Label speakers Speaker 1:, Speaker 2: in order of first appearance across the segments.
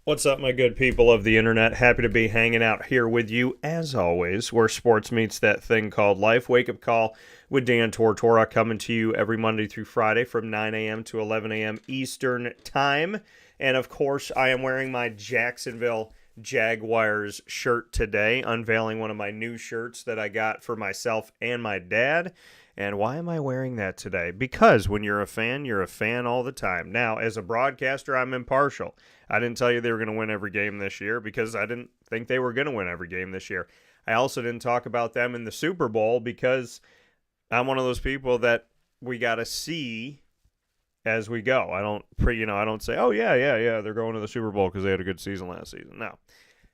Speaker 1: What's up, my good people of the internet? Happy to be hanging out here with you, as always, where sports meets that thing called life. Wake up call with Dan Tortora coming to you every Monday through Friday from 9 a.m. to 11 a.m. Eastern Time. And of course, I am wearing my Jacksonville Jaguars shirt today, unveiling one of my new shirts that I got for myself and my dad. And why am I wearing that today? Because when you're a fan all the time. Now, as a broadcaster, I'm impartial. I didn't tell you they were going to win every game this year because I didn't think they were going to win every game this year. I also didn't talk about them in the Super Bowl because I'm one of those people that we got to see as we go. I don't say, "Oh yeah, they're going to the Super Bowl because they had a good season last season." No.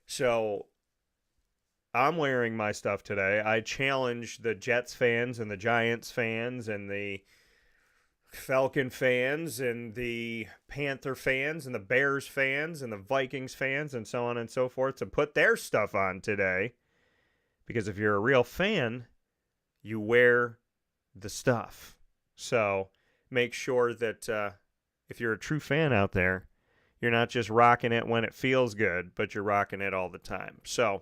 Speaker 1: So, I'm wearing my stuff today. I challenge the Jets fans and the Giants fans and the Falcon fans and the Panther fans and the Bears fans and the Vikings fans and so on and so forth to put their stuff on today. Because if you're a real fan, you wear the stuff. So make sure that if you're a true fan out there, you're not just rocking it when it feels good, but you're rocking it all the time. So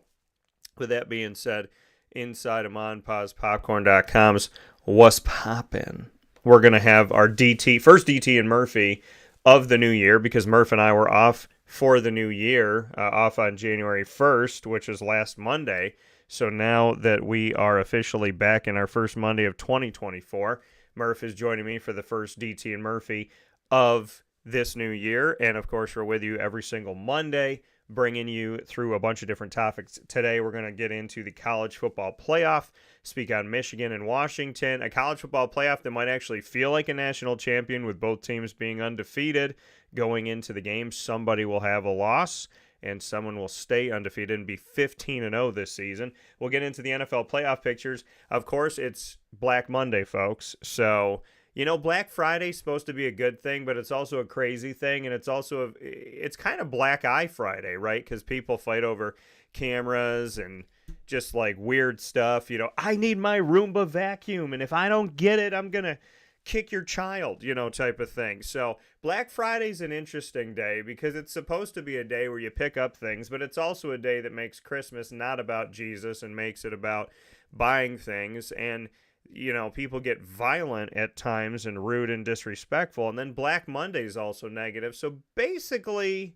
Speaker 1: with that being said, inside of MonPazPopcorn.com's What's Poppin'? We're going to have our first DT and Murphy of the new year because Murph and I were off for the new year, off on January 1st, which is last Monday. So now that we are officially back in our first Monday of 2024, Murph is joining me for the first DT and Murphy of this new year. And of course, we're with you every single Monday, bringing you through a bunch of different topics. Today, we're going to get into the college football playoff, speak on Michigan and Washington, a college football playoff that might actually feel like a national champion with both teams being undefeated going into the game. Somebody will have a loss, and someone will stay undefeated and be 15-0 this season. We'll get into the NFL playoff pictures. Of course, it's Black Monday, folks, so Black Friday's supposed to be a good thing, but it's also a crazy thing, and it's kind of Black Eye Friday, right? Because people fight over cameras and just like weird stuff. I need my Roomba vacuum, and if I don't get it, I'm gonna kick your child, type of thing. So Black Friday's an interesting day because it's supposed to be a day where you pick up things, but it's also a day that makes Christmas not about Jesus and makes it about buying things. And people get violent at times and rude and disrespectful. And then Black Monday is also negative. So basically,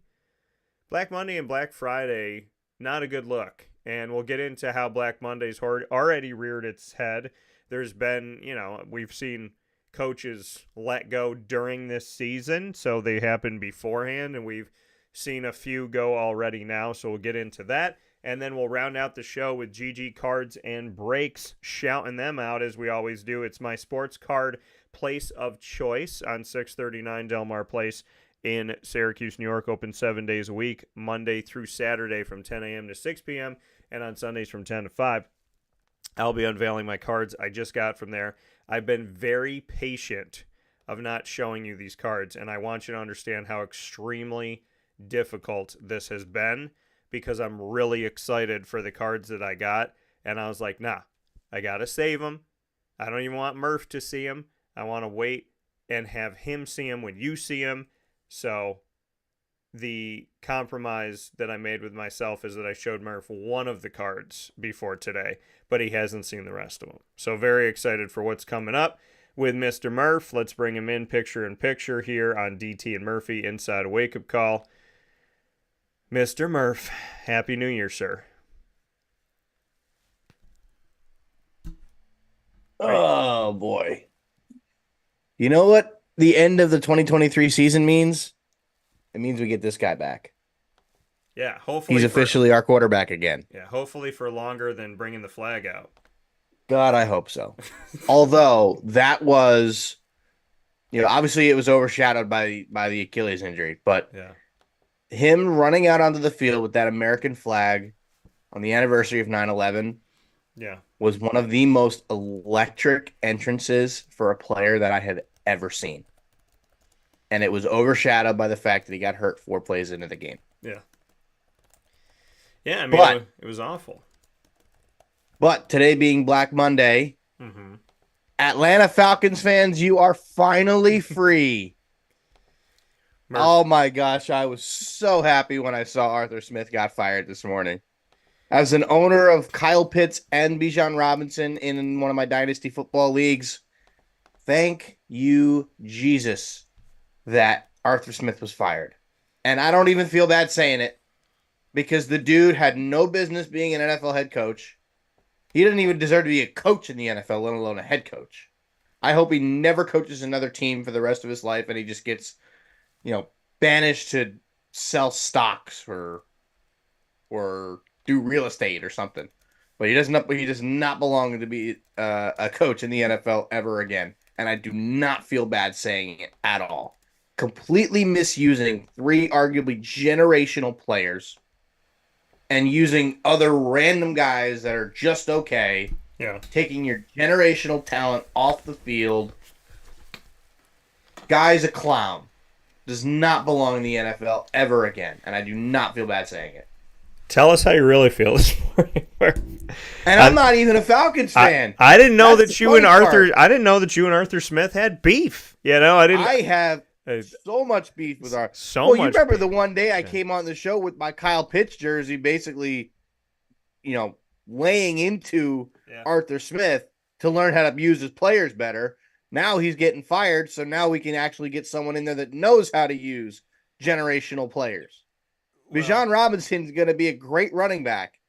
Speaker 1: Black Monday and Black Friday, not a good look. And we'll get into how Black Monday's already reared its head. There's been, we've seen coaches let go during this season. So they happened beforehand. And we've seen a few go already now. So we'll get into that. And then we'll round out the show with GG cards and breaks, shouting them out as we always do. It's my sports card place of choice on 639 Delmar Place in Syracuse, New York. Open 7 days a week, Monday through Saturday from 10 a.m. to 6 p.m. and on Sundays from 10 to 5. I'll be unveiling my cards I just got from there. I've been very patient of not showing you these cards, and I want you to understand how extremely difficult this has been, because I'm really excited for the cards that I got. And I was like, nah, I got to save them. I don't even want Murph to see them. I want to wait and have him see them when you see them. So the compromise that I made with myself is that I showed Murph one of the cards before today, but he hasn't seen the rest of them. So very excited for what's coming up with Mr. Murph. Let's bring him in picture in picture here on DT and Murphy Inside a Wake Up Call. Mr. Murph, Happy New Year, sir.
Speaker 2: Oh, boy. You know what the end of the 2023 season means? It means we get this guy back.
Speaker 1: Yeah, hopefully.
Speaker 2: He's officially our quarterback again.
Speaker 1: Yeah, hopefully for longer than bringing the flag out.
Speaker 2: God, I hope so. Although that was, obviously it was overshadowed by the Achilles injury, but
Speaker 1: yeah.
Speaker 2: Him running out onto the field with that American flag on the anniversary of 9/11 was one of the most electric entrances for a player that I had ever seen. And it was overshadowed by the fact that he got hurt 4 plays into the game.
Speaker 1: Yeah. Yeah, I mean, it was awful.
Speaker 2: But today being Black Monday, Atlanta Falcons fans, you are finally free.
Speaker 1: Murph.
Speaker 2: Oh my gosh, I was so happy when I saw Arthur Smith got fired this morning. As an owner of Kyle Pitts and Bijan Robinson in one of my dynasty football leagues, thank you, Jesus, that Arthur Smith was fired. And I don't even feel bad saying it because the dude had no business being an NFL head coach. He didn't even deserve to be a coach in the NFL, let alone a head coach. I hope he never coaches another team for the rest of his life and he just gets, banished to sell stocks or do real estate or something. But he does not belong to be a coach in the NFL ever again. And I do not feel bad saying it at all. Completely misusing three arguably generational players and using other random guys that are just okay.
Speaker 1: Yeah.
Speaker 2: Taking your generational talent off the field. Guy's a clown. Does not belong in the NFL ever again. And I do not feel bad saying it.
Speaker 1: Tell us how you really feel this morning.
Speaker 2: And I'm not even a Falcons fan.
Speaker 1: I didn't know that you and Arthur. I didn't know that you and Arthur Smith had beef. I didn't.
Speaker 2: I have so much beef with Arthur.
Speaker 1: You
Speaker 2: remember the one day I came on the show with my Kyle Pitts jersey, basically, laying into Arthur Smith to learn how to use his players better. Now he's getting fired, so now we can actually get someone in there that knows how to use generational players. Bijan Robinson's going to be a great running back.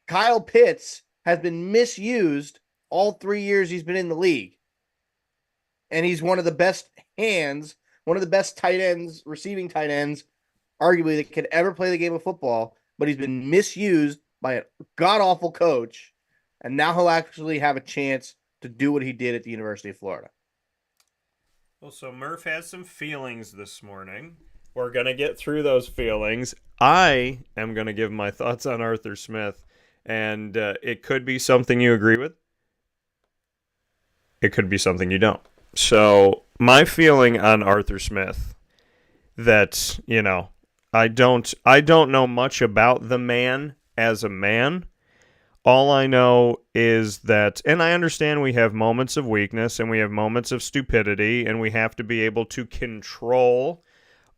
Speaker 2: Kyle Pitts has been misused all 3 years he's been in the league. And he's one of the best one of the best tight ends, receiving tight ends, arguably, that could ever play the game of football. But he's been misused by a god-awful coach. And now he'll actually have a chance to do what he did at the University of Florida.
Speaker 1: Well, so Murph has some feelings this morning. We're going to get through those feelings. I am going to give my thoughts on Arthur Smith, and it could be something you agree with. It could be something you don't. So my feeling on Arthur Smith, that, I don't know much about the man as a man. All I know is that, and I understand we have moments of weakness and we have moments of stupidity, and we have to be able to control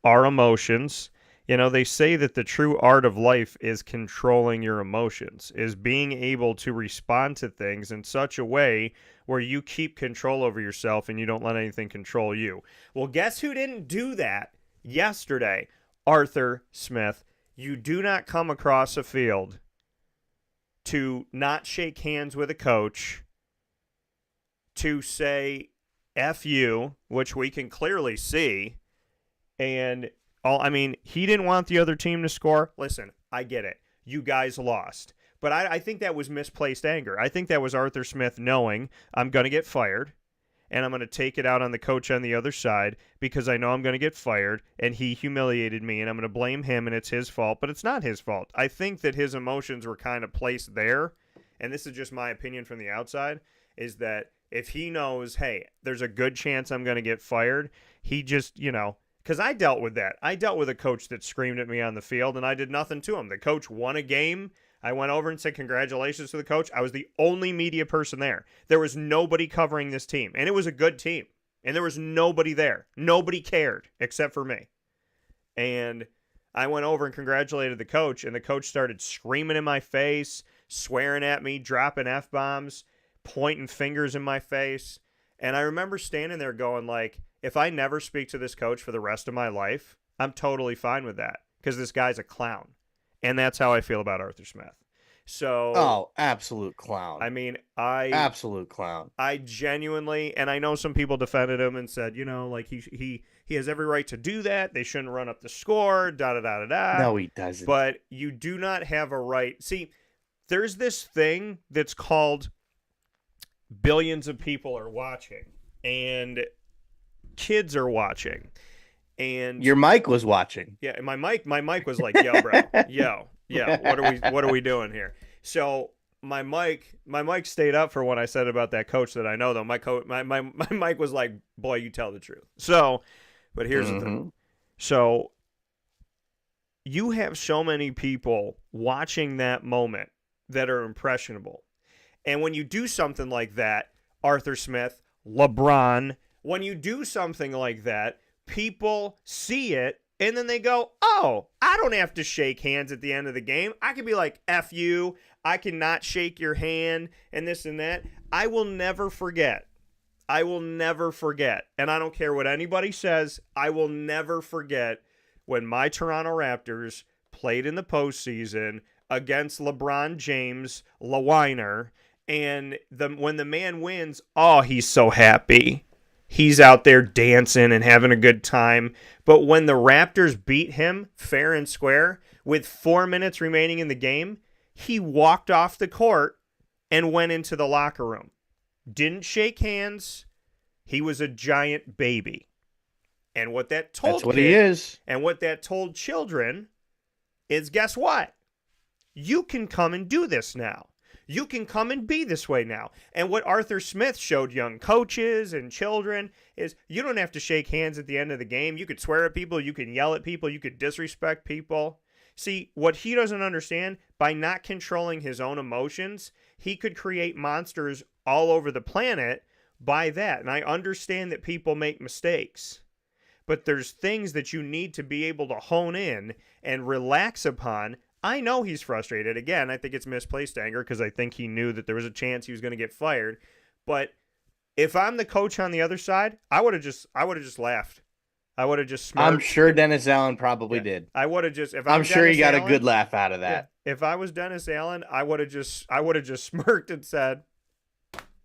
Speaker 1: our emotions. They say that the true art of life is controlling your emotions, is being able to respond to things in such a way where you keep control over yourself and you don't let anything control you. Well, guess who didn't do that yesterday? Arthur Smith. You do not come across a field to not shake hands with a coach, to say F you, which we can clearly see. And he didn't want the other team to score. Listen, I get it. You guys lost. But I think that was misplaced anger. I think that was Arthur Smith knowing I'm going to get fired, and I'm going to take it out on the coach on the other side because I know I'm going to get fired, and he humiliated me, and I'm going to blame him, and it's his fault. But it's not his fault. I think that his emotions were kind of placed there, and this is just my opinion from the outside, is that if he knows, hey, there's a good chance I'm going to get fired, he just, because I dealt with that. I dealt with a coach that screamed at me on the field, and I did nothing to him. The coach won a game. I went over and said congratulations to the coach. I was the only media person there. There was nobody covering this team, and it was a good team. And there was nobody there. Nobody cared except for me. And I went over and congratulated the coach, and the coach started screaming in my face, swearing at me, dropping F-bombs, pointing fingers in my face. And I remember standing there going if I never speak to this coach for the rest of my life, I'm totally fine with that because this guy's a clown. And that's how I feel about Arthur Smith. So,
Speaker 2: absolute clown. Absolute clown.
Speaker 1: I genuinely, and I know some people defended him and said, he has every right to do that. They shouldn't run up the score, da-da-da-da-da.
Speaker 2: No, he doesn't.
Speaker 1: But you do not have a right. See, there's this thing that's called billions of people are watching, and kids are watching. And
Speaker 2: your mic was watching.
Speaker 1: Yeah, my mic was like, yo, bro, what are we doing here? So my mic stayed up for what I said about that coach that I know, though. My mic was like, boy, you tell the truth. So, but here's the thing. So you have so many people watching that moment that are impressionable. And when you do something like that, Arthur Smith, LeBron, when you do something like that, people see it and then they go, oh, I don't have to shake hands at the end of the game. I can be like, F you. I cannot shake your hand and this and that. I will never forget. I will never forget. And I don't care what anybody says. I will never forget when my Toronto Raptors played in the postseason against LeBron James, LeWiner, and when the man wins, oh, he's so happy. He's out there dancing and having a good time. But when the Raptors beat him fair and square with 4 minutes remaining in the game, he walked off the court and went into the locker room. Didn't shake hands. He was a giant baby. And what that told
Speaker 2: That's what he is.
Speaker 1: And what that told children is, guess what? You can come and do this now. You can come and be this way now. And what Arthur Smith showed young coaches and children is you don't have to shake hands at the end of the game. You could swear at people. You can yell at people. You could disrespect people. See, what he doesn't understand, by not controlling his own emotions, he could create monsters all over the planet by that. And I understand that people make mistakes. But there's things that you need to be able to hone in and relax upon. I know he's frustrated. Again, I think it's misplaced anger because I think he knew that there was a chance he was going to get fired. But if I'm the coach on the other side, I would have just laughed. I would have just smirked.
Speaker 2: I'm sure Dennis Allen probably did.
Speaker 1: I would have just.
Speaker 2: I'm sure he got a good laugh out of that.
Speaker 1: Yeah, if I was Dennis Allen, I would have just smirked and said,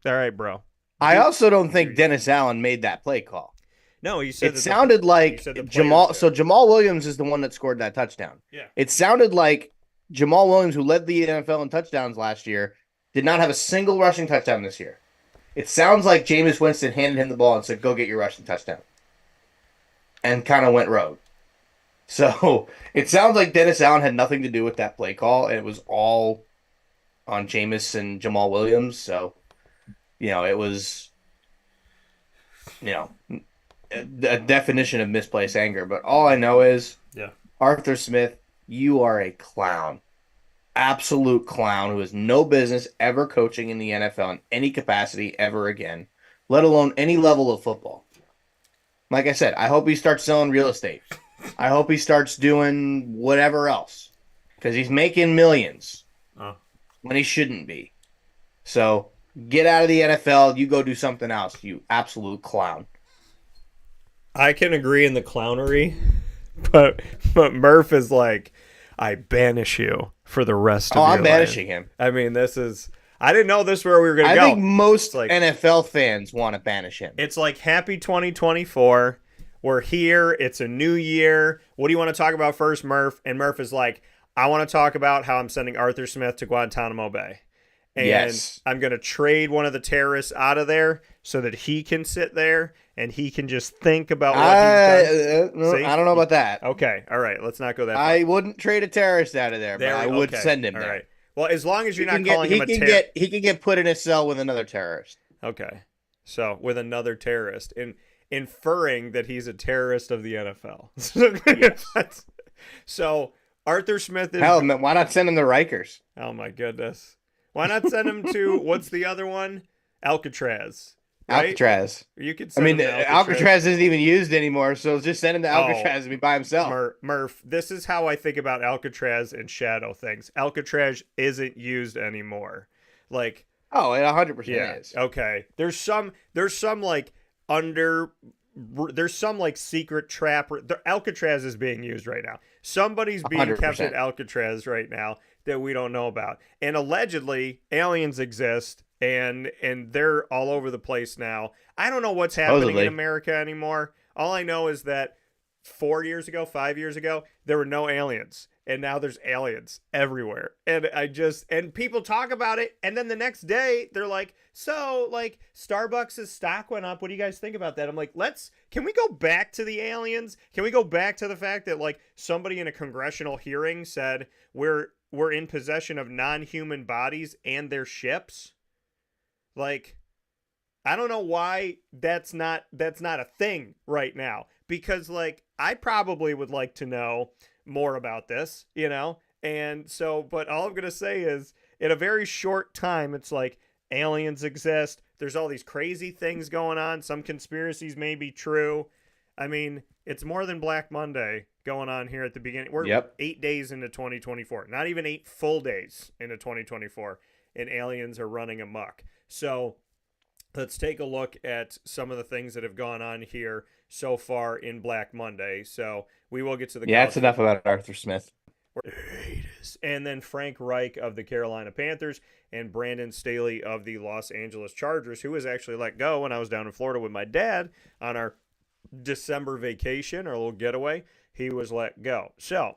Speaker 1: "All right, bro."
Speaker 2: I also don't think Dennis Allen made that play call.
Speaker 1: No, he said
Speaker 2: it sounded like Jamal. So Jamal Williams is the one that scored that touchdown.
Speaker 1: Yeah.
Speaker 2: It sounded like Jamal Williams, who led the NFL in touchdowns last year, did not have a single rushing touchdown this year. It sounds like Jameis Winston handed him the ball and said, "Go get your rushing touchdown," and kind of went rogue. So it sounds like Dennis Allen had nothing to do with that play call, and it was all on Jameis and Jamal Williams. So, it was, a definition of misplaced anger. But all I know is, Arthur Smith, you are a clown. Absolute clown who has no business ever coaching in the NFL in any capacity ever again, let alone any level of football. Like I said, I hope he starts selling real estate. I hope he starts doing whatever else because he's making millions when he shouldn't be. So get out of the NFL. You go do something else, you absolute clown.
Speaker 1: I can agree in the clownery, but Murph is like, I banish you for the rest of your life.
Speaker 2: I'm banishing him.
Speaker 1: I mean, I didn't know this is where we were going to go.
Speaker 2: I think most NFL fans want to banish him.
Speaker 1: It's like, happy 2024. We're here. It's a new year. What do you want to talk about first, Murph? And Murph is like, I want to talk about how I'm sending Arthur Smith to Guantanamo Bay. And I'm going to trade one of the terrorists out of there so that he can sit there and he can just think about what he's done.
Speaker 2: I don't know about that.
Speaker 1: Okay. All right. Let's not go that far.
Speaker 2: I wouldn't trade a terrorist out of there, but I would send him there. All right.
Speaker 1: Well, as long as you're not calling him a terrorist.
Speaker 2: He can get put in a cell with another terrorist.
Speaker 1: Okay. So, with another terrorist. Inferring that he's a terrorist of the NFL.
Speaker 2: Yes.
Speaker 1: So, Arthur Smith is...
Speaker 2: Hell, man, why not send him to Rikers?
Speaker 1: Oh, my goodness. Why not send him to, what's the other one? Alcatraz. Right?
Speaker 2: Alcatraz.
Speaker 1: You could send him to
Speaker 2: Alcatraz isn't even used anymore, so just send him to Alcatraz and be by himself.
Speaker 1: Murph, this is how I think about Alcatraz and shadow things. Alcatraz isn't used anymore. Like...
Speaker 2: Oh, it 100% is.
Speaker 1: Okay. There's some secret trap. Alcatraz is being used right now. Somebody's being
Speaker 2: 100%.
Speaker 1: kept at Alcatraz right now that we don't know about. And allegedly, aliens exist, and they're all over the place now. I don't know what's happening in America anymore. All I know is that 5 years ago, there were no aliens. And now there's aliens everywhere. And people talk about it. And then the next day they're like, so like Starbucks' stock went up. What do you guys think about that? I'm like, can we go back to the aliens? Can we go back to the fact that like somebody in a congressional hearing said we're in possession of non-human bodies and their ships? Like, I don't know why that's not a thing right now. Because like, I probably would like to know more about this, and so, but all I'm gonna say is in a very short time it's like aliens exist, there's all these crazy things going on, some conspiracies may be true. I mean, it's more than Black Monday going on here at the beginning. We're
Speaker 2: Yep.
Speaker 1: 8 days into 2024, not even 8 full days into 2024, and aliens are running amok. So let's take a look at some of the things that have gone on here so far in Black Monday. So we will get to the
Speaker 2: Yeah, it's enough about Arthur Smith.
Speaker 1: And then Frank Reich of the Carolina Panthers and Brandon Staley of the Los Angeles Chargers, who was actually let go when I was down in Florida with my dad on our December vacation, our little getaway. He was let go. So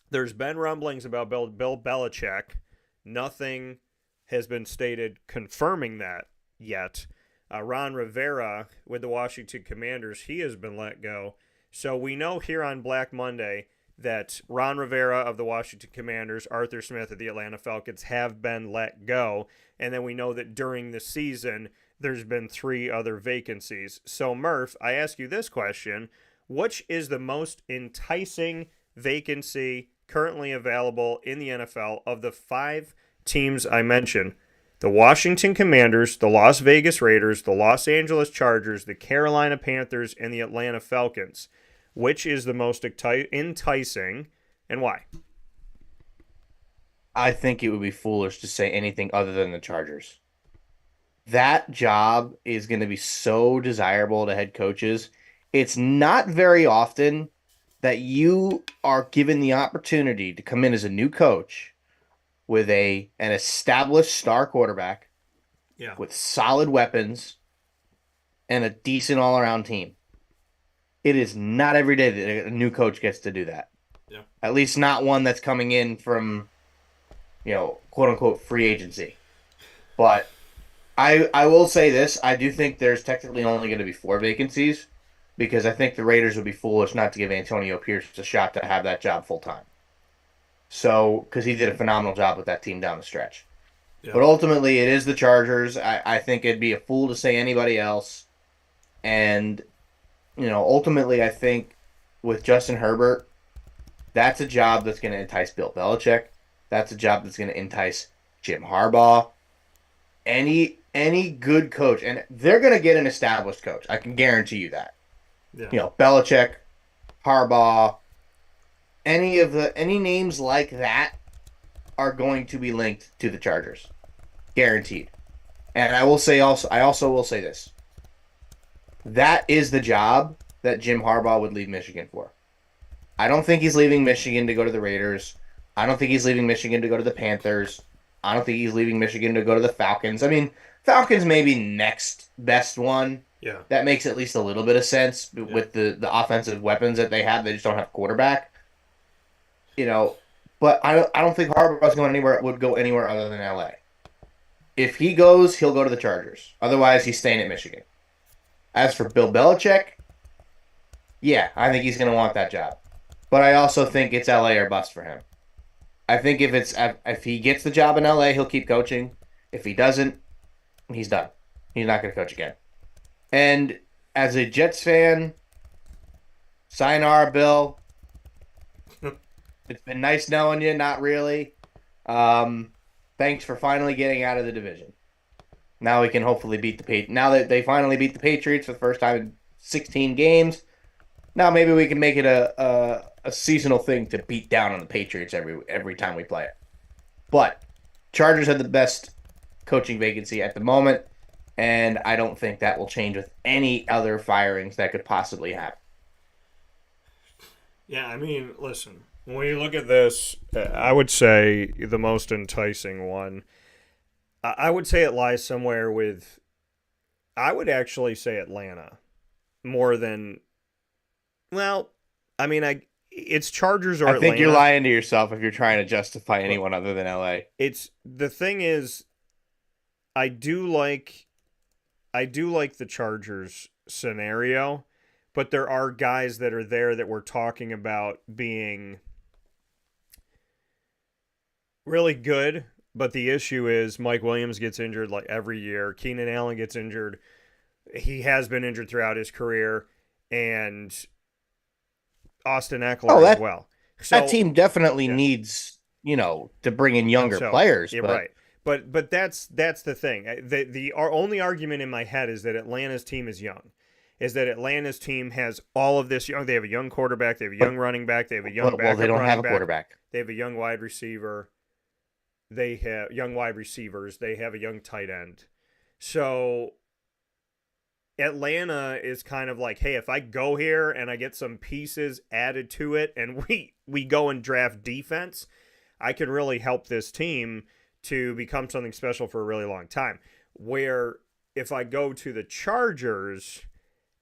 Speaker 1: there's been rumblings about Bill Belichick. Nothing has been stated confirming that yet. Ron Rivera with the Washington Commanders, he has been let go. So we know here on Black Monday that Ron Rivera of the Washington Commanders, Arthur Smith of the Atlanta Falcons have been let go. And then we know that during the season, there's been 3 other vacancies. So, Murph, I ask you this question. Which is the most enticing vacancy currently available in the NFL of the 5 teams I mentioned? The Washington Commanders, the Las Vegas Raiders, the Los Angeles Chargers, the Carolina Panthers, and the Atlanta Falcons. Which is the most enticing, and why?
Speaker 2: I think it would be foolish to say anything other than the Chargers. That job is going to be so desirable to head coaches. It's not very often that you are given the opportunity to come in as a new coach with an established star quarterback, with solid weapons, and a decent all-around team. It is not every day that a new coach gets to do that.
Speaker 1: Yeah.
Speaker 2: At least not one that's coming in from, quote unquote free agency. But I will say this, I do think there's technically only going to be 4 vacancies because I think the Raiders would be foolish not to give Antonio Pierce a shot to have that job full time. So, because he did a phenomenal job with that team down the stretch. Yeah. But ultimately, it is the Chargers. I think it'd be a fool to say anybody else. And ultimately, I think with Justin Herbert, that's a job that's going to entice Bill Belichick. That's a job that's going to entice Jim Harbaugh. Any good coach, and they're going to get an established coach. I can guarantee you that. Yeah. Belichick, Harbaugh, any names like that are going to be linked to the Chargers, guaranteed. And I also will say this. That is the job that Jim Harbaugh would leave Michigan for. I don't think he's leaving Michigan to go to the Raiders. I don't think he's leaving Michigan to go to the Panthers. I don't think he's leaving Michigan to go to the Falcons. I mean, Falcons may be next best one.
Speaker 1: Yeah.
Speaker 2: That makes at least a little bit of sense with the offensive weapons that they have. They just don't have quarterback. But I don't think Harbaugh's would go anywhere other than LA. If he goes, he'll go to the Chargers. Otherwise, he's staying at Michigan. As for Bill Belichick, yeah, I think he's going to want that job. But I also think it's LA or bust for him. I think if he gets the job in LA, he'll keep coaching. If he doesn't, he's done. He's not going to coach again. And as a Jets fan, sayonara, Bill. It's been nice knowing you. Not really. Thanks for finally getting out of the division. Now we can hopefully beat the Patriots. Now that they finally beat the Patriots for the first time in 16 games, now maybe we can make it a seasonal thing to beat down on the Patriots every time we play it. But Chargers have the best coaching vacancy at the moment, and I don't think that will change with any other firings that could possibly happen.
Speaker 1: Yeah, I mean, listen, when you look at this, I would say the most enticing one, I would say it lies somewhere with, I would actually say Atlanta more than, well, I mean, it's Chargers or Atlanta.
Speaker 2: I think you're lying to yourself if you're trying to justify anyone other than LA.
Speaker 1: The thing is, I do like the Chargers scenario, but there are guys that are there that we're talking about being really good. But the issue is Mike Williams gets injured like every year. Keenan Allen gets injured. He has been injured throughout his career. And Austin Eckler as well. So,
Speaker 2: that team definitely needs, to bring in younger players.
Speaker 1: Yeah, right. But that's the thing. Our only argument in my head is that Atlanta's team is young. is that Atlanta's team has all of this young. They have a young quarterback. They have a young running back. They have a young
Speaker 2: Well, they
Speaker 1: backup
Speaker 2: don't have
Speaker 1: running
Speaker 2: a
Speaker 1: back.
Speaker 2: quarterback.
Speaker 1: They have a young wide receiver. They have young wide receivers. They have a young tight end. So Atlanta is kind of like, hey, if I go here and I get some pieces added to it and we go and draft defense, I can really help this team to become something special for a really long time. Where if I go to the Chargers,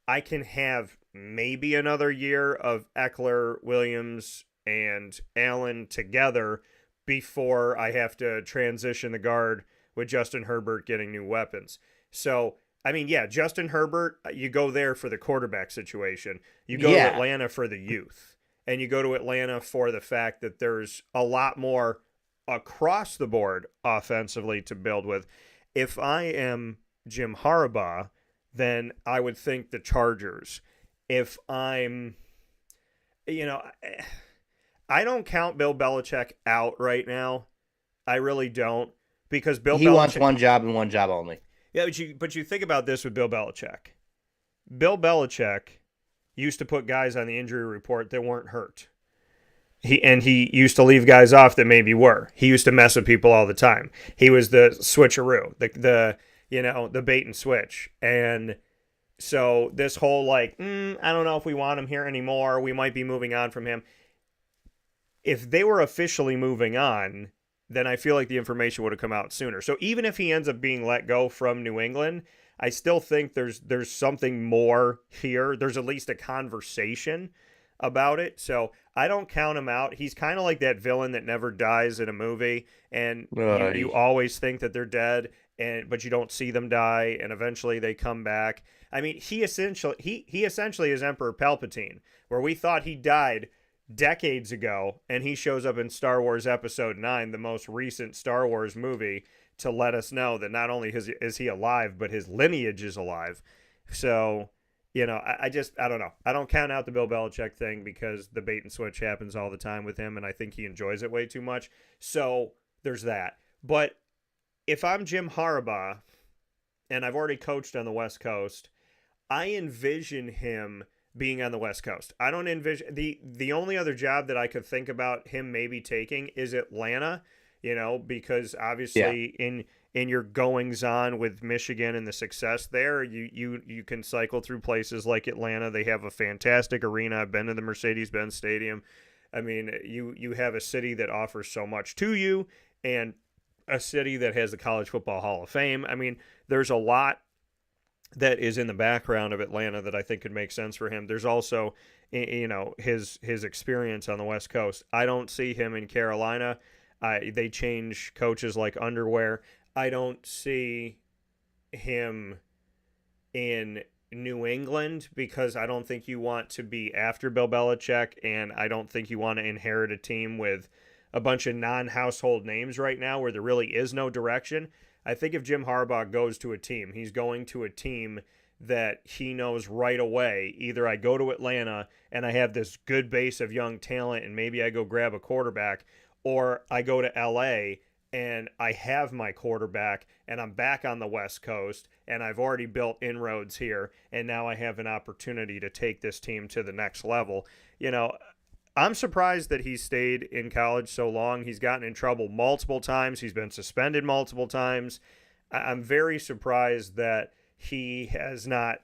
Speaker 1: I can have maybe another year of Eckler, Williams, and Allen together before I have to transition the guard with Justin Herbert getting new weapons. So, I mean, yeah, Justin Herbert, you go there for the quarterback situation. You go to Atlanta for the youth. And you go to Atlanta for the fact that there's a lot more across the board offensively to build with. If I am Jim Harbaugh, then I would think the Chargers. If I'm, I don't count Bill Belichick out right now. I really don't, because Bill Belichick
Speaker 2: wants one job and one job only.
Speaker 1: Yeah, but you think about this with Bill Belichick. Bill Belichick used to put guys on the injury report that weren't hurt. He used to leave guys off that maybe were. He used to mess with people all the time. He was the switcheroo, the bait and switch. And so this whole I don't know if we want him here anymore. We might be moving on from him. If they were officially moving on, then I feel like the information would have come out sooner. So even if he ends up being let go from New England, I still think there's something more here. There's at least a conversation about it. So I don't count him out. He's kind of like that villain that never dies in a movie, and you always think that they're dead, but you don't see them die, and eventually they come back. I mean, he essentially is Emperor Palpatine, where we thought he died decades ago, and he shows up in Star Wars Episode 9, the most recent Star Wars movie, to let us know that not only is he alive, but his lineage is alive. So, I don't know. I don't count out the Bill Belichick thing because the bait and switch happens all the time with him, and I think he enjoys it way too much. So there's that. But if I'm Jim Harbaugh, and I've already coached on the West Coast, I envision him being on the West Coast. I don't envision the only other job that I could think about him maybe taking is Atlanta, because obviously in your goings on with Michigan and the success there, you can cycle through places like Atlanta. They have a fantastic arena. I've been to the Mercedes-Benz Stadium. I mean, you have a city that offers so much to you, and a city that has the College Football Hall of Fame. I mean, there's a lot that is in the background of Atlanta that I think could make sense for him. There's also, his experience on the West Coast. I don't see him in Carolina. They change coaches like underwear. I don't see him in New England because I don't think you want to be after Bill Belichick, and I don't think you want to inherit a team with a bunch of non-household names right now where there really is no direction. I think if Jim Harbaugh goes to a team, he's going to a team that he knows right away. Either I go to Atlanta and I have this good base of young talent and maybe I go grab a quarterback, or I go to LA and I have my quarterback and I'm back on the West Coast and I've already built inroads here and now I have an opportunity to take this team to the next level. I'm surprised that he stayed in college so long. He's gotten in trouble multiple times. He's been suspended multiple times. I'm very surprised that he has not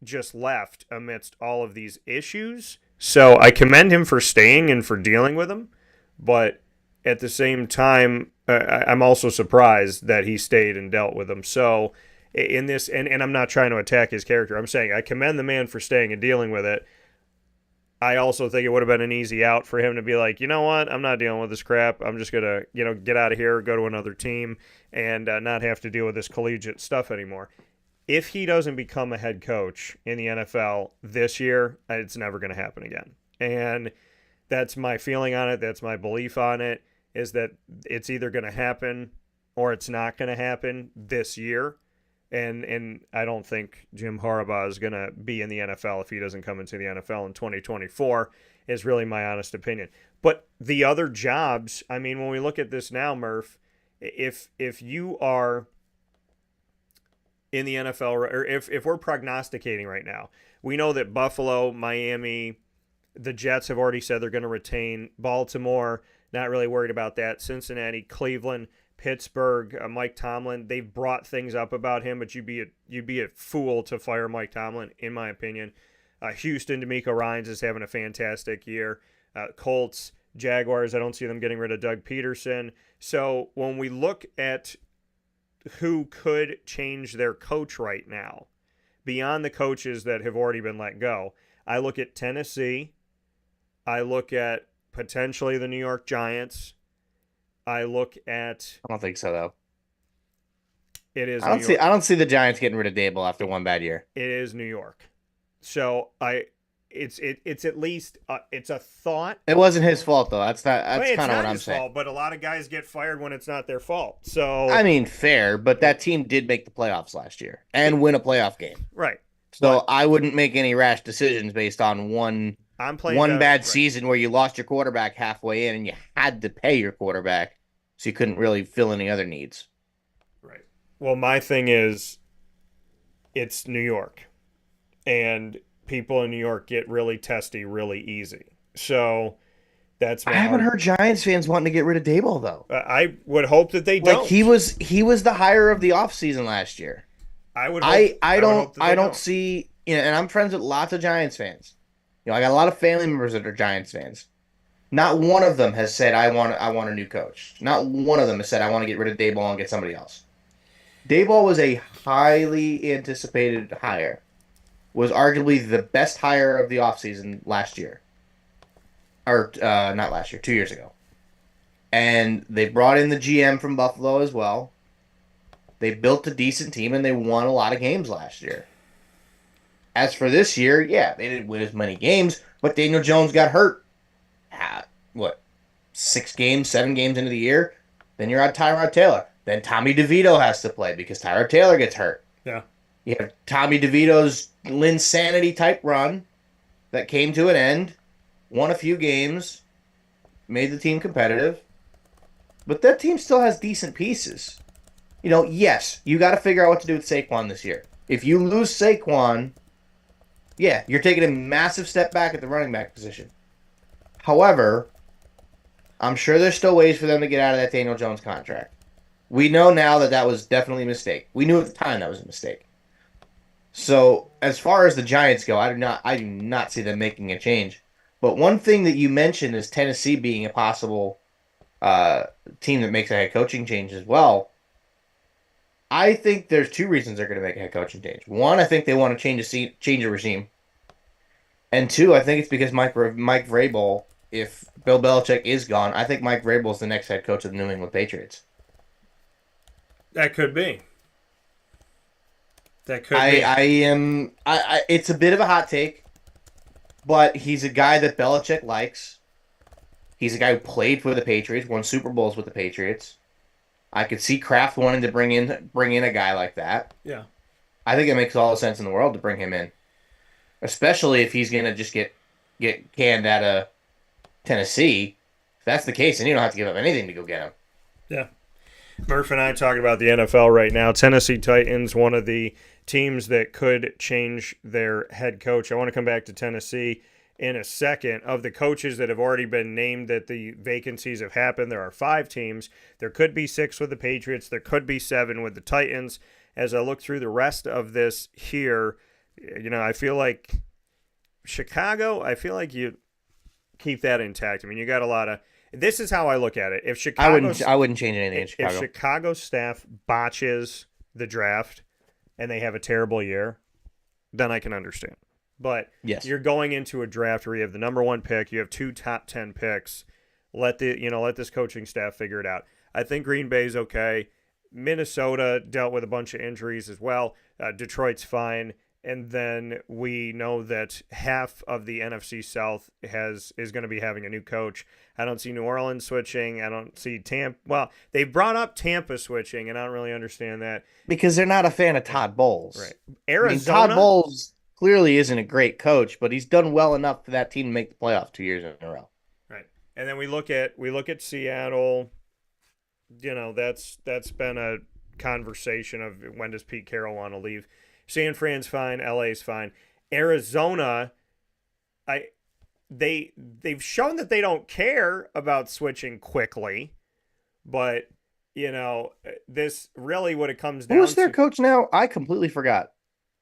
Speaker 1: just left amidst all of these issues. So I commend him for staying and for dealing with them. But at the same time, I'm also surprised that he stayed and dealt with them. So in this, and I'm not trying to attack his character. I'm saying I commend the man for staying and dealing with it. I also think it would have been an easy out for him to be like, you know what, I'm not dealing with this crap. I'm just going to, get out of here, go to another team, and not have to deal with this collegiate stuff anymore. If he doesn't become a head coach in the NFL this year, it's never going to happen again. And that's my feeling on it. That's my belief on it, is that it's either going to happen or it's not going to happen this year. And I don't think Jim Harbaugh is going to be in the NFL if he doesn't come into the NFL in 2024, is really my honest opinion. But the other jobs, I mean, when we look at this now, Murph, if you are in the NFL, or if we're prognosticating right now, we know that Buffalo, Miami, the Jets have already said they're going to retain. Baltimore, not really worried about that. Cincinnati, Cleveland, Pittsburgh, Mike Tomlin, they've brought things up about him, but you'd be a fool to fire Mike Tomlin, in my opinion. Houston, DeMeco Ryans is having a fantastic year. Colts, Jaguars, I don't see them getting rid of Doug Peterson. So when we look at who could change their coach right now, beyond the coaches that have already been let go, I look at Tennessee. I look at potentially the New York Giants. I look at.
Speaker 2: I don't think so, though.
Speaker 1: It is.
Speaker 2: I don't see the Giants getting rid of Dable after one bad year.
Speaker 1: It is New York. So it's at least it's a thought.
Speaker 2: It wasn't his fault though. That's kind of what I'm saying.
Speaker 1: Fault, but a lot of guys get fired when it's not their fault. So
Speaker 2: I mean, fair, but that team did make the playoffs last year and win a playoff game.
Speaker 1: Right.
Speaker 2: So I wouldn't make any rash decisions based on one bad season where you lost your quarterback halfway in and you had to pay your quarterback, so you couldn't really fill any other needs.
Speaker 1: Right. Well, my thing is, it's New York, and people in New York get really testy really easy. So that's
Speaker 2: I haven't heard Giants fans wanting to get rid of Daboll though.
Speaker 1: I would hope that they don't.
Speaker 2: He was the hire of the offseason last year. I don't see, and I'm friends with lots of Giants fans. I got a lot of family members that are Giants fans. Not one of them has said I want a new coach. Not one of them has said I want to get rid of Daboll and get somebody else. Daboll was a highly anticipated hire. Was arguably the best hire of the offseason last year. Or not last year, 2 years ago. And they brought in the GM from Buffalo as well. They built a decent team and they won a lot of games last year. As for this year, yeah, they didn't win as many games, but Daniel Jones got hurt. 7 games into the year? Then you're on Tyrod Taylor. Then Tommy DeVito has to play because Tyrod Taylor gets hurt.
Speaker 1: Yeah.
Speaker 2: You have Tommy DeVito's Linsanity type run that came to an end, won a few games, made the team competitive, but that team still has decent pieces. Yes, you got to figure out what to do with Saquon this year. If you lose Saquon, yeah, you're taking a massive step back at the running back position. However, I'm sure there's still ways for them to get out of that Daniel Jones contract. We know now that was definitely a mistake. We knew at the time that was a mistake. So, as far as the Giants go, I do not see them making a change. But one thing that you mentioned is Tennessee being a possible team that makes a head coaching change as well. I think there's 2 reasons they're going to make a head coaching change. One, I think they want to change a regime. And 2, I think it's because Mike Vrabel, if Bill Belichick is gone, I think Mike Vrabel is the next head coach of the New England Patriots.
Speaker 1: That could be.
Speaker 2: It's a bit of a hot take, but he's a guy that Belichick likes. He's a guy who played for the Patriots, won Super Bowls with the Patriots. I could see Kraft wanting to bring in a guy like that.
Speaker 1: Yeah.
Speaker 2: I think it makes all the sense in the world to bring him in. Especially if he's going to just get canned out of Tennessee. If that's the case, then you don't have to give up anything to go get him.
Speaker 1: Yeah. Murph and I talking about the NFL right now. Tennessee Titans, one of the teams that could change their head coach. I want to come back to Tennessee in a second. Of the coaches that have already been named that the vacancies have happened, there are 5 teams. There could be 6 with the Patriots. There could be 7 with the Titans. As I look through the rest of this here, I feel like Chicago, you keep that intact. I mean, you got a lot of. This is how I look at it. If Chicago,
Speaker 2: I wouldn't change anything in Chicago.
Speaker 1: If Chicago staff botches the draft and they have a terrible year, then I can understand. But
Speaker 2: yes,
Speaker 1: you're going into a draft where you have the number 1 pick, you have 2 top 10 picks. Let this coaching staff figure it out. I think Green Bay's okay. Minnesota dealt with a bunch of injuries as well. Detroit's fine. And then we know that half of the NFC South is going to be having a new coach. I don't see New Orleans switching. I don't see Tampa. Well, they brought up Tampa switching, and I don't really understand that.
Speaker 2: Because they're not a fan of Todd Bowles.
Speaker 1: Right. Arizona.
Speaker 2: Todd Bowles clearly isn't a great coach, but he's done well enough for that team to make the playoffs 2 years in a row.
Speaker 1: Right. And then we look at Seattle. That's been conversation of when does Pete Carroll want to leave. San Fran's fine, LA's fine. Arizona, they've shown that they don't care about switching quickly, but this really what it comes down to.
Speaker 2: Who's their coach now? I completely forgot.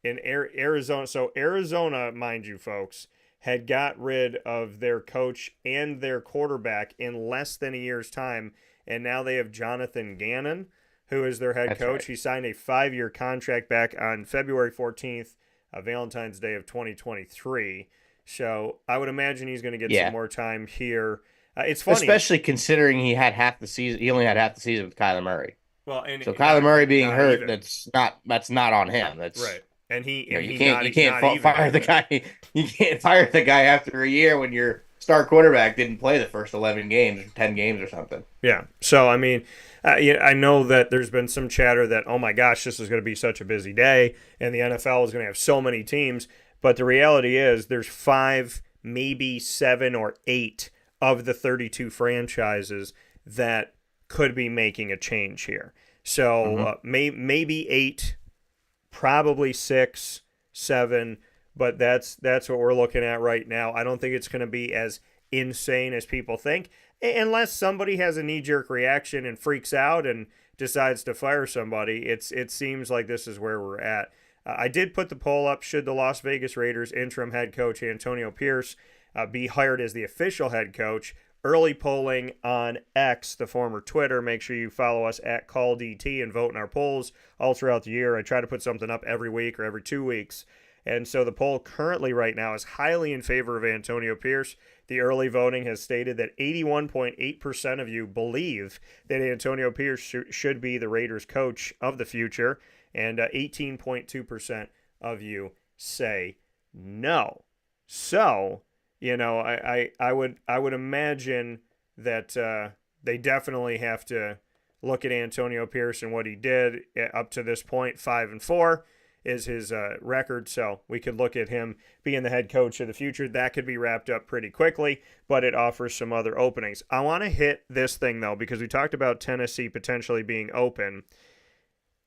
Speaker 1: In Arizona, so Arizona, mind you, folks, had got rid of their coach and their quarterback in less than a year's time, and now they have Jonathan Gannon, who is their head coach. Right. He signed a 5-year contract back on February 14th, Valentine's Day of 2023. So I would imagine he's going to get some more time here. It's funny,
Speaker 2: especially considering he had half the season. He only had half the season with Kyler Murray.
Speaker 1: Well, and
Speaker 2: so Kyler Murray being hurt, that's not on him. That's
Speaker 1: right. And you
Speaker 2: can't fire the guy. You can't fire the guy after a year when your star quarterback didn't play the first 11 games, 10 games, or something.
Speaker 1: Yeah. So I mean, I know that there's been some chatter that, oh my gosh, this is going to be such a busy day, and the NFL is going to have so many teams. But the reality is, there's 5, maybe 7 or 8 of the 32 franchises that could be making a change here. So maybe 8. Probably 6, 7, but that's what we're looking at right now. I don't think it's going to be as insane as people think, unless somebody has a knee-jerk reaction and freaks out and decides to fire somebody. It seems like this is where we're at. I did put the poll up: should the Las Vegas Raiders interim head coach Antonio Pierce be hired as the official head coach? Early polling on X, the former Twitter. Make sure you follow us at CallDT and vote in our polls all throughout the year. I try to put something up every week or every 2 weeks. And so the poll currently right now is highly in favor of Antonio Pierce. The early voting has stated that 81.8% of you believe that Antonio Pierce should be the Raiders coach of the future, and 18.2% of you say no. So, I would imagine that they definitely have to look at Antonio Pierce and what he did up to this point. 5-4 is his record, so we could look at him being the head coach of the future. That could be wrapped up pretty quickly, but it offers some other openings. I want to hit this thing, though, because we talked about Tennessee potentially being open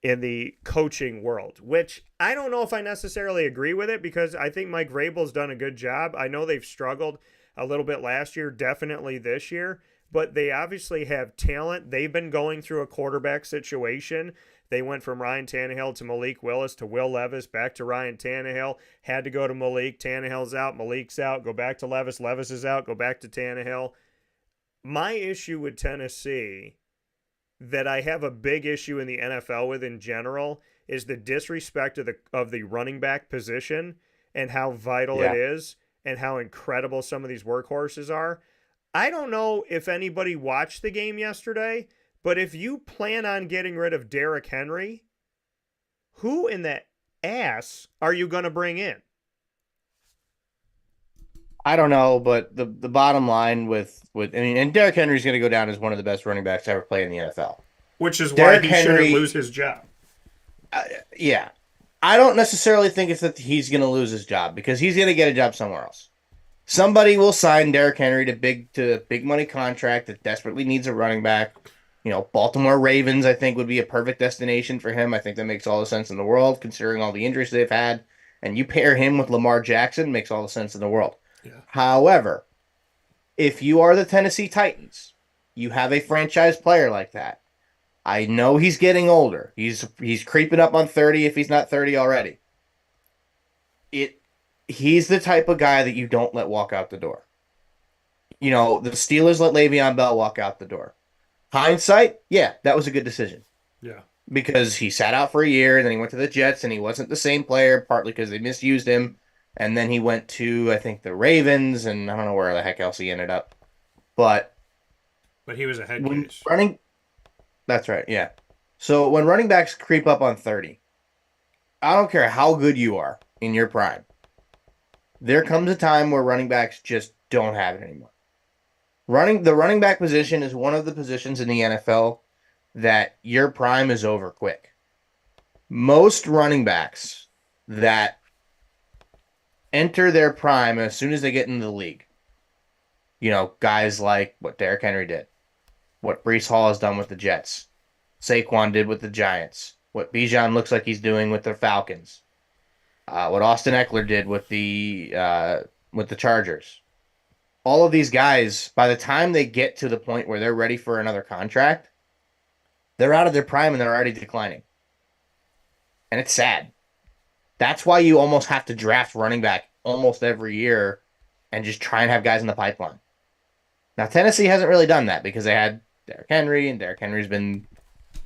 Speaker 1: in the coaching world, which I don't know if I necessarily agree with it, because I think Mike Vrabel's done a good job. I know they've struggled a little bit last year, definitely this year, but they obviously have talent. They've been going through a quarterback situation. They went from Ryan Tannehill to Malik Willis to Will Levis, back to Ryan Tannehill, had to go to Malik. Tannehill's out, Malik's out, go back to Levis, Levis is out, go back to Tannehill. My issue with Tennessee, that I have a big issue in the NFL with in general, is the disrespect of the running back position and how vital it is and how incredible some of these workhorses are. I don't know if anybody watched the game yesterday, but if you plan on getting rid of Derrick Henry, who in the ass are you going to bring in?
Speaker 2: I don't know, but the bottom line and Derrick Henry's going to go down as one of the best running backs to ever play in the NFL.
Speaker 1: Which is why he shouldn't lose his job.
Speaker 2: Yeah. I don't necessarily think it's that he's going to lose his job, because he's going to get a job somewhere else. Somebody will sign Derrick Henry to a big money contract that desperately needs a running back. Baltimore Ravens, I think, would be a perfect destination for him. I think that makes all the sense in the world, considering all the injuries they've had. And you pair him with Lamar Jackson, makes all the sense in the world. Yeah. However, if you are the Tennessee Titans, you have a franchise player like that. I know he's getting older. He's creeping up on 30 if he's not 30 already. He's the type of guy that you don't let walk out the door. The Steelers let Le'Veon Bell walk out the door. Hindsight, yeah, that was a good decision.
Speaker 1: Yeah.
Speaker 2: Because he sat out for a year, and then he went to the Jets, and he wasn't the same player, partly because they misused him. And then he went to, I think, the Ravens, and I don't know where the heck else he ended up. But
Speaker 1: he was a head case.
Speaker 2: That's right, yeah. So when running backs creep up on 30, I don't care how good you are in your prime, there comes a time where running backs just don't have it anymore. The running back position is one of the positions in the NFL that your prime is over quick. Most running backs that enter their prime as soon as they get into the league, guys like what Derrick Henry did, what Breece Hall has done with the Jets, Saquon did with the Giants, what Bijan looks like he's doing with the Falcons, what Austin Eckler did with the Chargers. All of these guys, by the time they get to the point where they're ready for another contract, they're out of their prime and they're already declining. And it's sad. That's why you almost have to draft running back almost every year and just try and have guys in the pipeline. Now, Tennessee hasn't really done that because they had Derrick Henry, and Derrick Henry's been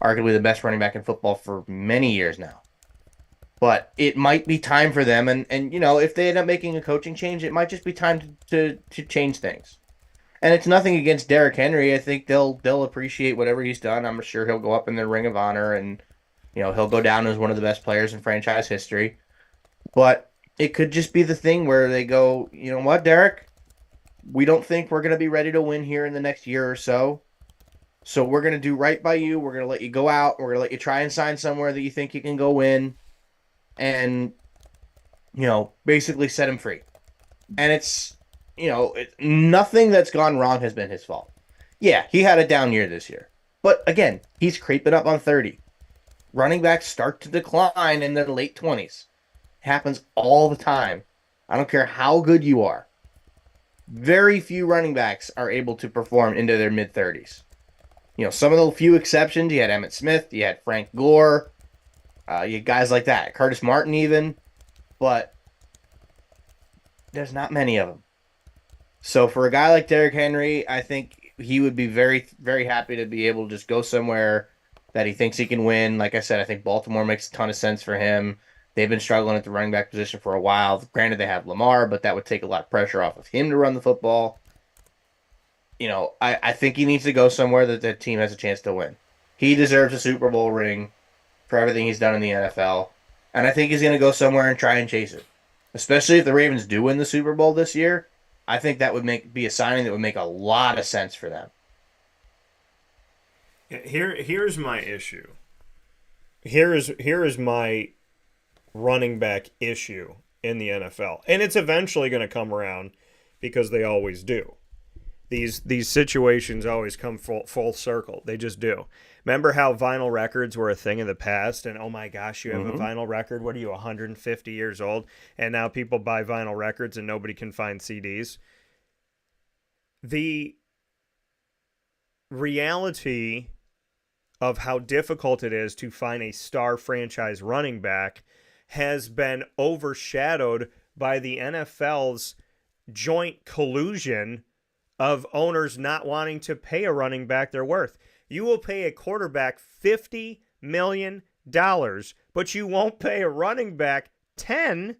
Speaker 2: arguably the best running back in football for many years now. But it might be time for them, and you know, if they end up making a coaching change, it might just be time to change things. And it's nothing against Derrick Henry. I think they'll appreciate whatever he's done. I'm sure he'll go up in the Ring of Honor, and you know, he'll go down as one of the best players in franchise history. But it could just be the thing where they go, you know what, Derrick? We don't think we're going to be ready to win here in the next year or so. So we're going to do right by you. We're going to let you go out. We're going to let you try and sign somewhere that you think you can go win. And, you know, basically set him free. And it's, you know, nothing that's gone wrong has been his fault. Yeah, he had a down year this year. But again, he's creeping up on 30. Running backs start to decline in their late 20s. It happens all the time. I don't care how good you are. Very few running backs are able to perform into their mid-30s. You know, some of the few exceptions, you had Emmitt Smith, you had Frank Gore, you had guys like that, Curtis Martin even, but there's not many of them. So for a guy like Derrick Henry, I think he would be very, very happy to be able to just go somewhere that he thinks he can win. Like I said, I think Baltimore makes a ton of sense for him. They've been struggling at the running back position for a while. Granted, they have Lamar, but that would take a lot of pressure off of him to run the football. You know, I think he needs to go somewhere that the team has a chance to win. He deserves a Super Bowl ring for everything he's done in the NFL. And I think he's going to go somewhere and try and chase it. Especially if the Ravens do win the Super Bowl this year. I think that would be a signing that would make a lot of sense for them.
Speaker 1: Here's my issue. Here is my running back issue in the NFL. And it's eventually going to come around because they always do. These situations always come full circle. They just do. Remember how vinyl records were a thing in the past? And oh my gosh, you have a vinyl record? What are you, 150 years old? And now people buy vinyl records and nobody can find CDs. The reality of how difficult it is to find a star franchise running back has been overshadowed by the NFL's joint collusion of owners not wanting to pay a running back their worth. You will pay a quarterback $50 million, but you won't pay a running back 10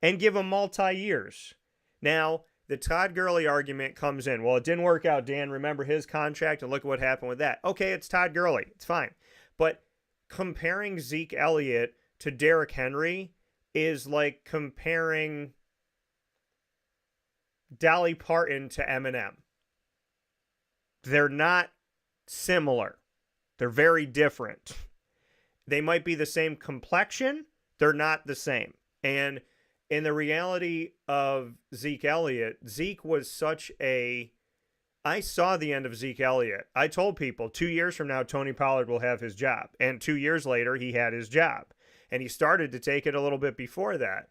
Speaker 1: and give him multi-years. Now, the Todd Gurley argument comes in. Well, it didn't work out, Dan. Remember his contract and look at what happened with that. Okay, it's Todd Gurley. It's fine. But comparing Zeke Elliott to Derrick Henry is like comparing Dolly Parton to Eminem. They're not similar. They're very different. They might be the same complexion. They're not the same. And in the reality of Zeke Elliott, Zeke was such a... I saw the end of Zeke Elliott. I told people 2 years from now, Tony Pollard will have his job. And 2 years later, he had his job. And he started to take it a little bit before that.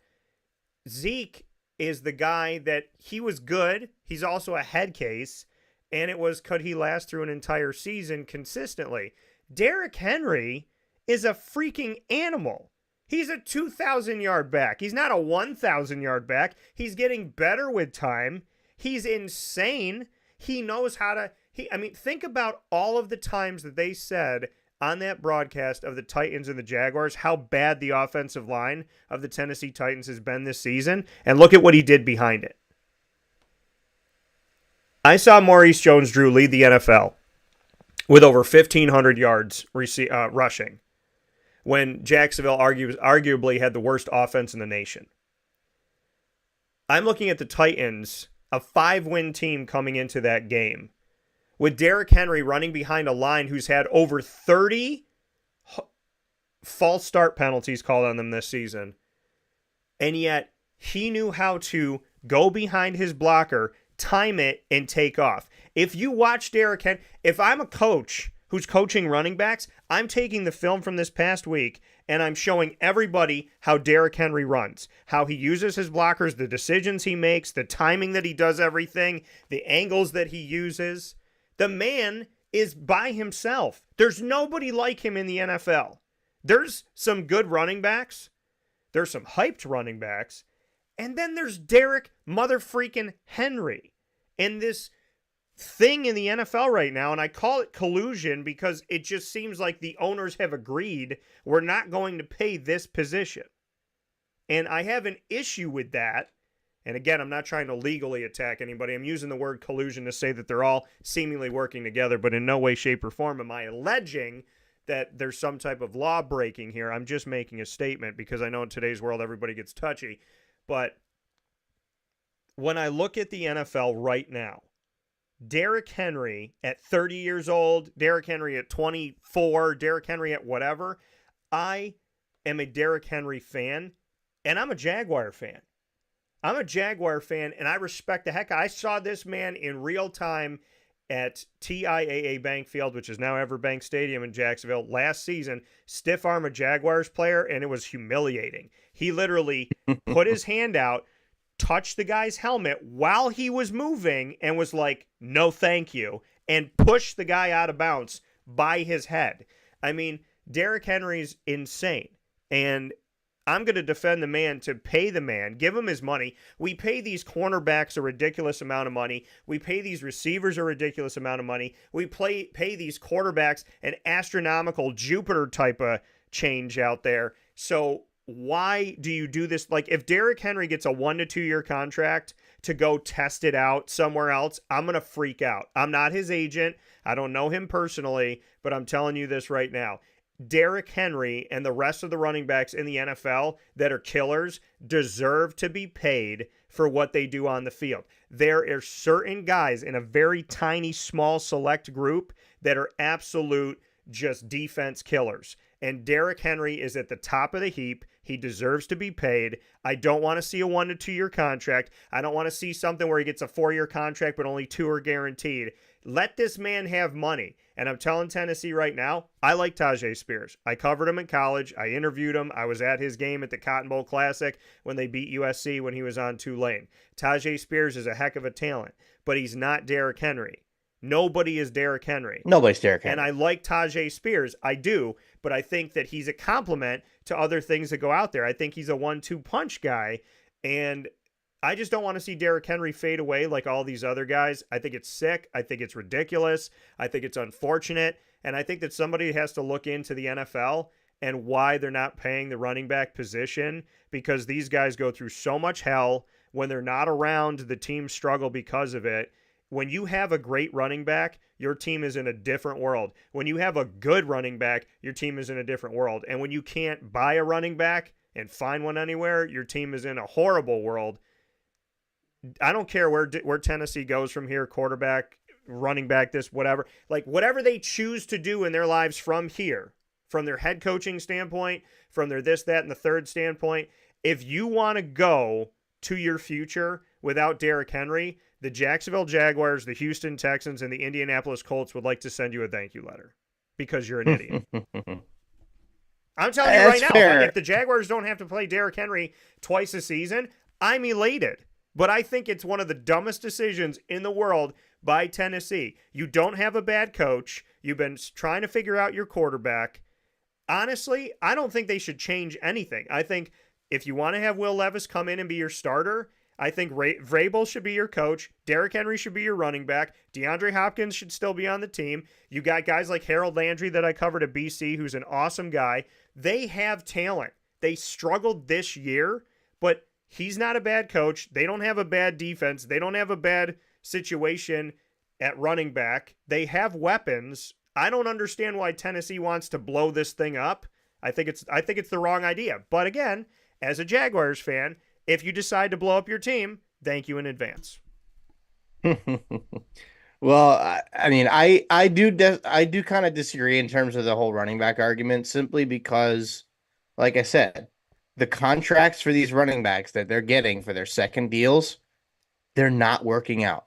Speaker 1: Zeke is the guy that he was good. He's also a head case. And it was, could he last through an entire season consistently? Derrick Henry is a freaking animal. He's a 2,000-yard back. He's not a 1,000-yard back. He's getting better with time. He's insane. He knows how to... think about all of the times that they said on that broadcast of the Titans and the Jaguars how bad the offensive line of the Tennessee Titans has been this season, and look at what he did behind it. I saw Maurice Jones-Drew lead the NFL with over 1,500 yards rushing when Jacksonville arguably had the worst offense in the nation. I'm looking at the Titans, a 5-win team coming into that game, with Derrick Henry running behind a line who's had over 30 false start penalties called on them this season. And yet, he knew how to go behind his blocker, time it, and take off. If you watch Derrick Henry, if I'm a coach who's coaching running backs, I'm taking the film from this past week and I'm showing everybody how Derrick Henry runs, how he uses his blockers, the decisions he makes, the timing that he does everything, the angles that he uses. The man is by himself. There's nobody like him in the NFL. There's some good running backs. There's some hyped running backs. And then there's Derrick motherfreaking Henry. And this thing in the NFL right now, and I call it collusion because it just seems like the owners have agreed we're not going to pay this position. And I have an issue with that. And again, I'm not trying to legally attack anybody. I'm using the word collusion to say that they're all seemingly working together, but in no way, shape, or form am I alleging that there's some type of law breaking here. I'm just making a statement because I know in today's world everybody gets touchy. But when I look at the NFL right now, Derrick Henry at 30 years old, Derrick Henry at 24, Derrick Henry at whatever, I am a Derrick Henry fan, and I'm a Jaguar fan. I'm a Jaguar fan, and I respect the heck. I saw this man in real time at TIAA Bank Field, which is now EverBank Stadium in Jacksonville, last season, stiff arm a Jaguars player, and it was humiliating. He literally put his hand out, touched the guy's helmet while he was moving, and was like, no thank you, and pushed the guy out of bounds by his head. I mean, Derrick Henry's insane, and I'm going to defend the man to pay the man, give him his money. We pay these cornerbacks a ridiculous amount of money. We pay these receivers a ridiculous amount of money. We pay these quarterbacks an astronomical Jupiter type of change out there. So why do you do this? Like, if Derrick Henry gets a 1 to 2 year contract to go test it out somewhere else, I'm going to freak out. I'm not his agent. I don't know him personally, but I'm telling you this right now. Derrick Henry and the rest of the running backs in the NFL that are killers deserve to be paid for what they do on the field. There are certain guys in a very tiny, small, select group that are absolute just defense killers. And Derrick Henry is at the top of the heap. He deserves to be paid. I don't want to see a 1 to 2 year contract. I don't want to see something where he gets a 4-year contract, but only 2 are guaranteed. Let this man have money. And I'm telling Tennessee right now, I like Tajay Spears. I covered him in college. I interviewed him. I was at his game at the Cotton Bowl Classic when they beat USC when he was on Tulane. Tajay Spears is a heck of a talent, but he's not Derrick Henry. Nobody is Derrick Henry.
Speaker 2: Nobody's Derrick Henry.
Speaker 1: And I like Tajay Spears. I do, but I think that he's a complement to other things that go out there. I think he's a 1-2 punch guy, and I just don't want to see Derrick Henry fade away like all these other guys. I think it's sick. I think it's ridiculous. I think it's unfortunate. And I think that somebody has to look into the NFL and why they're not paying the running back position, because these guys go through so much hell. When they're not around, the teams struggle because of it. When you have a great running back, your team is in a different world. When you have a good running back, your team is in a different world. And when you can't buy a running back and find one anywhere, your team is in a horrible world. I don't care where Tennessee goes from here, quarterback, running back, this, whatever. Like, whatever they choose to do in their lives from here, from their head coaching standpoint, from their this, that, and the third standpoint, if you want to go to your future without Derrick Henry, the Jacksonville Jaguars, the Houston Texans, and the Indianapolis Colts would like to send you a thank you letter because you're an idiot. I'm telling you right now, if the Jaguars don't have to play Derrick Henry twice a season, I'm elated. But I think it's one of the dumbest decisions in the world by Tennessee. You don't have a bad coach. You've been trying to figure out your quarterback. Honestly, I don't think they should change anything. I think if you want to have Will Levis come in and be your starter, I think Vrabel should be your coach. Derrick Henry should be your running back. DeAndre Hopkins should still be on the team. You got guys like Harold Landry that I covered at BC, who's an awesome guy. They have talent. They struggled this year, but he's not a bad coach. They don't have a bad defense. They don't have a bad situation at running back. They have weapons. I don't understand why Tennessee wants to blow this thing up. I think it's the wrong idea. But again, as a Jaguars fan, if you decide to blow up your team, thank you in advance.
Speaker 2: Well, I mean, I do kind of disagree in terms of the whole running back argument, simply because, like I said, the contracts for these running backs that they're getting for their second deals, they're not working out.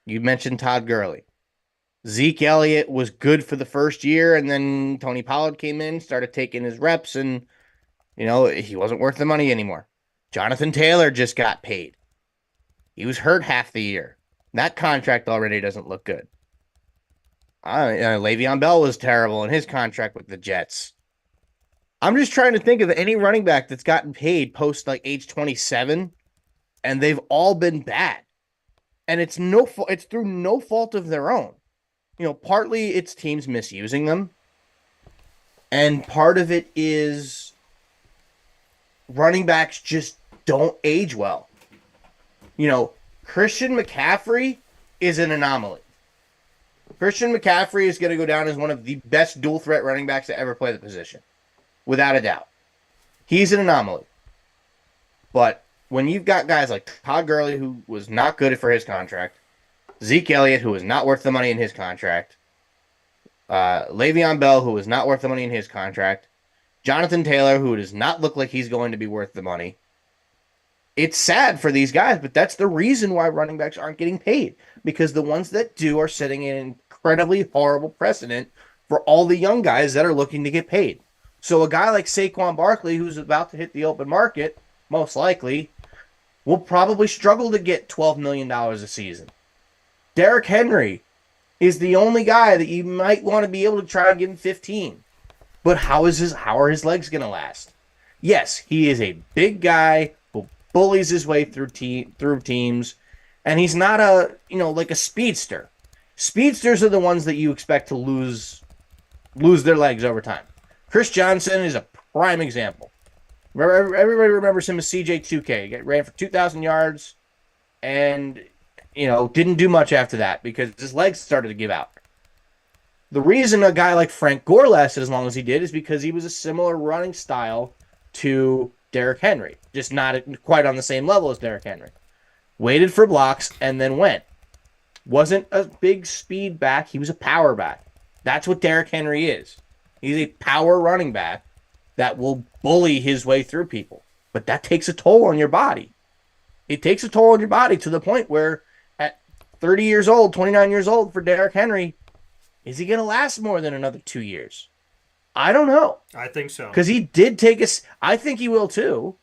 Speaker 2: You mentioned Todd Gurley. Zeke Elliott was good for the first year, and then Tony Pollard came in, started taking his reps, and he wasn't worth the money anymore. Jonathan Taylor just got paid. He was hurt half the year. That contract already doesn't look good. Le'Veon Bell was terrible in his contract with the Jets. I'm just trying to think of any running back that's gotten paid post like age 27, and they've all been bad. And it's through no fault of their own. Partly it's teams misusing them, and part of it is running backs just don't age well. Christian McCaffrey is an anomaly. Christian McCaffrey is going to go down as one of the best dual threat running backs to ever play the position, without a doubt. He's an anomaly. But when you've got guys like Todd Gurley, who was not good for his contract, Zeke Elliott, who was not worth the money in his contract, Le'Veon Bell, who was not worth the money in his contract, Jonathan Taylor, who does not look like he's going to be worth the money. It's sad for these guys, but that's the reason why running backs aren't getting paid, because the ones that do are setting an incredibly horrible precedent for all the young guys that are looking to get paid. So a guy like Saquon Barkley, who's about to hit the open market, most likely, will probably struggle to get $12 million a season. Derrick Henry is the only guy that you might want to be able to try and give him 15. But how are his legs going to last? Yes, he is a big guy who bullies his way through teams, and he's not like a speedster. Speedsters are the ones that you expect to lose their legs over time. Chris Johnson is a prime example. Everybody remembers him as CJ2K. He ran for 2,000 yards and didn't do much after that because his legs started to give out. The reason a guy like Frank Gore lasted as long as he did is because he was a similar running style to Derrick Henry, just not quite on the same level as Derrick Henry. Waited for blocks and then went. Wasn't a big speed back. He was a power back. That's what Derrick Henry is. He's a power running back that will bully his way through people. But that takes a toll on your body. It takes a toll on your body to the point where at 30 years old, 29 years old for Derrick Henry, is he going to last more than another 2 years? I don't know.
Speaker 1: I think so.
Speaker 2: Because he did take us. I think he will too.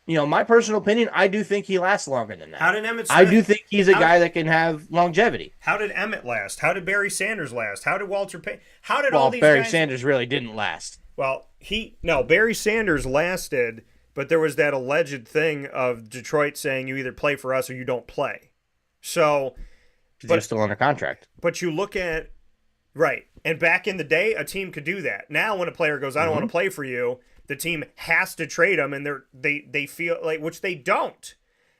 Speaker 2: My personal opinion, I do think he lasts longer than that.
Speaker 1: How did Emmett Smith?
Speaker 2: I do think he's a guy that can have longevity.
Speaker 1: How did Emmett last? How did Barry Sanders last? How did Walter Payton? How did
Speaker 2: all
Speaker 1: these
Speaker 2: Barry
Speaker 1: guys...
Speaker 2: Sanders really didn't last.
Speaker 1: Well, Barry Sanders lasted, but there was that alleged thing of Detroit saying you either play for us or you don't play. So,
Speaker 2: you're still under contract.
Speaker 1: But you look at right, and back in the day, a team could do that. Now, when a player goes, "I don't want to play for you," the team has to trade them, and they feel like, which they don't.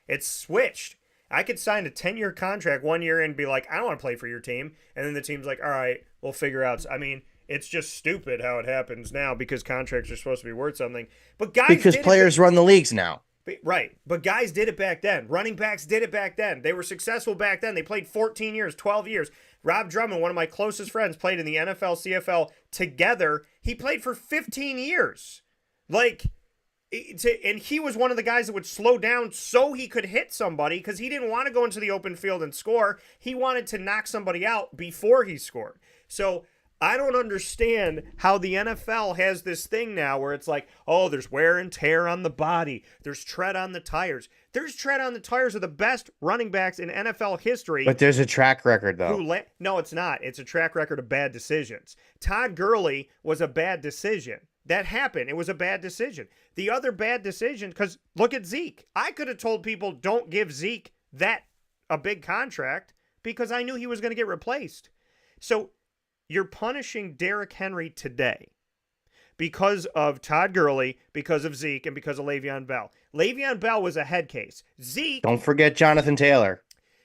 Speaker 1: It's switched. I could sign a 10-year contract 1 year and be like, "I don't want to play for your team," and then the team's like, "All right, we'll figure out." I mean, it's just stupid how it happens now because contracts are supposed to be worth something. But guys,
Speaker 2: players run the leagues now.
Speaker 1: Right, but guys did it back then. Running backs did it back then. They were successful back then. They played 14 years, 12 years. Rob Drummond, one of my closest friends, played in the NFL, CFL together. He played for 15 years. And he was one of the guys that would slow down so he could hit somebody because he didn't want to go into the open field and score. He wanted to knock somebody out before he scored. So I don't understand how the NFL has this thing now where it's like, oh, there's wear and tear on the body. There's tread on the tires. There's tread on the tires of the best running backs in NFL history.
Speaker 2: But there's a track record, though.
Speaker 1: No, it's not. It's a track record of bad decisions. Todd Gurley was a bad decision. That happened. It was a bad decision. The other bad decision, because look at Zeke. I could have told people don't give Zeke a big contract because I knew he was going to get replaced. So you're punishing Derrick Henry today because of Todd Gurley, because of Zeke, and because of Le'Veon Bell. Le'Veon Bell was a head case. Zeke.
Speaker 2: Don't forget Jonathan Taylor.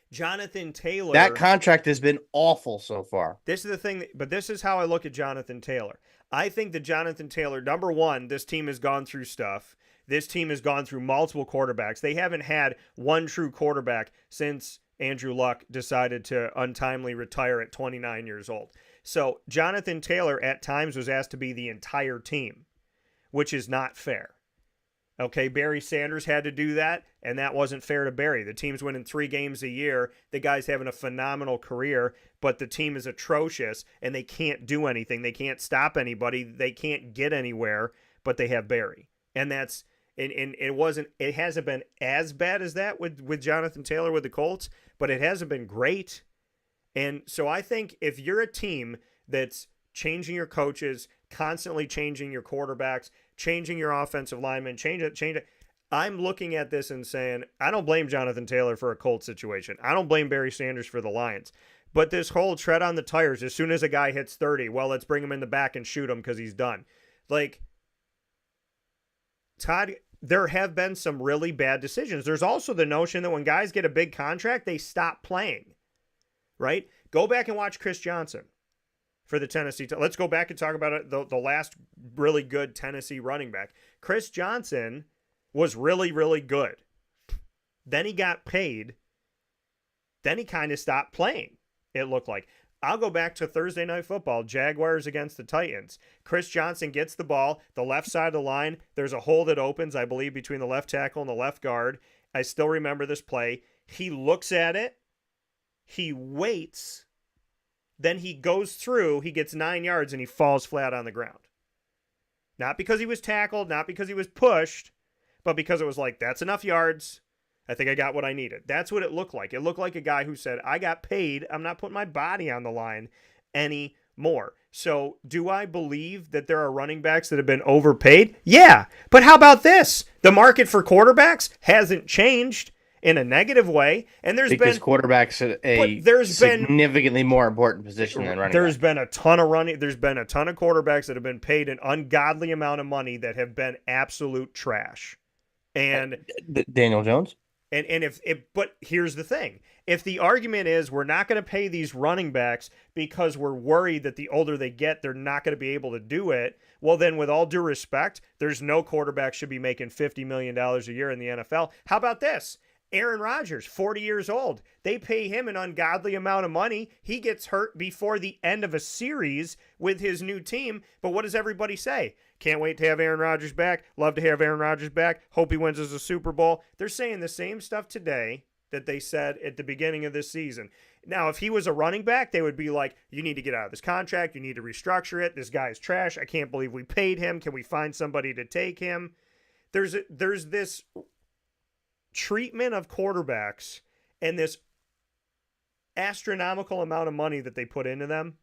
Speaker 1: That
Speaker 2: contract has been awful so far.
Speaker 1: This is the thing, but this is how I look at Jonathan Taylor. I think that Jonathan Taylor, number one, this team has gone through stuff. This team has gone through multiple quarterbacks. They haven't had one true quarterback since Andrew Luck decided to untimely retire at 29 years old. So Jonathan Taylor at times was asked to be the entire team, which is not fair. Okay, Barry Sanders had to do that, and that wasn't fair to Barry. The team's winning 3 games a year. The guy's having a phenomenal career, but the team is atrocious, and they can't do anything. They can't stop anybody. They can't get anywhere, but they have Barry. And that's and it hasn't been as bad as that with Jonathan Taylor with the Colts, but it hasn't been great. And so I think if you're a team that's changing your coaches, constantly changing your quarterbacks, changing your offensive linemen, change it. I'm looking at this and saying, I don't blame Jonathan Taylor for a Colts situation. I don't blame Barry Sanders for the Lions. But this whole tread on the tires, as soon as a guy hits 30, well, let's bring him in the back and shoot him because he's done. Like, Todd, there have been some really bad decisions. There's also the notion that when guys get a big contract, they stop playing, right? Go back and watch Chris Johnson for the Tennessee. Let's go back and talk about the last really good Tennessee running back. Chris Johnson was really, really good. Then he got paid. Then he kind of stopped playing, it looked like. I'll go back to Thursday Night Football, Jaguars against the Titans. Chris Johnson gets the ball, the left side of the line. There's a hole that opens, I believe, between the left tackle and the left guard. I still remember this play. He looks at it. He waits. Then he goes through. He gets 9 yards, and he falls flat on the ground. Not because he was tackled, not because he was pushed, but because it was like, that's enough yards. I think I got what I needed. That's what it looked like. It looked like a guy who said, I got paid. I'm not putting my body on the line anymore. So do I believe that there are running backs that have been overpaid? Yeah. But how about this? The market for quarterbacks hasn't changed in a negative way. And
Speaker 2: because quarterbacks a significantly more important position than running
Speaker 1: There's
Speaker 2: back.
Speaker 1: been a ton of quarterbacks that have been paid an ungodly amount of money that have been absolute trash. And
Speaker 2: Daniel Jones?
Speaker 1: But here's the thing. If the argument is we're not going to pay these running backs because we're worried that the older they get, they're not going to be able to do it, well, then with all due respect, there's no quarterback should be making $50 million a year in the NFL. How about this? Aaron Rodgers, 40 years old. They pay him an ungodly amount of money. He gets hurt before the end of a series with his new team. But what does everybody say? Can't wait to have Aaron Rodgers back. Love to have Aaron Rodgers back. Hope he wins us a Super Bowl. They're saying the same stuff today that they said at the beginning of this season. Now, if he was a running back, they would be like, you need to get out of this contract. You need to restructure it. This guy's trash. I can't believe we paid him. Can we find somebody to take him? There's this treatment of quarterbacks and this astronomical amount of money that they put into them.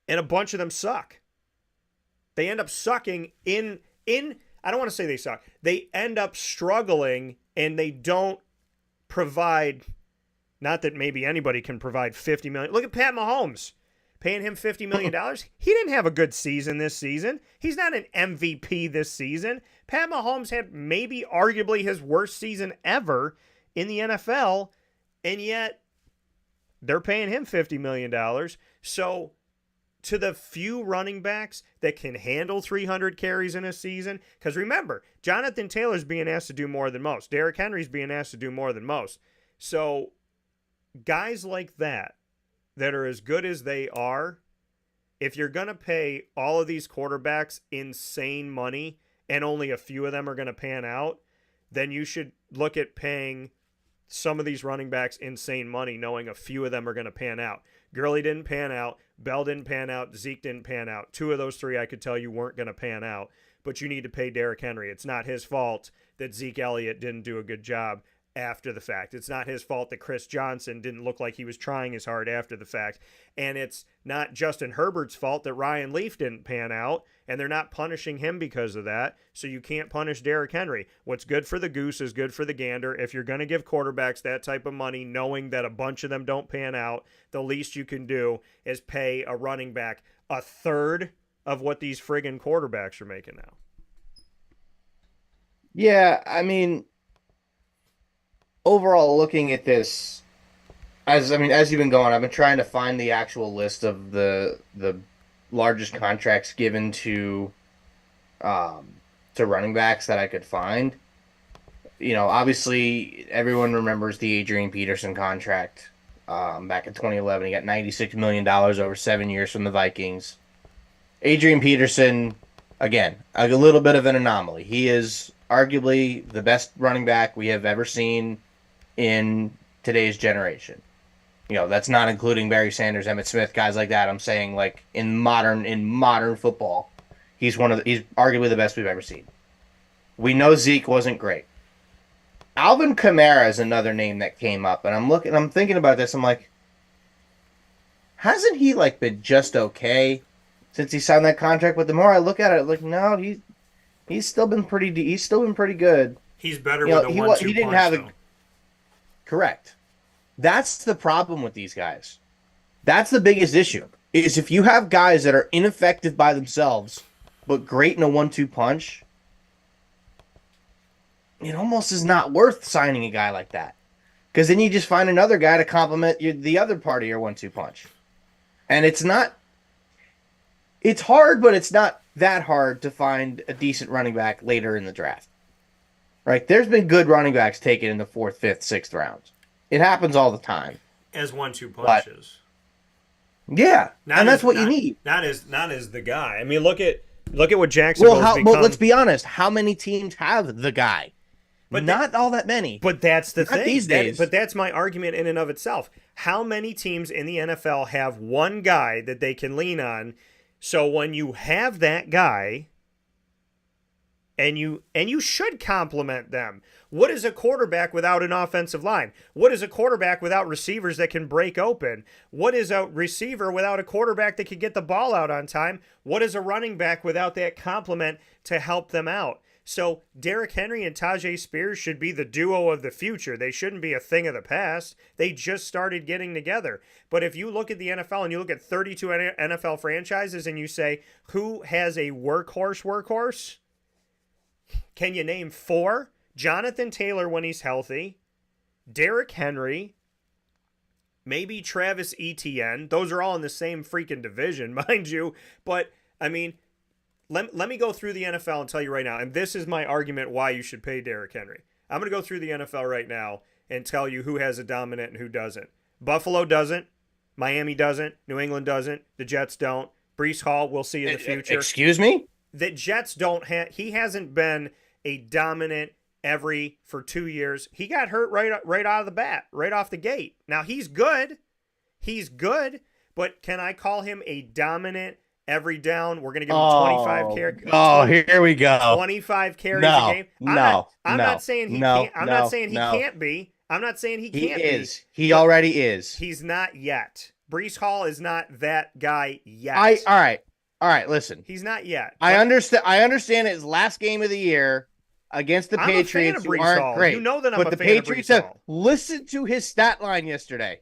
Speaker 1: And a bunch of them suck. They end up sucking in I don't want to say they suck. They end up struggling and they don't provide, not that maybe anybody can provide $50 million. Look at Pat Mahomes. Paying him $50 million. He didn't have a good season this season. He's not an MVP this season. Pat Mahomes had maybe arguably his worst season ever in the NFL, and yet they're paying him $50 million. So to the few running backs that can handle 300 carries in a season, because remember, Jonathan Taylor's being asked to do more than most. Derrick Henry's being asked to do more than most. So guys like that are as good as they are, if you're going to pay all of these quarterbacks insane money and only a few of them are going to pan out, then you should look at paying some of these running backs insane money knowing a few of them are going to pan out. Gurley didn't pan out. Bell didn't pan out. Zeke didn't pan out. 2 of those 3 I could tell you weren't going to pan out, but you need to pay Derrick Henry. It's not his fault that Zeke Elliott didn't do a good job after the fact. It's not his fault that Chris Johnson didn't look like he was trying as hard after the fact. And it's not Justin Herbert's fault that Ryan Leaf didn't pan out, and they're not punishing him because of that. So you can't punish Derrick Henry. What's good for the goose is good for the gander. If you're going to give quarterbacks that type of money, knowing that a bunch of them don't pan out, the least you can do is pay a running back a third of what these friggin' quarterbacks are making now.
Speaker 2: Yeah, I mean, overall, looking at this, as you've been going, I've been trying to find the actual list of the largest contracts given to running backs that I could find. You know, obviously, everyone remembers the Adrian Peterson contract back in 2011. He got $96 million over 7 years from the Vikings. Adrian Peterson Again, a little bit of an anomaly. He is arguably the best running back we have ever seen in today's generation. That's not including Barry Sanders, Emmitt Smith, guys like that. I'm saying like in modern football, he's arguably the best we've ever seen. We know Zeke wasn't great. Alvin Kamara is another name that came up, and I'm thinking about this. I'm like, hasn't he like been just okay since he signed that contract? But the more I look at it, like, no, he's still been pretty good.
Speaker 1: He's better with a 1-2
Speaker 2: he didn't
Speaker 1: punch,
Speaker 2: have
Speaker 1: though.
Speaker 2: Correct. That's the problem with these guys. That's the biggest issue. Is if you have guys that are ineffective by themselves, but great in a 1-2 punch, it almost is not worth signing a guy like that. Because then you just find another guy to complement the other part of your 1-2 punch. And it's hard, but it's not that hard to find a decent running back later in the draft. Right? There's been good running backs taken in the 4th, 5th, 6th rounds. It happens all the time.
Speaker 1: As 1-2 punches.
Speaker 2: Yeah, and that's what you need.
Speaker 1: Not as the guy. I mean, look at what Jacksonville's become.
Speaker 2: Well, let's be honest. How many teams have the guy?
Speaker 1: But
Speaker 2: not all that many.
Speaker 1: But that's the thing.
Speaker 2: These days.
Speaker 1: But that's my argument in and of itself. How many teams in the NFL have one guy that they can lean on? So when you have that guy, and you should compliment them. What is a quarterback without an offensive line? What is a quarterback without receivers that can break open? What is a receiver without a quarterback that can get the ball out on time? What is a running back without that complement to help them out? So Derrick Henry and Tajay Spears should be the duo of the future. They shouldn't be a thing of the past. They just started getting together. But if you look at the NFL and you look at 32 NFL franchises and you say, who has a workhorse? Can you name 4? Jonathan Taylor when he's healthy, Derrick Henry, maybe Travis Etienne. Those are all in the same freaking division, mind you. But, I mean, let me go through the NFL and tell you right now, and this is my argument why you should pay Derrick Henry. I'm going to go through the NFL right now and tell you who has a dominant and who doesn't. Buffalo doesn't. Miami doesn't. New England doesn't. The Jets don't. Breece Hall, we'll see in the future.
Speaker 2: Excuse me?
Speaker 1: The Jets don't have... He hasn't been a dominant for 2 years. He got hurt right out of the bat, right off the gate. Now, he's good. But can I call him a dominant every down? We're going to give him 25 carries.
Speaker 2: Oh, here we go.
Speaker 1: 25 carries a game. I'm not saying he can't. I'm not saying he
Speaker 2: no.
Speaker 1: can't be. I'm not saying he can't be.
Speaker 2: He is. He already is.
Speaker 1: He's not yet. Breece Hall is not that guy yet.
Speaker 2: All right, listen.
Speaker 1: He's not yet.
Speaker 2: I understand his last game of the year against the Patriots, who aren't great.
Speaker 1: You know that I'm
Speaker 2: but
Speaker 1: a
Speaker 2: the
Speaker 1: fan
Speaker 2: Patriots
Speaker 1: of Breece Hall.
Speaker 2: Listen to his stat line yesterday.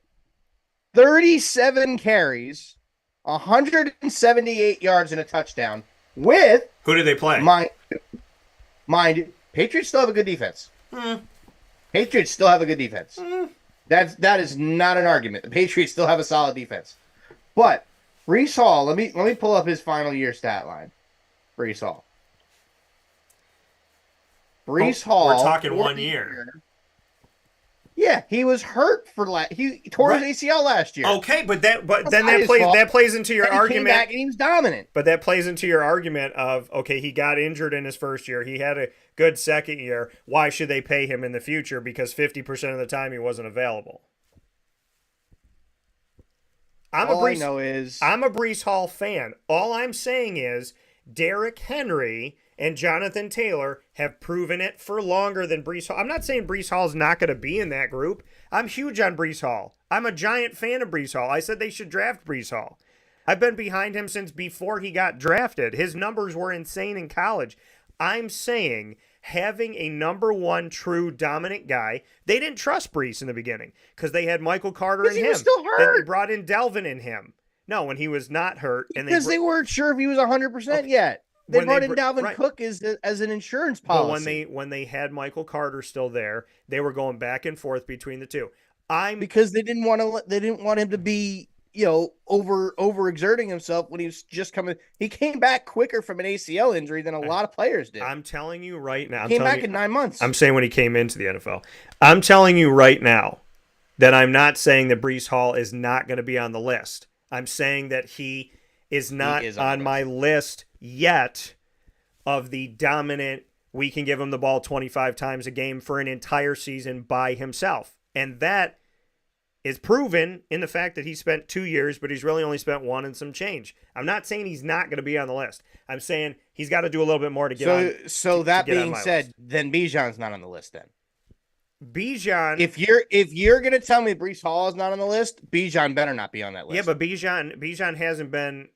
Speaker 2: 37 carries, 178 yards and a touchdown with...
Speaker 1: Who did they play?
Speaker 2: Mind you, Patriots still have a good defense. Patriots still have a good defense. That is not an argument. The Patriots still have a solid defense. But Breece Hall, let me pull up his final year stat line. Breece Hall. Hall.
Speaker 1: We're talking 1 year.
Speaker 2: Yeah, he was hurt he tore his ACL last year.
Speaker 1: Okay, but then that plays into your argument. He came
Speaker 2: back and he was dominant.
Speaker 1: But that plays into your argument of, okay, he got injured in his first year. He had a good second year. Why should they pay him in the future? Because 50% of the time he wasn't available. I'm a Breece Hall fan. All I'm saying is Derrick Henry and Jonathan Taylor have proven it for longer than Breece Hall. I'm not saying Breece Hall's not going to be in that group. I'm huge on Breece Hall. I'm a giant fan of Breece Hall. I said they should draft Breece Hall. I've been behind him since before he got drafted. His numbers were insane in college. I'm saying having a number 1 true dominant guy, they didn't trust Breece in the beginning because they had Michael Carter and him.
Speaker 2: He was still hurt.
Speaker 1: They brought in Delvin and him. No, when he was not hurt.
Speaker 2: Because they weren't sure if he was 100% yet. They brought in Dalvin Cook as an insurance policy.
Speaker 1: But when they had Michael Carter still there, they were going back and forth between the two.
Speaker 2: Because they didn't want him to be, overexerting himself when he was just coming. He came back quicker from an ACL injury than a lot of players did.
Speaker 1: I'm telling you right now.
Speaker 2: He came back in 9 months.
Speaker 1: I'm saying when he came into the NFL. I'm telling you right now that I'm not saying that Breece Hall is not going to be on the list. I'm saying that he is not on my list yet of the dominant, we can give him the ball 25 times a game for an entire season by himself. And that is proven in the fact that he spent 2 years, but he's really only spent one and some change. I'm not saying he's not going to be on the list. I'm saying he's got to do a little bit more to get on.
Speaker 2: So that being said, then Bijan's not on the list then.
Speaker 1: Bijan.
Speaker 2: If you're gonna tell me Breece Hall is not on the list, Bijan better not be on that list.
Speaker 1: Yeah, but Bijan hasn't been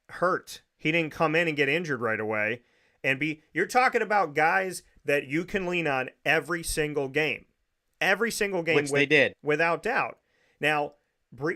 Speaker 1: hurt. He didn't come in and get injured right away. And you're talking about guys that you can lean on every single game. Every single game,
Speaker 2: which they did.
Speaker 1: Without doubt. Now,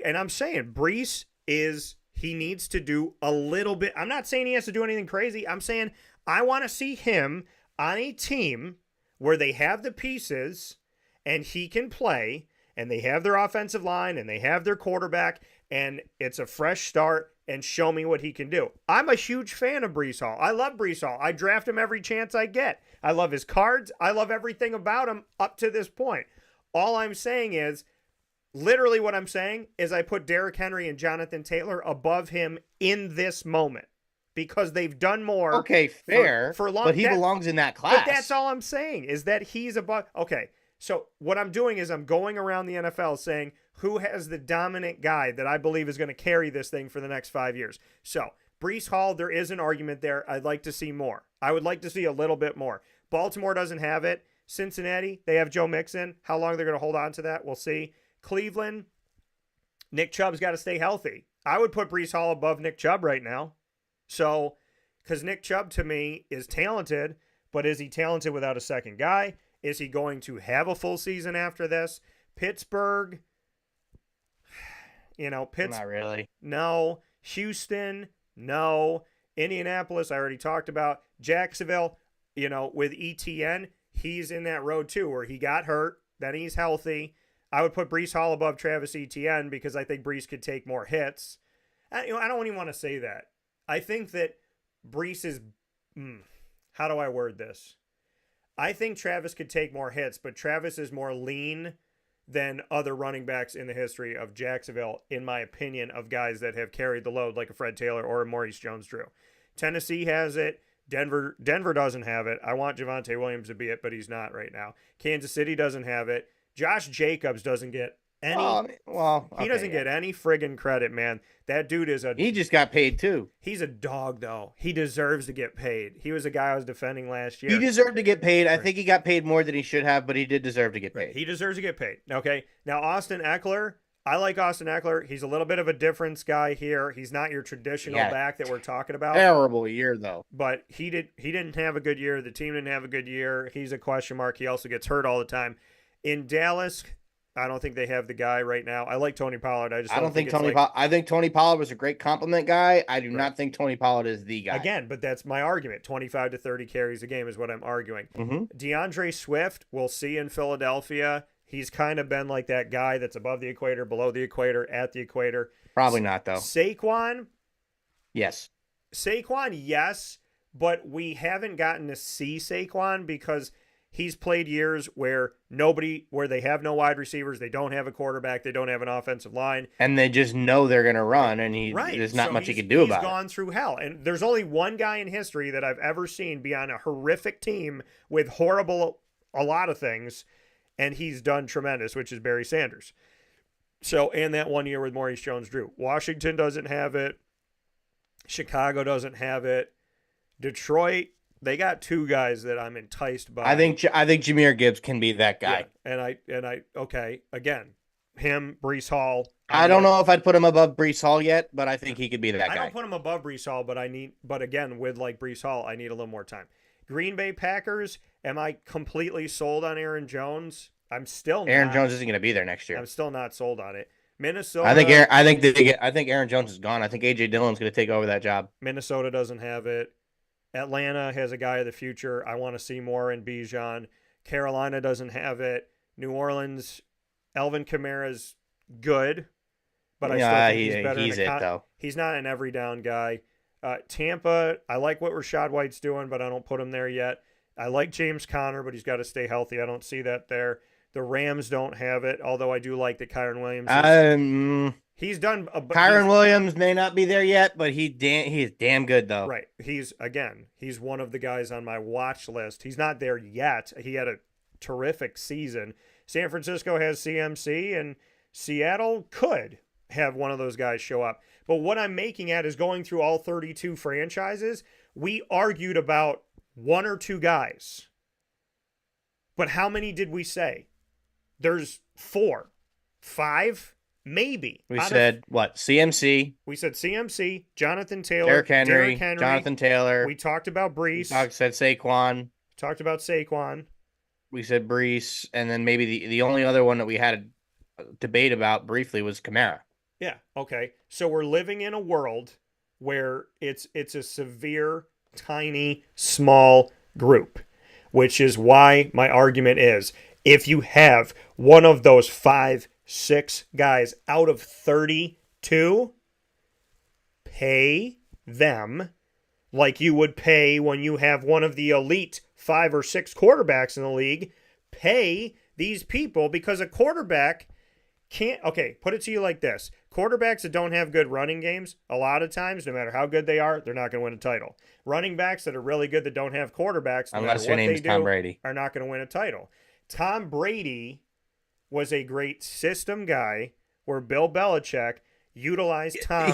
Speaker 1: and I'm saying Breece he needs to do a little bit. I'm not saying he has to do anything crazy. I'm saying I want to see him on a team where they have the pieces and he can play, and they have their offensive line, and they have their quarterback, and it's a fresh start, and show me what he can do. I'm a huge fan of Breece Hall. I love Breece Hall. I draft him every chance I get. I love his cards. I love everything about him up to this point. All I'm saying is, literally what I'm saying is I put Derrick Henry and Jonathan Taylor above him in this moment because they've done more.
Speaker 2: Okay, fair.
Speaker 1: For long,
Speaker 2: but he belongs in that class.
Speaker 1: But that's all I'm saying is that he's above. Okay. So what I'm doing is I'm going around the NFL saying who has the dominant guy that I believe is going to carry this thing for the next 5 years. So Breece Hall, there is an argument there. I'd like to see more. I would like to see a little bit more. Baltimore doesn't have it. Cincinnati, they have Joe Mixon. How long they're going to hold on to that, we'll see. Cleveland, Nick Chubb's got to stay healthy. I would put Breece Hall above Nick Chubb right now. So, because Nick Chubb to me is talented, but is he talented without a second guy? Is he going to have a full season after this? Pittsburgh,
Speaker 2: not really.
Speaker 1: No. Houston, no. Indianapolis, I already talked about. Jacksonville, with ETN, he's in that road too, where he got hurt, then he's healthy. I would put Breece Hall above Travis Etienne because I think Breece could take more hits. I don't even want to say that. I think that Breece is, how do I word this? I think Travis could take more hits, but Travis is more lean than other running backs in the history of Jacksonville, in my opinion, of guys that have carried the load like a Fred Taylor or a Maurice Jones-Drew. Tennessee has it. Denver doesn't have it. I want Javonte Williams to be it, but he's not right now. Kansas City doesn't have it. Josh Jacobs doesn't get any. He doesn't get any friggin' credit, man. That dude is
Speaker 2: He just got paid too.
Speaker 1: He's a dog, though. He deserves to get paid. He was a guy I was defending last year.
Speaker 2: He deserved to get paid. I think he got paid more than he should have, but he did deserve to get paid.
Speaker 1: He deserves to get paid. Okay. Now Austin Eckler. I like Austin Eckler. He's a little bit of a difference guy here. He's not your traditional back that we're talking about.
Speaker 2: Terrible year, though.
Speaker 1: But he didn't have a good year. The team didn't have a good year. He's a question mark. He also gets hurt all the time. In Dallas, I don't think they have the guy right now. I like Tony Pollard. I don't think Tony Pollard.
Speaker 2: I think Tony Pollard was a great compliment guy. I do not think Tony Pollard is the guy.
Speaker 1: Again, but that's my argument. 25 to 30 carries a game is what I'm arguing. DeAndre Swift, we'll see in Philadelphia. He's kind of been like that guy that's above the equator, below the equator, at the equator.
Speaker 2: Probably not, though.
Speaker 1: Saquon?
Speaker 2: Yes.
Speaker 1: Saquon, yes, but we haven't gotten to see Saquon because he's played years where they have no wide receivers, they don't have a quarterback, they don't have an offensive line.
Speaker 2: And they just know they're going to run, and there's not much he can do about it.
Speaker 1: He's gone through hell. And there's only one guy in history that I've ever seen be on a horrific team with a lot of things, and he's done tremendous, which is Barry Sanders. So, and that 1 year with Maurice Jones-Drew. Washington doesn't have it. Chicago doesn't have it. Detroit, they got two guys that I'm enticed by.
Speaker 2: I think Jahmyr Gibbs can be that guy.
Speaker 1: Yeah. And I okay, again, him, Breece Hall.
Speaker 2: I don't know if I'd put him above Breece Hall yet, but I think he could be that guy.
Speaker 1: I don't put him above Breece Hall, but again, with like Breece Hall, I need a little more time. Green Bay Packers, am I completely sold on Aaron Jones? I'm still not.
Speaker 2: Aaron Jones isn't going to be there next year.
Speaker 1: I'm still not sold on it. Minnesota.
Speaker 2: I think Aaron Jones is gone. I think AJ Dillon's going to take over that job.
Speaker 1: Minnesota doesn't have it. Atlanta has a guy of the future. I want to see more in Bijan. Carolina doesn't have it. New Orleans, Alvin Kamara's good, but I still think he's better.
Speaker 2: He's though.
Speaker 1: He's not an every down guy. Tampa, I like what Rachaad White's doing, but I don't put him there yet. I like James Conner, but he's got to stay healthy. I don't see that there. The Rams don't have it, although I do like that Kyren Williams He's done.
Speaker 2: Kyron Williams may not be there yet, but he is damn good though.
Speaker 1: Right. He's one of the guys on my watch list. He's not there yet. He had a terrific season. San Francisco has CMC, and Seattle could have one of those guys show up. But what I'm making at is going through all 32 franchises. We argued about one or two guys. But how many did we say? There's 4, 5, maybe.
Speaker 2: We said what? CMC.
Speaker 1: We said CMC, Jonathan Taylor,
Speaker 2: Derrick Henry, Jonathan Taylor.
Speaker 1: We talked about Brees.
Speaker 2: We said Saquon.
Speaker 1: Talked about Saquon.
Speaker 2: We said Brees, and then maybe the only other one that we had a debate about briefly was Kamara.
Speaker 1: Yeah. Okay. So we're living in a world where it's a severe, tiny, small group, which is why my argument is if you have one of those 5, 6 guys out of 32, pay them like you would pay when you have one of the elite 5 or 6 quarterbacks in the league. Pay these people because a quarterback can't. Okay, put it to you like this. Quarterbacks that don't have good running games, a lot of times, no matter how good they are, they're not going to win a title. Running backs that are really good that don't have quarterbacks, no
Speaker 2: unless
Speaker 1: matter
Speaker 2: your
Speaker 1: what
Speaker 2: name's
Speaker 1: they
Speaker 2: Tom
Speaker 1: do,
Speaker 2: Brady,
Speaker 1: are not going to win a title. Tom Brady was a great system guy where Bill Belichick utilized Tom.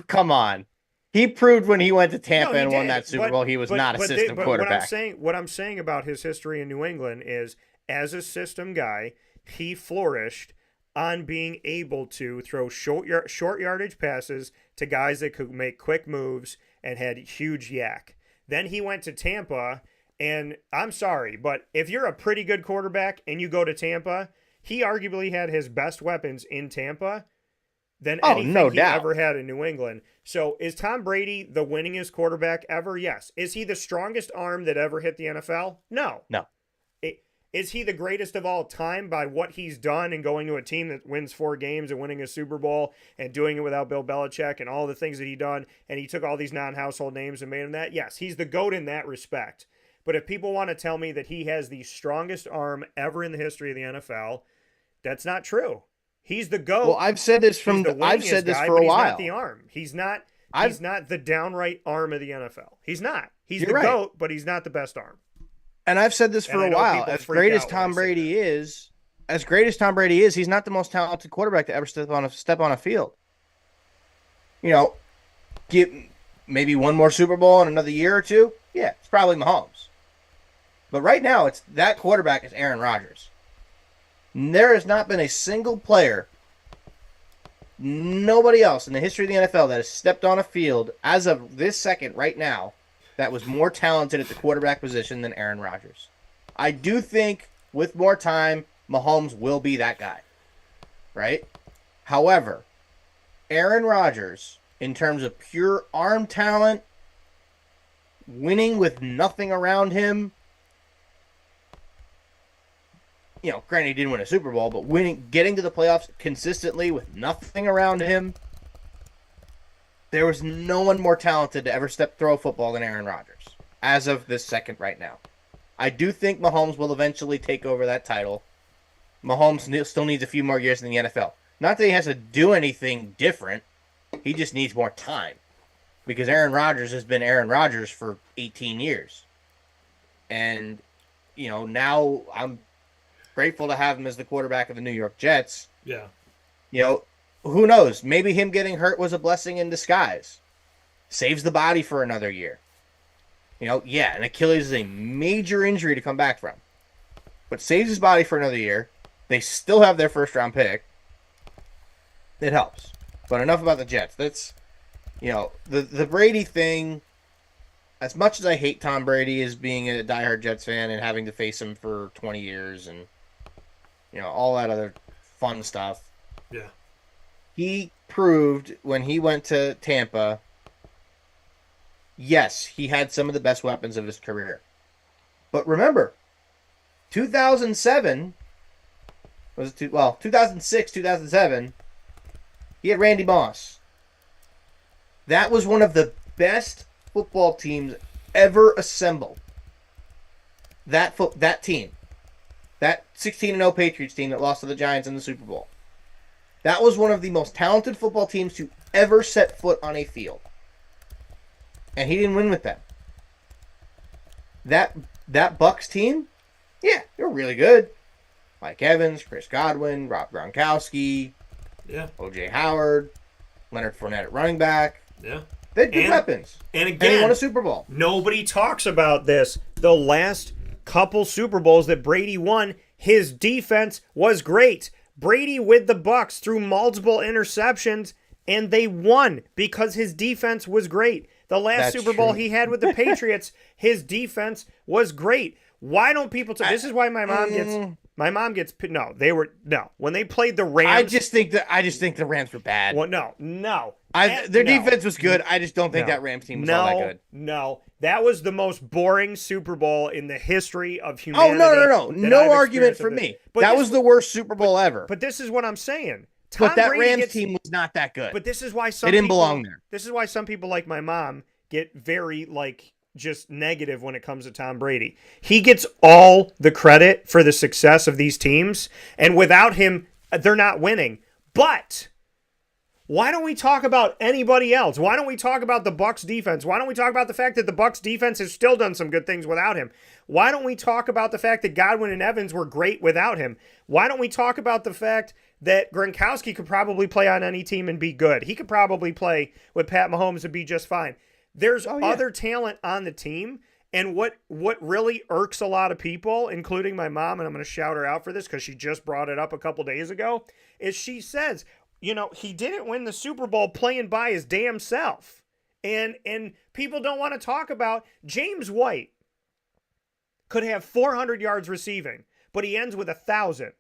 Speaker 2: Come on. He proved when he went to Tampa and won that Super Bowl, he was not a system quarterback.
Speaker 1: What I'm saying about his history in New England is, as a system guy, he flourished on being able to throw short yardage passes to guys that could make quick moves and had huge yak. Then he went to Tampa, and I'm sorry, but if you're a pretty good quarterback and you go to Tampa, he arguably had his best weapons in Tampa than anything he ever had in New England. So is Tom Brady the winningest quarterback ever? Yes. Is he the strongest arm that ever hit the NFL? No.
Speaker 2: No.
Speaker 1: Is he the greatest of all time by what he's done and going to a team that wins 4 games and winning a Super Bowl and doing it without Bill Belichick and all the things that he done, and he took all these non-household names and made him that? Yes, he's the GOAT in that respect. But if people want to tell me that he has the strongest arm ever in the history of the NFL, that's not true. He's the GOAT.
Speaker 2: Well, I've said this for a while.
Speaker 1: He's not the arm. He's not the downright arm of the NFL. He's not. He's the GOAT, but he's not the best arm.
Speaker 2: And I've said this for a while. As great as Tom Brady is, he's not the most talented quarterback to ever step on a field. You know, get maybe one more Super Bowl in another year or two. Yeah, it's probably Mahomes. But right now, it's that quarterback is Aaron Rodgers. There has not been a single player, nobody else in the history of the NFL that has stepped on a field as of this second right now that was more talented at the quarterback position than Aaron Rodgers. I do think with more time, Mahomes will be that guy, right? However, Aaron Rodgers, in terms of pure arm talent, winning with nothing around him, you know, granted he didn't win a Super Bowl, but getting to the playoffs consistently with nothing around him, there was no one more talented to ever throw a football than Aaron Rodgers, as of this second right now. I do think Mahomes will eventually take over that title. Mahomes still needs a few more years in the NFL. Not that he has to do anything different. He just needs more time. Because Aaron Rodgers has been Aaron Rodgers for 18 years. And, you know, now I'm grateful to have him as the quarterback of the New York Jets.
Speaker 1: Yeah.
Speaker 2: You know, who knows? Maybe him getting hurt was a blessing in disguise. Saves the body for another year. You know, yeah, an Achilles is a major injury to come back from. But saves his body for another year. They still have their first-round pick. It helps. But enough about the Jets. That's, you know, the Brady thing, as much as I hate Tom Brady as being a diehard Jets fan and having to face him for 20 years and, you know, all that other fun stuff.
Speaker 1: Yeah.
Speaker 2: He proved when he went to Tampa, yes, he had some of the best weapons of his career. But remember, 2006, 2007, he had Randy Moss. That was one of the best football teams ever assembled. That team. That 16-0 Patriots team that lost to the Giants in the Super Bowl. That was one of the most talented football teams to ever set foot on a field. And he didn't win with them. That Bucks team, yeah, they were really good. Mike Evans, Chris Godwin, Rob Gronkowski, O.J. Howard, Leonard Fournette at running back.
Speaker 1: Yeah.
Speaker 2: They had good weapons.
Speaker 1: And again,
Speaker 2: he won a Super Bowl.
Speaker 1: Nobody talks about this. The last couple Super Bowls that Brady won, his defense was great. Brady with the Bucks threw multiple interceptions, and they won because his defense was great. The last Super Bowl he had with the Patriots, his defense was great. Why don't people this is why my mom gets when they played the Rams.
Speaker 2: I just think the Rams were bad.
Speaker 1: Well, no.
Speaker 2: Their defense was good. I just don't think that Rams team was all that good.
Speaker 1: No. That was the most boring Super Bowl in the history of humanity.
Speaker 2: Oh, no. No argument for me. That was the worst Super Bowl ever.
Speaker 1: But this is what I'm saying.
Speaker 2: But that Rams team was not that good.
Speaker 1: But this is why
Speaker 2: they didn't belong there.
Speaker 1: This is why some people like my mom get very just negative when it comes to Tom Brady. He gets all the credit for the success of these teams, and without him, they're not winning. But why don't we talk about anybody else? Why don't we talk about the Bucs defense? Why don't we talk about the fact that the Bucs defense has still done some good things without him? Why don't we talk about the fact that Godwin and Evans were great without him? Why don't we talk about the fact that Gronkowski could probably play on any team and be good? He could probably play with Pat Mahomes and be just fine. There's other talent on the team, and what really irks a lot of people, including my mom, and I'm going to shout her out for this because she just brought it up a couple days ago, is she says, he didn't win the Super Bowl playing by his damn self. And people don't want to talk about James White could have 400 yards receiving, but he ends with 1,000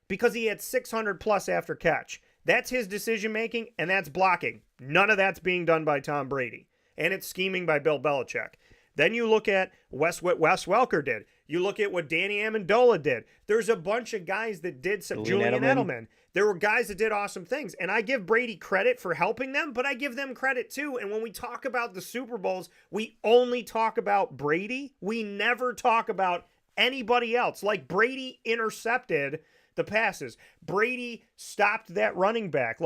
Speaker 1: because he had 600 plus after catch. That's his decision making, and that's blocking. None of that's being done by Tom Brady. And it's scheming by Bill Belichick. Then you look at what Wes Welker did. You look at what Danny Amendola did. There's a bunch of guys that did some. Julian Edelman. There were guys that did awesome things. And I give Brady credit for helping them, but I give them credit too. And when we talk about the Super Bowls, we only talk about Brady. We never talk about anybody else. Like Brady intercepted the passes. Brady stopped that running back.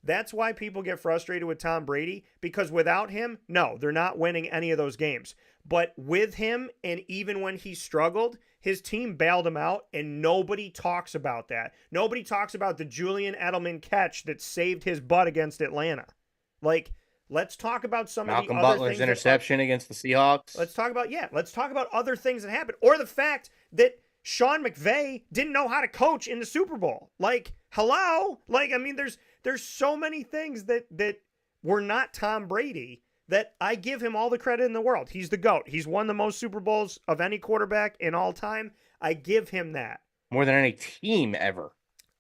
Speaker 1: That's why people get frustrated with Tom Brady, because without him, no, they're not winning any of those games. But with him, and even when he struggled, his team bailed him out, and nobody talks about that. Nobody talks about the Julian Edelman catch that saved his butt against Atlanta. Let's talk about some of the other things.
Speaker 2: Malcolm Butler's interception against the Seahawks.
Speaker 1: Let's talk about other things that happened. Or the fact that Sean McVay didn't know how to coach in the Super Bowl. Hello? There's so many things that were not Tom Brady that I give him all the credit in the world. He's the GOAT. He's won the most Super Bowls of any quarterback in all time. I give him that.
Speaker 2: More than any team ever.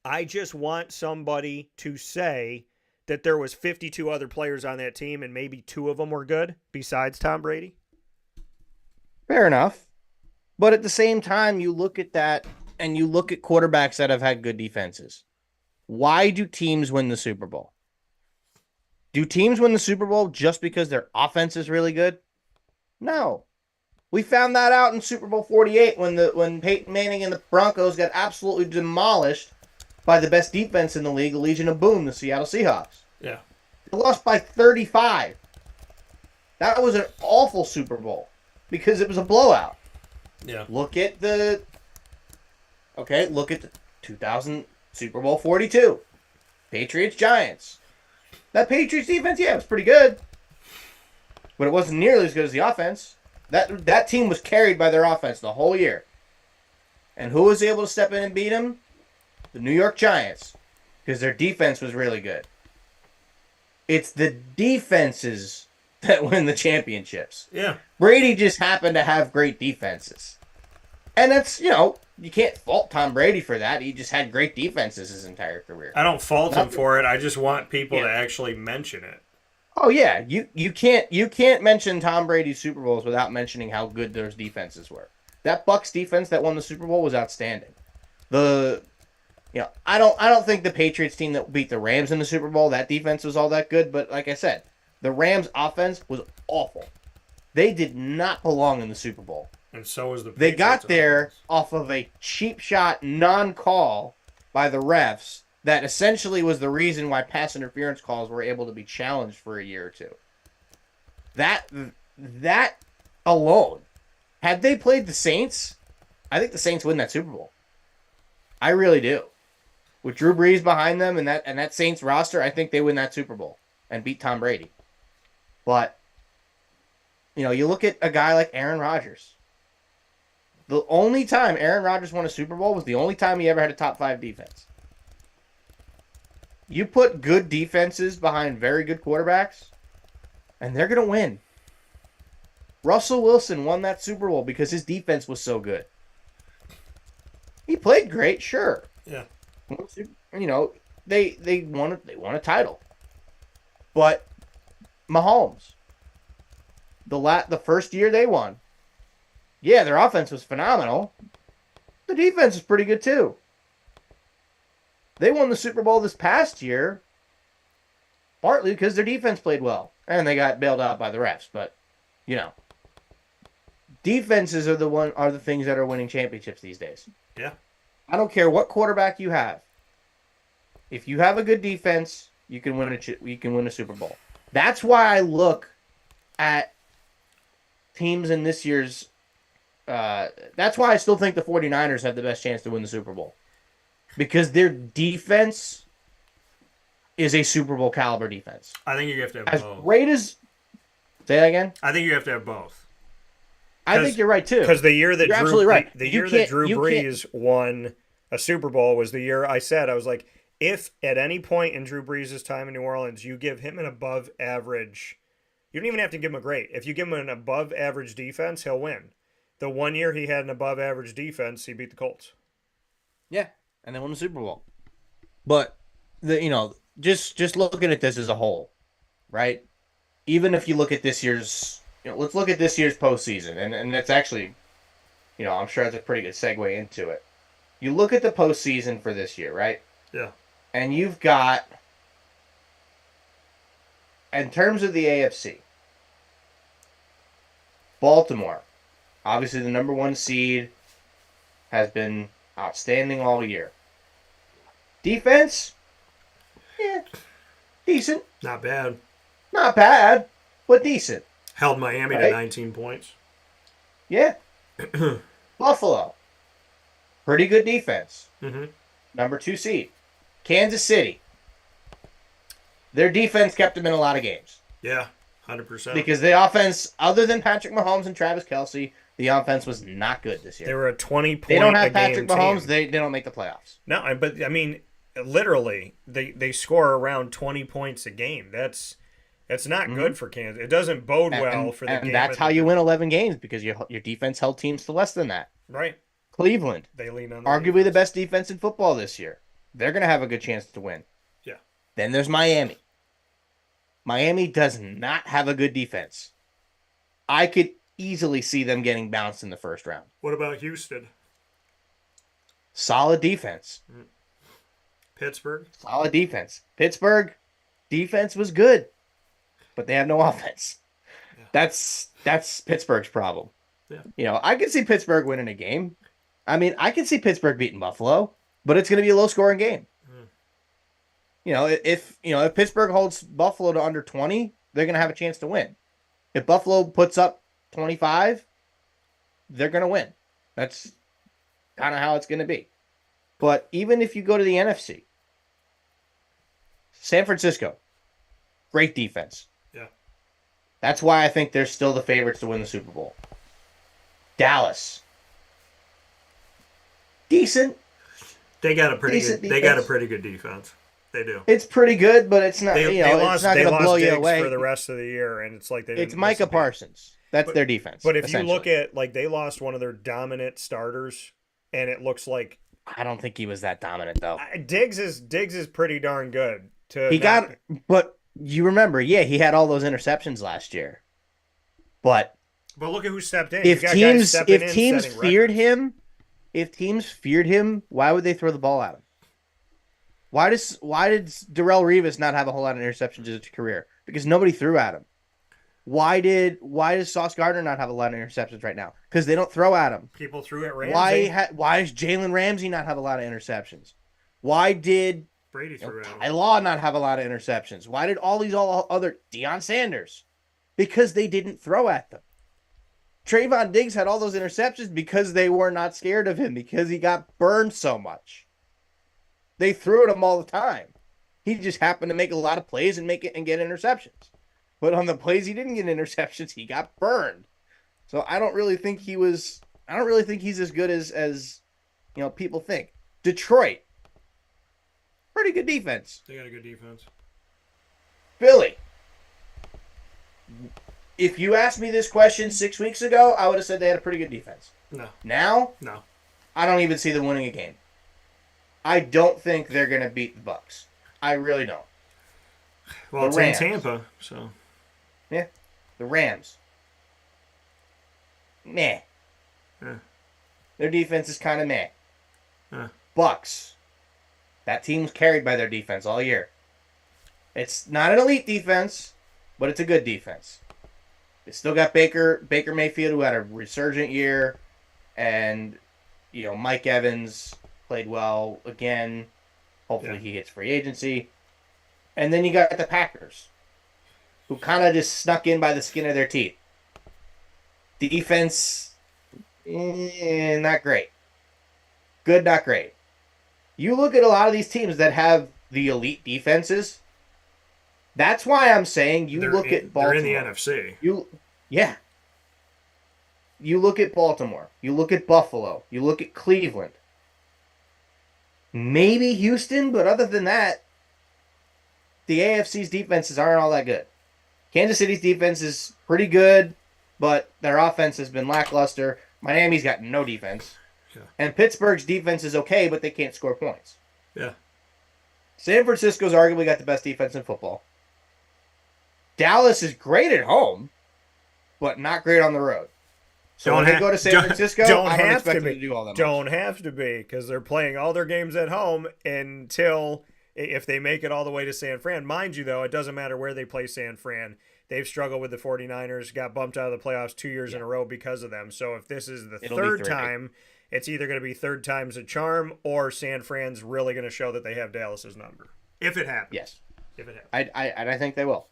Speaker 1: I just want somebody to say that there was 52 other players on that team and maybe 2 of them were good besides Tom Brady.
Speaker 2: Fair enough. But at the same time, you look at that and you look at quarterbacks that have had good defenses. Why do teams win the Super Bowl? Do teams win the Super Bowl just because their offense is really good? No. We found that out in Super Bowl 48 when Peyton Manning and the Broncos got absolutely demolished by the best defense in the league, the Legion of Boom, the Seattle Seahawks.
Speaker 1: Yeah.
Speaker 2: They lost by 35. That was an awful Super Bowl because it was a blowout.
Speaker 1: Yeah.
Speaker 2: Look at the 2000 Super Bowl 42. Patriots-Giants. That Patriots defense, it was pretty good. But it wasn't nearly as good as the offense. That team was carried by their offense the whole year. And who was able to step in and beat them? The New York Giants. Because their defense was really good. It's the defenses that win the championships.
Speaker 1: Yeah.
Speaker 2: Brady just happened to have great defenses. And that's, you can't fault Tom Brady for that. He just had great defenses his entire career.
Speaker 1: I don't fault him for it. I just want people to actually mention it.
Speaker 2: Oh yeah, you can't mention Tom Brady's Super Bowls without mentioning how good those defenses were. That Bucs defense that won the Super Bowl was outstanding. I don't think the Patriots team that beat the Rams in the Super Bowl, that defense was all that good, but like I said, the Rams offense was awful. They did not belong in the Super Bowl.
Speaker 1: And so was the
Speaker 2: Patriots. They got there off of a cheap shot non-call by the refs that essentially was the reason why pass interference calls were able to be challenged for a year or two. That alone, had they played the Saints, I think the Saints win that Super Bowl. I really do. With Drew Brees behind them and that Saints roster, I think they win that Super Bowl and beat Tom Brady. But, you look at a guy like Aaron Rodgers. The only time Aaron Rodgers won a Super Bowl was the only time he ever had a top 5 defense. You put good defenses behind very good quarterbacks, and they're going to win. Russell Wilson won that Super Bowl because his defense was so good. He played great, sure.
Speaker 1: Yeah.
Speaker 2: They won a title. But Mahomes, the first year they won, yeah, their offense was phenomenal. The defense is pretty good too. They won the Super Bowl this past year, partly because their defense played well, and they got bailed out by the refs. But defenses are the things that are winning championships these days.
Speaker 1: Yeah.
Speaker 2: I don't care what quarterback you have. If you have a good defense, you can win a Super Bowl. That's why I look at teams in this year's. That's why I still think the 49ers have the best chance to win the Super Bowl. Because their defense is a Super Bowl caliber defense.
Speaker 1: I think you have to have both.
Speaker 2: As great as... Say that again?
Speaker 1: I think you have to have both.
Speaker 2: I think you're right, too.
Speaker 1: Because the year that
Speaker 2: you're absolutely right.
Speaker 1: The year that Drew Brees won a Super Bowl was the year I was like, if at any point in Drew Brees' time in New Orleans you give him an above average... You don't even have to give him a great. If you give him an above average defense, he'll win. The one year he had an above average defense, he beat the Colts.
Speaker 2: Yeah. And they won the Super Bowl. But just looking at this as a whole, right? Even if you look at this year's, let's look at this year's postseason, and that's actually, I'm sure that's a pretty good segue into it. You look at the postseason for this year, right?
Speaker 1: Yeah.
Speaker 2: And you've got, in terms of the AFC, Baltimore, obviously the number 1 seed, has been outstanding all year. Defense? Yeah. Decent.
Speaker 1: Not bad.
Speaker 2: Not bad, but decent.
Speaker 1: Held Miami to 19 points.
Speaker 2: Yeah. Buffalo. Pretty good defense.
Speaker 1: Mm-hmm.
Speaker 2: Number 2 seed. Kansas City. Their defense kept them in a lot of games.
Speaker 1: Yeah, 100%.
Speaker 2: Because the offense, other than Patrick Mahomes and Travis Kelce, the offense was not good this year.
Speaker 1: They were a 20-point
Speaker 2: They don't have Patrick
Speaker 1: team.
Speaker 2: Mahomes. They don't make the playoffs.
Speaker 1: No, but I mean, literally, they score around 20 points a game. That's not good for Kansas. It doesn't bode well for the game.
Speaker 2: And that's how you win 11 games, because your defense held teams to less than that.
Speaker 1: Right.
Speaker 2: Cleveland.
Speaker 1: They lean on
Speaker 2: arguably the best defense in football this year. They're going to have a good chance to win.
Speaker 1: Yeah.
Speaker 2: Then there's Miami. Miami does not have a good defense. I could easily see them getting bounced in the first round.
Speaker 1: What about Houston?
Speaker 2: Solid defense.
Speaker 1: Pittsburgh?
Speaker 2: Solid defense. Pittsburgh, defense was good, but they have no offense. Yeah. That's Pittsburgh's problem.
Speaker 1: Yeah.
Speaker 2: I can see Pittsburgh winning a game. I mean, I can see Pittsburgh beating Buffalo, but it's going to be a low-scoring game. If Pittsburgh holds Buffalo to under 20, they're going to have a chance to win. If Buffalo puts up 25, they're going to win. That's kind of how it's going to be. But even if you go to the NFC, San Francisco, great defense.
Speaker 1: Yeah.
Speaker 2: That's why I think they're still the favorites to win the Super Bowl. Dallas, decent.
Speaker 1: They got a pretty good. They got a pretty good defense. They do.
Speaker 2: It's pretty good, but it's not. It's not going to blow you away
Speaker 1: for the rest of the year, and it's like
Speaker 2: it's Micah Parsons. That's their defense.
Speaker 1: But if you look at they lost one of their dominant starters, and it looks like
Speaker 2: I don't think he was that dominant though.
Speaker 1: Diggs is pretty darn good.
Speaker 2: But you remember, he had all those interceptions last year. But
Speaker 1: look at who stepped in.
Speaker 2: If teams feared him, why would they throw the ball at him? Why did Darrelle Revis not have a whole lot of interceptions in his career? Because nobody threw at him. Why does Sauce Gardner not have a lot of interceptions right now? Because they don't throw at him.
Speaker 1: People threw at Ramsey.
Speaker 2: Why does Jalen Ramsey not have a lot of interceptions? Why did
Speaker 1: Brady threw at him.
Speaker 2: Ty Law not have a lot of interceptions? Why did all these other Deion Sanders? Because they didn't throw at them. Trayvon Diggs had all those interceptions because they were not scared of him, because he got burned so much. They threw at him all the time. He just happened to make a lot of plays and get interceptions. But on the plays he didn't get interceptions, he got burned. So I don't really think he's as good as people think. Detroit, pretty good defense.
Speaker 1: They got a good defense.
Speaker 2: Philly. If you asked me this question 6 weeks ago, I would have said they had a pretty good defense.
Speaker 1: No.
Speaker 2: Now?
Speaker 1: No.
Speaker 2: I don't even see them winning a game. I don't think they're going to beat the Bucks. I really don't.
Speaker 1: Well, it's in Tampa, so.
Speaker 2: Yeah. The Rams. Meh.
Speaker 1: Yeah.
Speaker 2: Their defense is kind of meh.
Speaker 1: Yeah.
Speaker 2: Bucks. That team's carried by their defense all year. It's not an elite defense, but it's a good defense. They still got Baker Mayfield, who had a resurgent year, and Mike Evans played well again. Hopefully he hits free agency. And then you got the Packers, who kind of just snuck in by the skin of their teeth. Defense, not great. Good, not great. You look at a lot of these teams that have the elite defenses. That's why I'm saying look at Baltimore.
Speaker 1: They're in the NFC.
Speaker 2: You look at Baltimore. You look at Buffalo. You look at Cleveland. Maybe Houston, but other than that, the AFC's defenses aren't all that good. Kansas City's defense is pretty good, but their offense has been lackluster. Miami's got no defense.
Speaker 1: Yeah.
Speaker 2: And Pittsburgh's defense is okay, but they can't score points.
Speaker 1: Yeah.
Speaker 2: San Francisco's arguably got the best defense in football. Dallas is great at home, but not great on the road. So when they go to San Francisco, I don't expect them to do all that much.
Speaker 1: Don't have to be, because they're playing all their games at home until if they make it all the way to San Fran. Mind you, though, it doesn't matter where they play San Fran. They've struggled with the 49ers, got bumped out of the playoffs 2 years in a row because of them. So if this is the third time, it's either going to be third time's a charm, or San Fran's really going to show that they have Dallas's number. If it happens.
Speaker 2: Yes.
Speaker 1: If it happens.
Speaker 2: I think they will.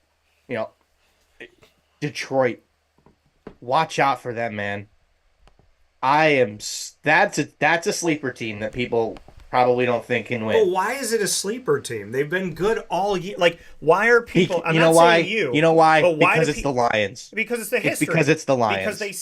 Speaker 2: Detroit, watch out for them, man. That's a sleeper team that people probably don't think can win.
Speaker 1: Well, why is it a sleeper team? They've been good all year. Like, why are people?
Speaker 2: You know why? But why? Because it's the Lions.
Speaker 1: Because it's the history.
Speaker 2: Because it's the Lions.
Speaker 1: Because they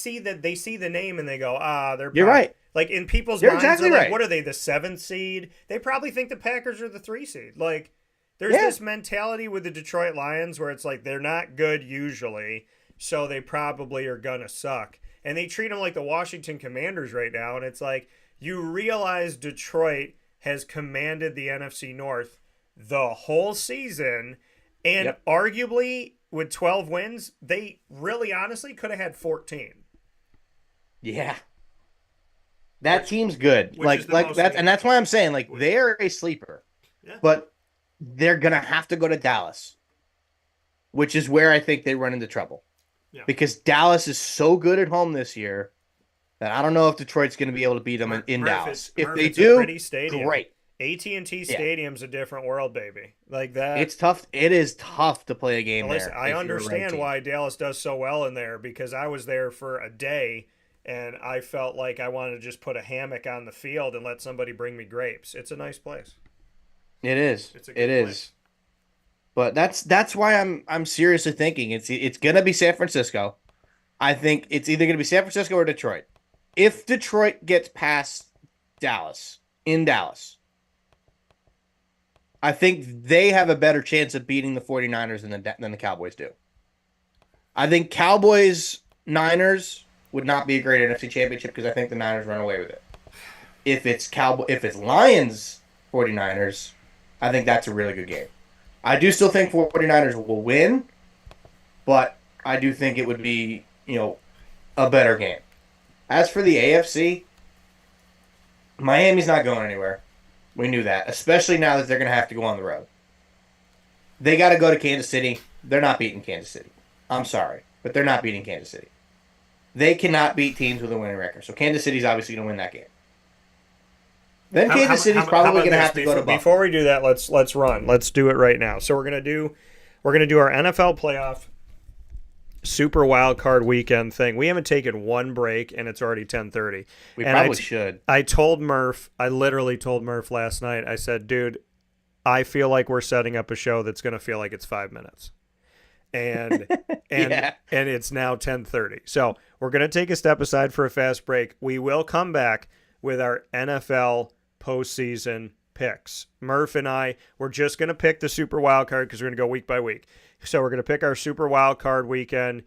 Speaker 1: see the name and they go, they're.
Speaker 2: You're right.
Speaker 1: Like in people's
Speaker 2: You're
Speaker 1: minds,
Speaker 2: exactly
Speaker 1: they're like,
Speaker 2: right.
Speaker 1: what are they? The 7th seed? They probably think the Packers are the 3 seed. Like, there's this mentality with the Detroit Lions where it's like they're not good usually, so they probably are gonna suck. And they treat them like the Washington Commanders right now, and it's like you realize Detroit has commanded the NFC North the whole season, and arguably with 12 wins, they really honestly could have had 14.
Speaker 2: Yeah. That team's good. That's why I'm saying they're a sleeper.
Speaker 1: Yeah.
Speaker 2: But they're going to have to go to Dallas, which is where I think they run into trouble.
Speaker 1: Yeah.
Speaker 2: Because Dallas is so good at home this year that I don't know if Detroit's going to be able to beat them in Dallas. If they do, great.
Speaker 1: AT&T Stadium's a different world, baby. Like that.
Speaker 2: It's tough. It is tough to play a game
Speaker 1: listen,
Speaker 2: there.
Speaker 1: I understand why Dallas does so well in there, because I was there for a day and I felt like I wanted to just put a hammock on the field and let somebody bring me grapes. It's a nice place.
Speaker 2: It is.
Speaker 1: It's a good place.
Speaker 2: But that's why I'm seriously thinking it's gonna be San Francisco. I think it's either gonna be San Francisco or Detroit. If Detroit gets past Dallas in Dallas, I think they have a better chance of beating the 49ers than the Cowboys do. I think Cowboys-Niners would not be a great NFC championship because I think the Niners run away with it. If it's Lions-49ers, I think that's a really good game. I do still think 49ers will win, but I do think it would be, a better game. As for the AFC, Miami's not going anywhere. We knew that, especially now that they're going to have to go on the road. They got to go to Kansas City. They're not beating Kansas City. I'm sorry, but they're not beating Kansas City. They cannot beat teams with a winning record, so Kansas City's obviously going to win that game. Then Kansas City's probably going to have to go to Buffalo.
Speaker 1: Before we do that, let's run. Let's do it right now. So we're going to do our NFL playoff Super Wild Card Weekend thing. We haven't taken one break, and it's already 10:30.
Speaker 2: We probably should.
Speaker 1: I literally told Murph last night. I said, dude, I feel like we're setting up a show that's going to feel like it's 5 minutes. And and it's now 10:30. So we're going to take a step aside for a fast break. We will come back with our NFL postseason picks. Murph and I, we're just going to pick the Super Wild Card because we're going to go week by week. So we're going to pick our Super Wild Card Weekend.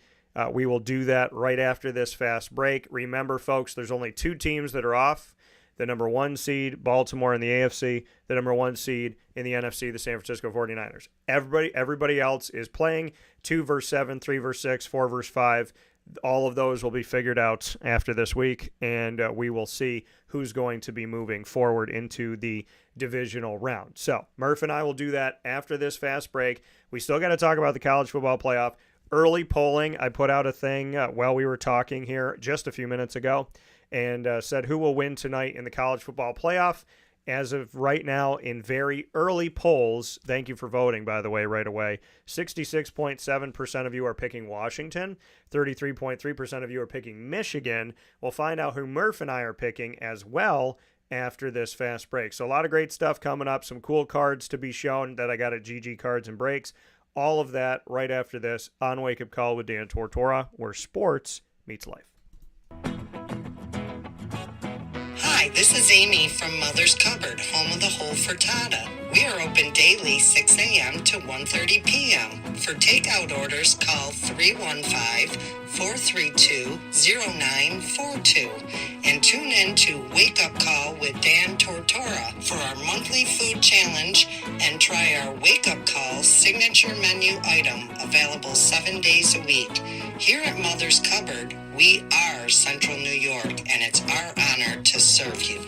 Speaker 1: We will do that right after this fast break. Remember, folks, there's only 2 teams that are off. The number 1 seed, Baltimore in the AFC. The number 1 seed in the NFC, the San Francisco 49ers. Everybody else is playing 2 versus 7, 3 versus 6, 4 versus 5. All of those will be figured out after this week, and we will see who's going to be moving forward into the divisional round. So Murph and I will do that after this fast break. We still got to talk about the college football playoff. Early polling, I put out a thing while we were talking here just a few minutes ago, and said who will win tonight in the college football playoff. As of right now, in very early polls, thank you for voting, by the way, right away, 66.7% of you are picking Washington, 33.3% of you are picking Michigan. We'll find out who Murph and I are picking as well after this fast break. So a lot of great stuff coming up, some cool cards to be shown that I got at GG Cards and Breaks. All of that right after this on Wake Up Call with Dan Tortora, where sports meets life.
Speaker 3: Hi, this is Amy from Mother's Cupboard, home of the whole frittata. We are open daily 6 a.m. to 1:30 p.m. For takeout orders, call 315-432-0942 and tune in to Wake Up Call with Dan Tortora for our monthly food challenge and try our Wake Up Call signature menu item available 7 days a week. Here at Mother's Cupboard, we are Central New York, and it's our honor to serve you.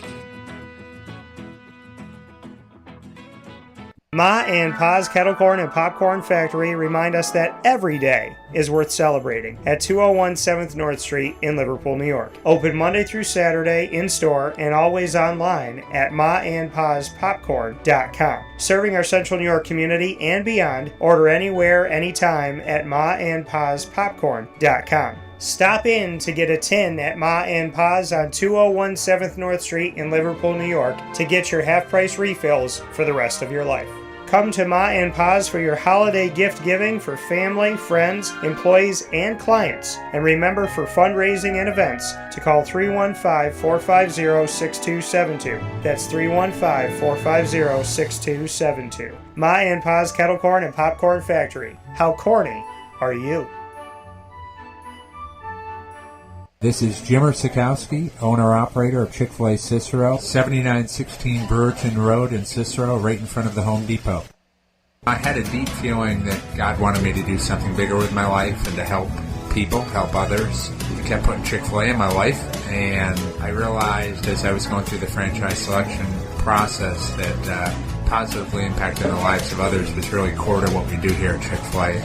Speaker 1: Ma and Pa's Kettle Corn and Popcorn Factory remind us that every day is worth celebrating at 201 7th North Street in Liverpool, New York. Open Monday through Saturday in-store and always online at maandpaspopcorn.com. Serving our Central New York community and beyond, order anywhere, anytime at maandpaspopcorn.com. Stop in to get a tin at Ma and Pa's on 201 7th North Street in Liverpool, New York to get your half-price refills for the rest of your life. Come to Ma and Pa's for your holiday gift giving for family, friends, employees, and clients. And remember, for fundraising and events, to call 315-450-6272. That's 315-450-6272. Ma and Pa's Kettle Corn and Popcorn Factory. How corny are you?
Speaker 4: This is Jimmer Sikowski, owner-operator of Chick-fil-A Cicero, 7916 Brewerton Road in Cicero, right in front of the Home Depot. I had a deep feeling that God wanted me to do something bigger with my life and to help people, help others. I kept putting Chick-fil-A in my life, and I realized as I was going through the franchise selection process that positively impacting the lives of others was really core to what we do here at Chick-fil-A.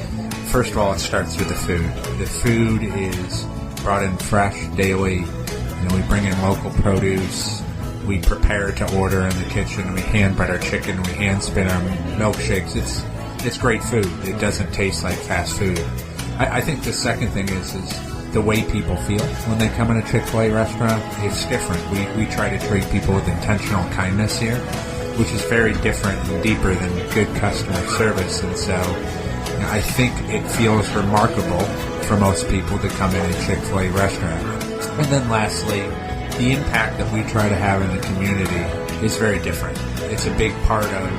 Speaker 4: First of all, it starts with the food. The food is brought in fresh daily. We bring in local produce. We prepare to order in the kitchen. We hand bread our chicken. We hand spin our milkshakes. It's great food. It doesn't taste like fast food. I think the second thing is the way people feel when they come in a Chick-fil-A restaurant. It's different. We try to treat people with intentional kindness here, which is very different and deeper than good customer service. And so I think it feels remarkable for most people to come in a Chick-fil-A restaurant. And then lastly, the impact that we try to have in the community is very different. It's a big part of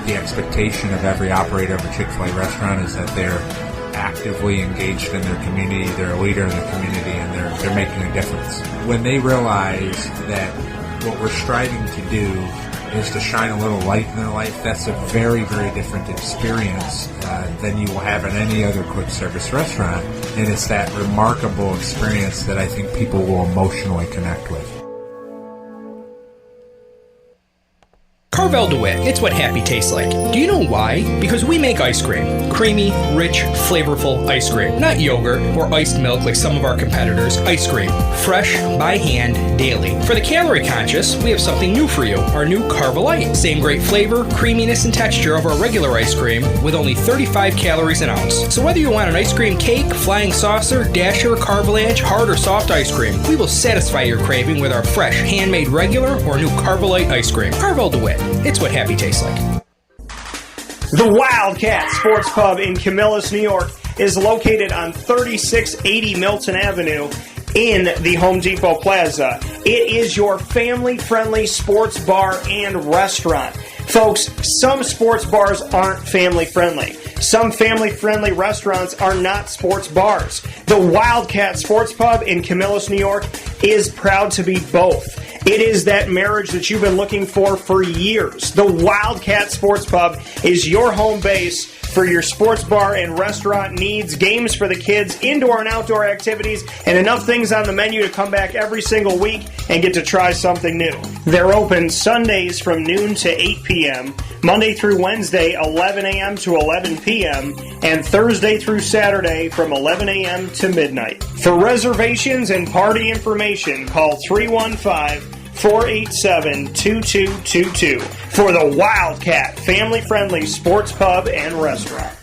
Speaker 4: the expectation of every operator of a Chick-fil-A restaurant is that they're actively engaged in their community, they're a leader in the community, and they're making a difference. When they realize that what we're striving to do is to shine a little light in their life, that's a very, very different experience than you will have in any other quick service restaurant. And it's that remarkable experience that I think people will emotionally connect with.
Speaker 5: Carvel DeWitt, it's what happy tastes like. Do you know why? Because we make ice cream. Creamy, rich, flavorful ice cream. Not yogurt or iced milk like some of our competitors. Ice cream. Fresh, by hand, daily. For the calorie conscious, we have something new for you. Our new Carvelite. Same great flavor, creaminess, and texture of our regular ice cream with only 35 calories an ounce. So whether you want an ice cream cake, flying saucer, dasher, carvalanche, hard or soft ice cream, we will satisfy your craving with our fresh, handmade regular or new Carvelite ice cream. Carvel DeWitt. It's what happy tastes like.
Speaker 1: The Wildcat Sports Pub in Camillus, New York is located on 3680 Milton Avenue in the Home Depot Plaza. It is your family-friendly sports bar and restaurant. Folks, some sports bars aren't family-friendly. Some family-friendly restaurants are not sports bars. The Wildcat Sports Pub in Camillus, New York is proud to be both. It is that marriage that you've been looking for years. The Wildcat Sports Pub is your home base for your sports bar and restaurant needs, games for the kids, indoor and outdoor activities, and enough things on the menu to come back every single week and get to try something new. They're open Sundays from noon to 8 p.m., Monday through Wednesday, 11 a.m. to 11 p.m., and Thursday through Saturday from 11 a.m. to midnight. For reservations and party information, call 315-487-2222 for the Wildcat family-friendly sports pub and restaurant.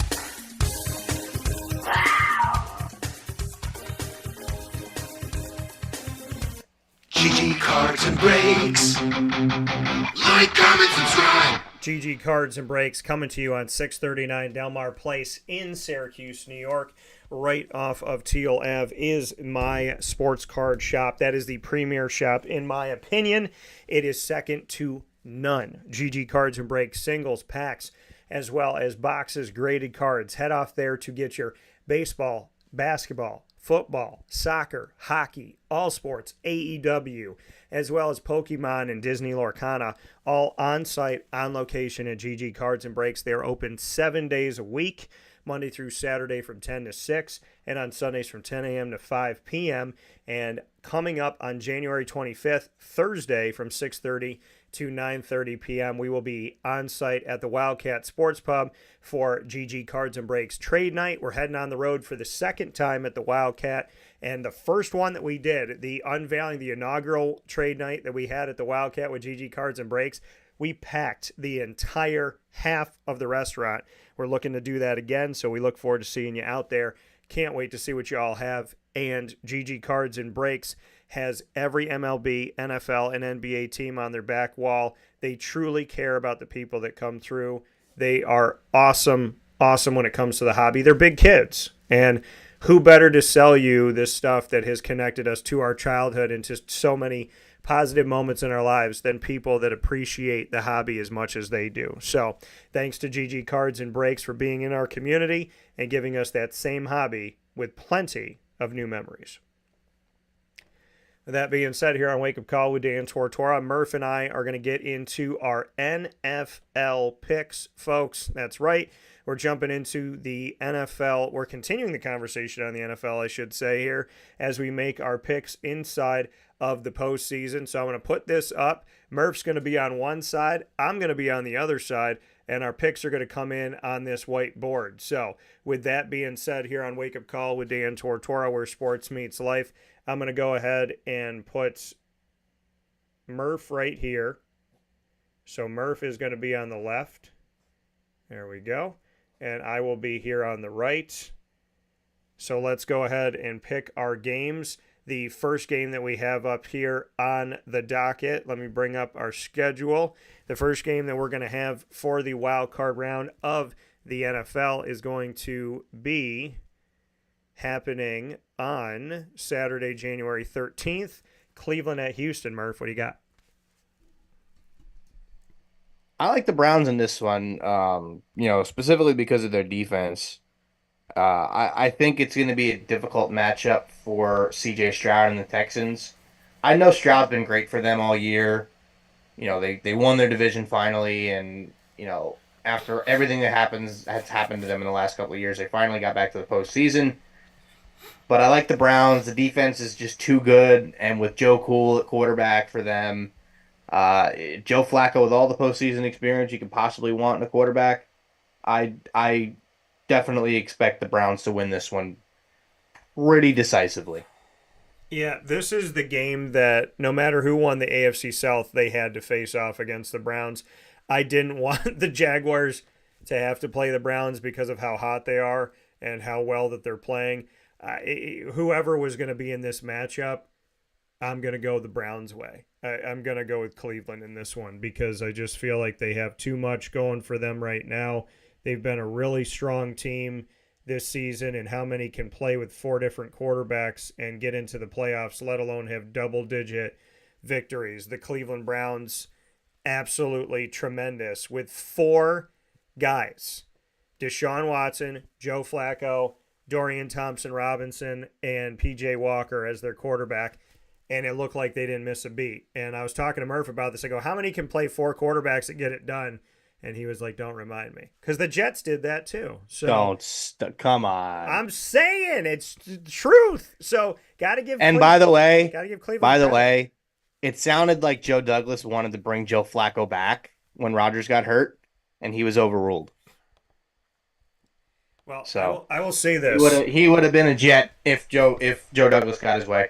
Speaker 6: GG Cards and Breaks. Like, comment, subscribe.
Speaker 1: GG Cards and Breaks coming to you on 639 Delmar Place in Syracuse, New York. Right off of Teal Ave is my sports card shop. That is the premier shop, in my opinion. It is second to none. GG Cards and Breaks, singles, packs, as well as boxes, graded cards. Head off there to get your baseball, basketball, football, soccer, hockey, all sports, AEW, as well as Pokemon and Disney Lorcana, all on site, on location at GG Cards and Breaks. They're open 7 days a week, Monday through Saturday from 10 to 6, and on Sundays from 10 a.m. to 5 p.m. And coming up on January 25th, Thursday from 6:30 to 9:30 p.m., we will be on site at the Wildcat Sports Pub for GG Cards and Breaks Trade Night. We're heading on the road for the second time at the Wildcat, and the first one that we did, the unveiling, the inaugural trade night that we had at the Wildcat with GG Cards and Breaks, we packed the entire half of the restaurant. We're looking to do that again, so we look forward to seeing you out there. Can't wait to see what you all have. And GG Cards and Breaks has every MLB, NFL, and NBA team on their back wall. They truly care about the people that come through. They are awesome when it comes to the hobby. They're big kids, and who better to sell you this stuff that has connected us to our childhood and to so many positive moments in our lives than people that appreciate the hobby as much as they do. So thanks to GG Cards and Breaks for being in our community and giving us that same hobby with plenty of new memories. With that being said, here on Wake Up Call with Dan Tortora, Murph and I are going to get into our NFL picks, folks. That's right. We're jumping into the NFL. We're continuing the conversation on the NFL, I should say, here as we make our picks inside of the postseason. So I'm going to put this up. Murph's going to be on one side. I'm going to be on the other side. And our picks are going to come in on this whiteboard. So with that being said, here on Wake Up Call with Dan Tortora, where sports meets life, I'm going to go ahead and put Murph right here. So Murph is going to be on the left. There we go. And I will be here on the right. So let's go ahead and pick our games. The first game that we have up here on the docket, let me bring up our schedule. The first game that we're going to have for the wild card round of the NFL is going to be happening on Saturday, January 13th. Cleveland at Houston. Murph, what do you got?
Speaker 2: I like the Browns in this one, specifically because of their defense. I think it's going to be a difficult matchup for C.J. Stroud and the Texans. I know Stroud's been great for them all year. They won their division finally, and, after everything that has happened to them in the last couple of years, they finally got back to the postseason. But I like the Browns. The defense is just too good, and with Joe Cool at quarterback for them, Joe Flacco, with all the postseason experience you could possibly want in a quarterback, I definitely expect the Browns to win this one pretty decisively.
Speaker 1: Yeah, this is the game that no matter who won the AFC South, they had to face off against the Browns. I didn't want the Jaguars to have to play the Browns because of how hot they are and how well that they're playing. Whoever was going to be in this matchup, I'm going to go the Browns way. I'm going to go with Cleveland in this one because I just feel like they have too much going for them right now. They've been a really strong team this season, and how many can play with 4 different quarterbacks and get into the playoffs, let alone have double-digit victories. The Cleveland Browns, absolutely tremendous with 4 guys: Deshaun Watson, Joe Flacco, Dorian Thompson-Robinson, and P.J. Walker as their quarterback, and it looked like they didn't miss a beat. And I was talking to Murph about this. I go, how many can play 4 quarterbacks that get it done? And he was like, don't remind me. Because the Jets did that too. So
Speaker 2: Come on.
Speaker 1: I'm saying it's the truth. So got to give
Speaker 2: And
Speaker 1: Cleveland,
Speaker 2: by the way,
Speaker 1: got to give Cleveland
Speaker 2: by the
Speaker 1: credit.
Speaker 2: way, it sounded like Joe Douglas wanted to bring Joe Flacco back when Rodgers got hurt, and he was overruled.
Speaker 1: Well,
Speaker 2: So
Speaker 1: I will say this.
Speaker 2: he would have been a Jet if Joe Douglas got his way.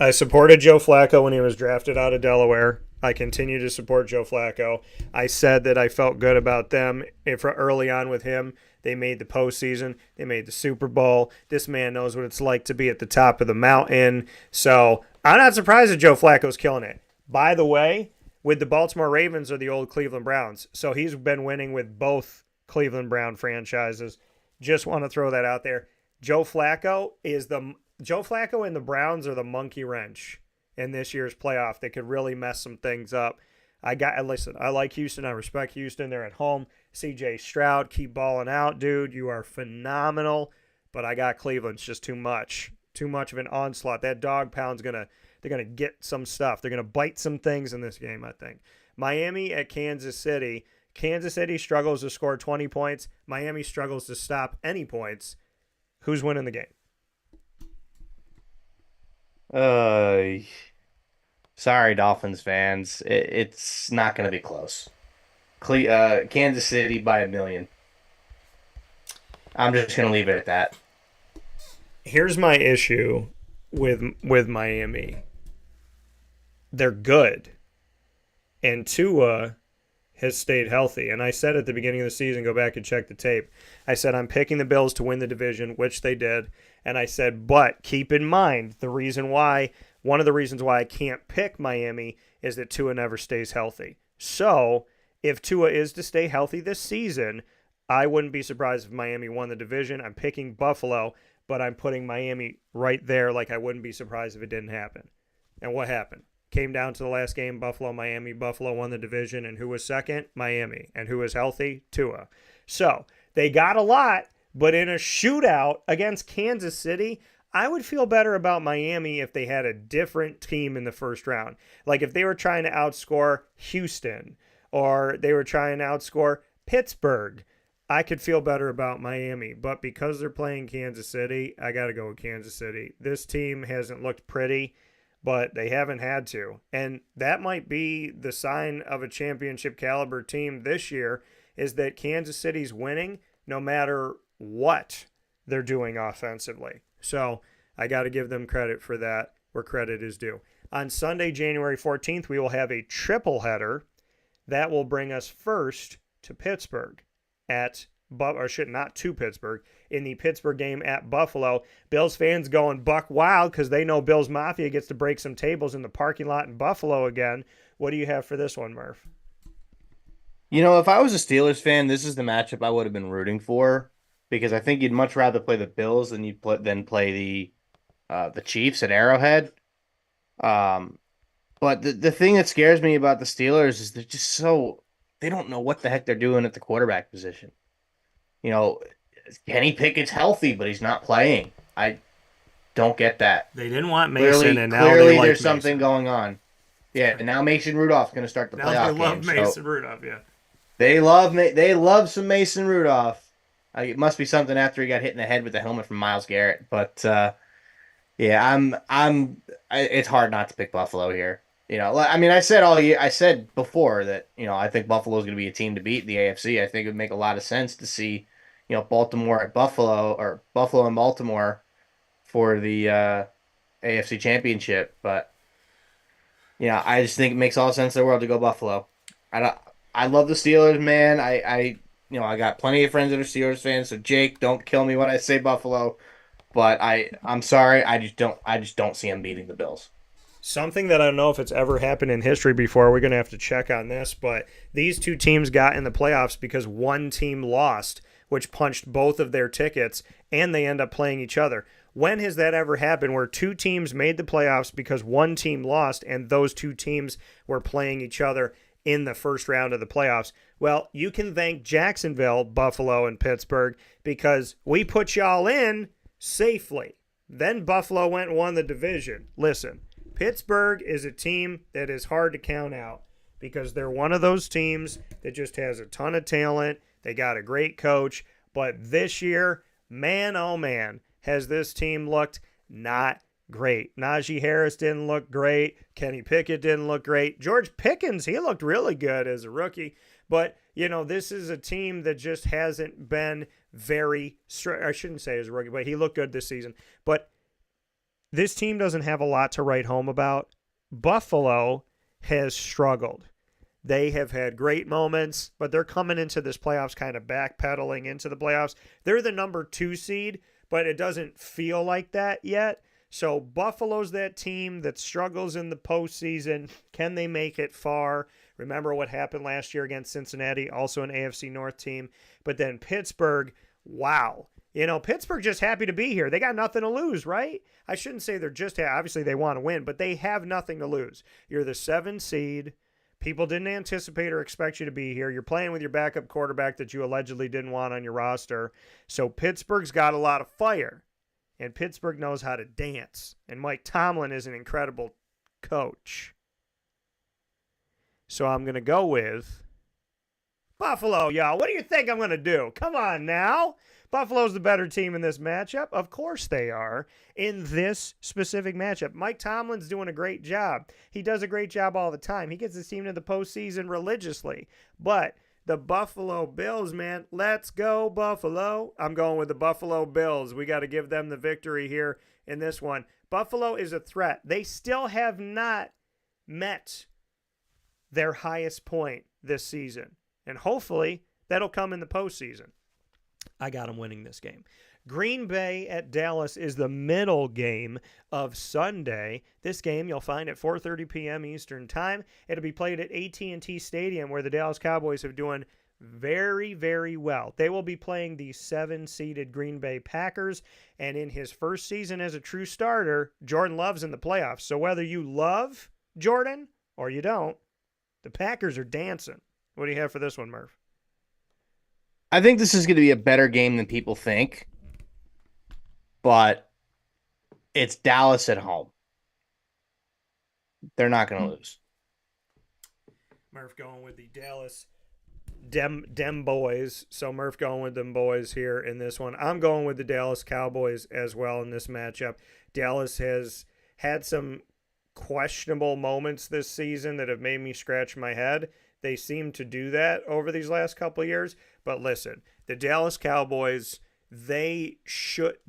Speaker 1: I supported Joe Flacco when he was drafted out of Delaware. I continue to support Joe Flacco. I said that I felt good about them early on with him. They made the postseason. They made the Super Bowl. This man knows what it's like to be at the top of the mountain. So I'm not surprised that Joe Flacco's killing it. By the way, with the Baltimore Ravens or the old Cleveland Browns. So he's been winning with both Cleveland Brown franchises. Just want to throw that out there. Joe Flacco and the Browns are the monkey wrench in this year's playoff. They could really mess some things up. Listen, I like Houston. I respect Houston. They're at home. CJ Stroud, keep balling out, dude. You are phenomenal. But I got Cleveland's just too much. Too much of an onslaught. That dog pound's they're gonna get some stuff. They're gonna bite some things in this game, I think. Miami at Kansas City. Kansas City struggles to score 20 points. Miami struggles to stop any points. Who's winning the game?
Speaker 2: Sorry, Dolphins fans. It's not going to be close. Kansas City by 1,000,000. I'm just going to leave it at that.
Speaker 1: Here's my issue with Miami. They're good, and Tua has stayed healthy. And I said at the beginning of the season, go back and check the tape. I said I'm picking the Bills to win the division, which they did. And I said, but keep in mind one of the reasons why I can't pick Miami is that Tua never stays healthy. So if Tua is to stay healthy this season, I wouldn't be surprised if Miami won the division. I'm picking Buffalo, but I'm putting Miami right there. Like I wouldn't be surprised if it didn't happen. And what happened? Came down to the last game, Buffalo, Miami. Buffalo won the division, and who was second? Miami. And who was healthy? Tua. So they got a lot, but in a shootout against Kansas City, I would feel better about Miami if they had a different team in the first round. Like if they were trying to outscore Houston or they were trying to outscore Pittsburgh, I could feel better about Miami. But because they're playing Kansas City, I got to go with Kansas City. This team hasn't looked pretty, but they haven't had to. And that might be the sign of a championship caliber team this year, is that Kansas City's winning no matter what they're doing offensively. So I got to give them credit for that, where credit is due. On Sunday, January 14th, we will have a triple header. That will bring us first to Pittsburgh not to Pittsburgh, in the Pittsburgh game at Buffalo. Bills fans going buck wild because they know Bills Mafia gets to break some tables in the parking lot in Buffalo again. What do you have for this one, Murph?
Speaker 2: If I was a Steelers fan, this is the matchup I would have been rooting for, because I think you'd much rather play the Bills than play the Chiefs at Arrowhead. But the thing that scares me about the Steelers is they don't know what the heck they're doing at the quarterback position. Kenny Pickett's healthy, but he's not playing. I don't get that.
Speaker 1: They didn't want Mason, and now
Speaker 2: clearly
Speaker 1: they
Speaker 2: there's
Speaker 1: like
Speaker 2: something going on. Yeah, and now Mason Rudolph's going to start the playoff game.
Speaker 1: They love Mason Rudolph, yeah.
Speaker 2: They love some Mason Rudolph. It must be something after he got hit in the head with the helmet from Myles Garrett. But yeah, it's hard not to pick Buffalo here. I mean, I said all year, I said before that, I think Buffalo's going to be a team to beat in the AFC. I think it would make a lot of sense to see, Baltimore at Buffalo or Buffalo and Baltimore for the AFC Championship. But, I just think it makes all sense in the world to go Buffalo. I don't, I love the Steelers, man. I got plenty of friends that are Steelers fans. So Jake, don't kill me when I say Buffalo. But I'm sorry. I just don't see them beating the Bills.
Speaker 1: Something that I don't know if it's ever happened in history before. We're going to have to check on this, but these two teams got in the playoffs because one team lost, which punched both of their tickets, and they end up playing each other. When has that ever happened where two teams made the playoffs because one team lost and those two teams were playing each other in the first round of the playoffs? Well, you can thank Jacksonville, Buffalo, and Pittsburgh because we put y'all in safely. Then Buffalo went and won the division. Listen, Pittsburgh is a team that is hard to count out because they're one of those teams that just has a ton of talent. They got a great coach. But this year, man, oh man, has this team looked not great. Najee Harris didn't look great. Kenny Pickett didn't look great. George Pickens, he looked really good as a rookie. But, this is a team that just hasn't been very I shouldn't say as a rookie, but he looked good this season. But this team doesn't have a lot to write home about. Buffalo has struggled. They have had great moments, but they're coming into this playoffs kind of backpedaling into the playoffs. They're the number 2 seed, but it doesn't feel like that yet. So Buffalo's that team that struggles in the postseason. Can they make it far? Remember what happened last year against Cincinnati, also an AFC North team. But then Pittsburgh, wow. Pittsburgh just happy to be here. They got nothing to lose, right? I shouldn't say they're just obviously they want to win, but they have nothing to lose. You're the 7 seed. People didn't anticipate or expect you to be here. You're playing with your backup quarterback that you allegedly didn't want on your roster. So Pittsburgh's got a lot of fire, and Pittsburgh knows how to dance. And Mike Tomlin is an incredible coach. So I'm going to go with Buffalo, y'all. What do you think I'm going to do? Come on now. Buffalo's the better team in this matchup. Of course they are in this specific matchup. Mike Tomlin's doing a great job. He does a great job all the time. He gets his team to the postseason religiously. But the Buffalo Bills, man, let's go Buffalo. I'm going with the Buffalo Bills. We got to give them the victory here in this one. Buffalo is a threat. They still have not met their highest point this season. And hopefully that'll come in the postseason. I got them winning this game. Green Bay at Dallas is the middle game of Sunday. This game you'll find at 4:30 p.m. Eastern Time. It'll be played at AT&T Stadium, where the Dallas Cowboys have doing very, very well. They will be playing the 7-seeded Green Bay Packers, and in his first season as a true starter, Jordan Love's in the playoffs. So whether you love Jordan or you don't, the Packers are dancing. What do you have for this one, Murph?
Speaker 2: I think this is going to be a better game than people think, but it's Dallas at home. They're not going to lose.
Speaker 1: Murph going with the Dallas Dem Boys. So Murph going with them boys here in this one. I'm going with the Dallas Cowboys as well in this matchup. Dallas has had some questionable moments this season that have made me scratch my head. They seem to do that over these last couple of years. But listen, the Dallas Cowboys, they should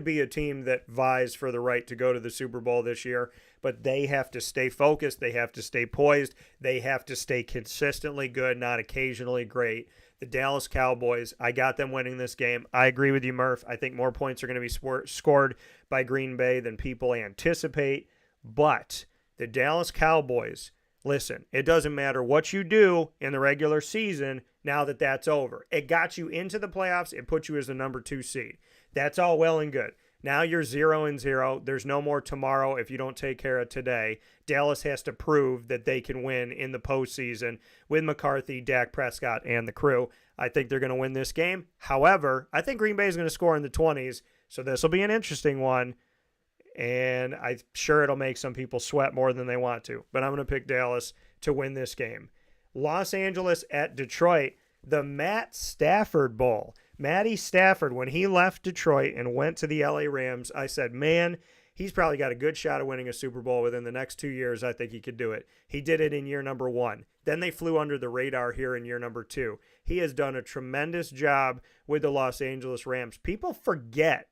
Speaker 1: be a team that vies for the right to go to the Super Bowl this year. But they have to stay focused. They have to stay poised. They have to stay consistently good, not occasionally great. The Dallas Cowboys, I got them winning this game. I agree with you, Murph. I think more points are going to be scored by Green Bay than people anticipate. But the Dallas Cowboys, listen, it doesn't matter what you do in the regular season now that that's over. It got you into the playoffs. It put you as the number 2 seed. That's all well and good. Now you're 0-0. There's no more tomorrow if you don't take care of today. Dallas has to prove that they can win in the postseason with McCarthy, Dak Prescott, and the crew. I think they're going to win this game. However, I think Green Bay is going to score in the 20s, so this will be an interesting one. And I'm sure it'll make some people sweat more than they want to. But I'm going to pick Dallas to win this game. Los Angeles at Detroit, the Matt Stafford Bowl. Matty Stafford, when he left Detroit and went to the LA Rams, I said, man, he's probably got a good shot of winning a Super Bowl within the next 2 years. I think he could do it. He did it in year number 1. Then they flew under the radar here in year number 2. He has done a tremendous job with the Los Angeles Rams. People forget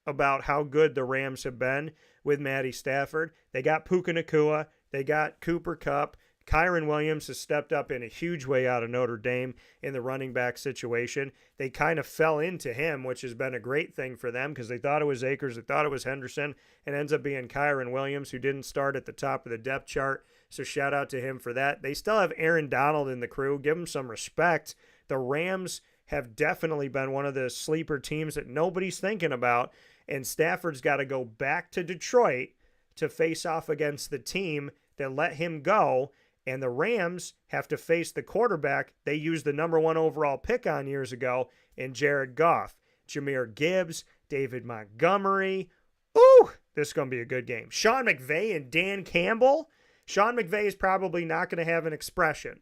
Speaker 1: about how good the Rams have been with Matty Stafford. They got Puka Nacua. They got Cooper Kupp. Kyron Williams has stepped up in a huge way out of Notre Dame in the running back situation. They kind of fell into him, which has been a great thing for them because they thought it was Akers, they thought it was Henderson, and ends up being Kyron Williams, who didn't start at the top of the depth chart. So shout out to him for that. They still have Aaron Donald in the crew. Give him some respect. The Rams have definitely been one of the sleeper teams that nobody's thinking about, and Stafford's got to go back to Detroit to face off against the team that let him go. And the Rams have to face the quarterback they used the number 1 overall pick on years ago in Jared Goff. Jahmyr Gibbs, David Montgomery. Ooh, this is going to be a good game. Sean McVay and Dan Campbell. Sean McVay is probably not going to have an expression.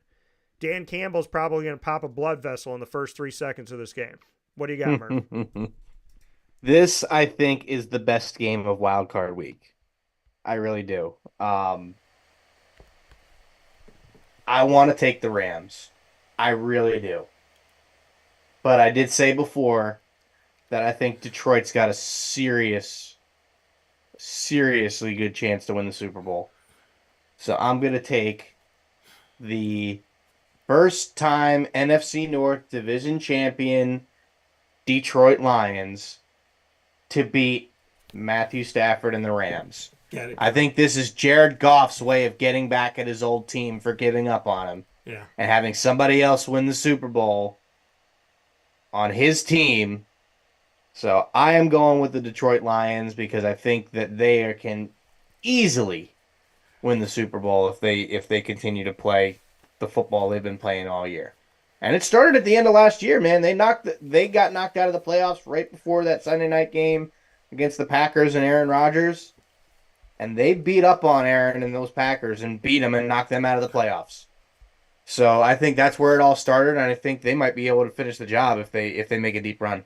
Speaker 1: Dan Campbell's probably going to pop a blood vessel in the first 3 seconds of this game. What do you got, Murph?
Speaker 2: This, I think, is the best game of Wild Card Week. I really do. I want to take the Rams. I really do. But I did say before that I think Detroit's got a seriously good chance to win the Super Bowl. So I'm going to take the first-time NFC North Division champion Detroit Lions to beat Matthew Stafford and the Rams. I think this is Jared Goff's way of getting back at his old team for giving up on him.
Speaker 1: Yeah.
Speaker 2: And having somebody else win the Super Bowl on his team. So I am going with the Detroit Lions because I think that they can easily win the Super Bowl if they continue to play the football they've been playing all year. And it started at the end of last year, man. They got knocked out of the playoffs right before that Sunday night game against the Packers and Aaron Rodgers. And they beat up on Aaron and those Packers and beat them and knocked them out of the playoffs. So I think that's where it all started, and I think they might be able to finish the job if they make a deep run.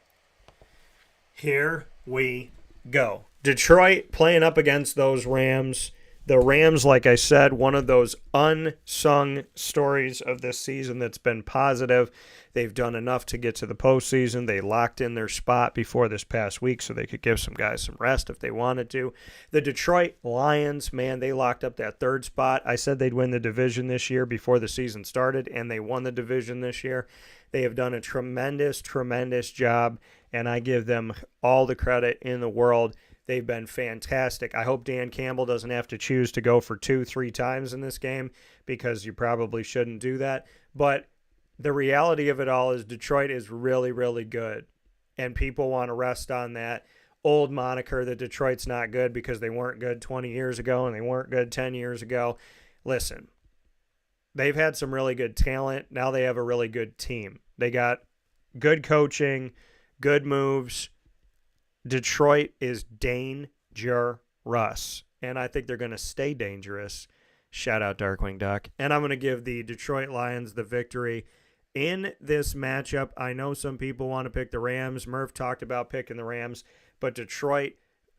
Speaker 1: Here we go. Detroit playing up against those Rams. The Rams, like I said, one of those unsung stories of this season that's been positive. They've done enough to get to the postseason. They locked in their spot before this past week so they could give some guys some rest if they wanted to. The Detroit Lions, man, they locked up that 3rd spot. I said they'd win the division this year before the season started, and they won the division this year. They have done a tremendous, tremendous job, and I give them all the credit in the world. They've been fantastic. I hope Dan Campbell doesn't have to choose to go for 2-3 times in this game because you probably shouldn't do that. But the reality of it all is Detroit is really, really good. And people want to rest on that old moniker that Detroit's not good because they weren't good 20 years ago and they weren't good 10 years ago. Listen, they've had some really good talent. Now they have a really good team. They got good coaching, good moves. Detroit is dangerous, and I think they're going to stay dangerous. Shout out Darkwing Duck. And I'm going to give the Detroit Lions the victory in this matchup. I know some people want to pick the Rams. Murph talked about picking the Rams, but Detroit,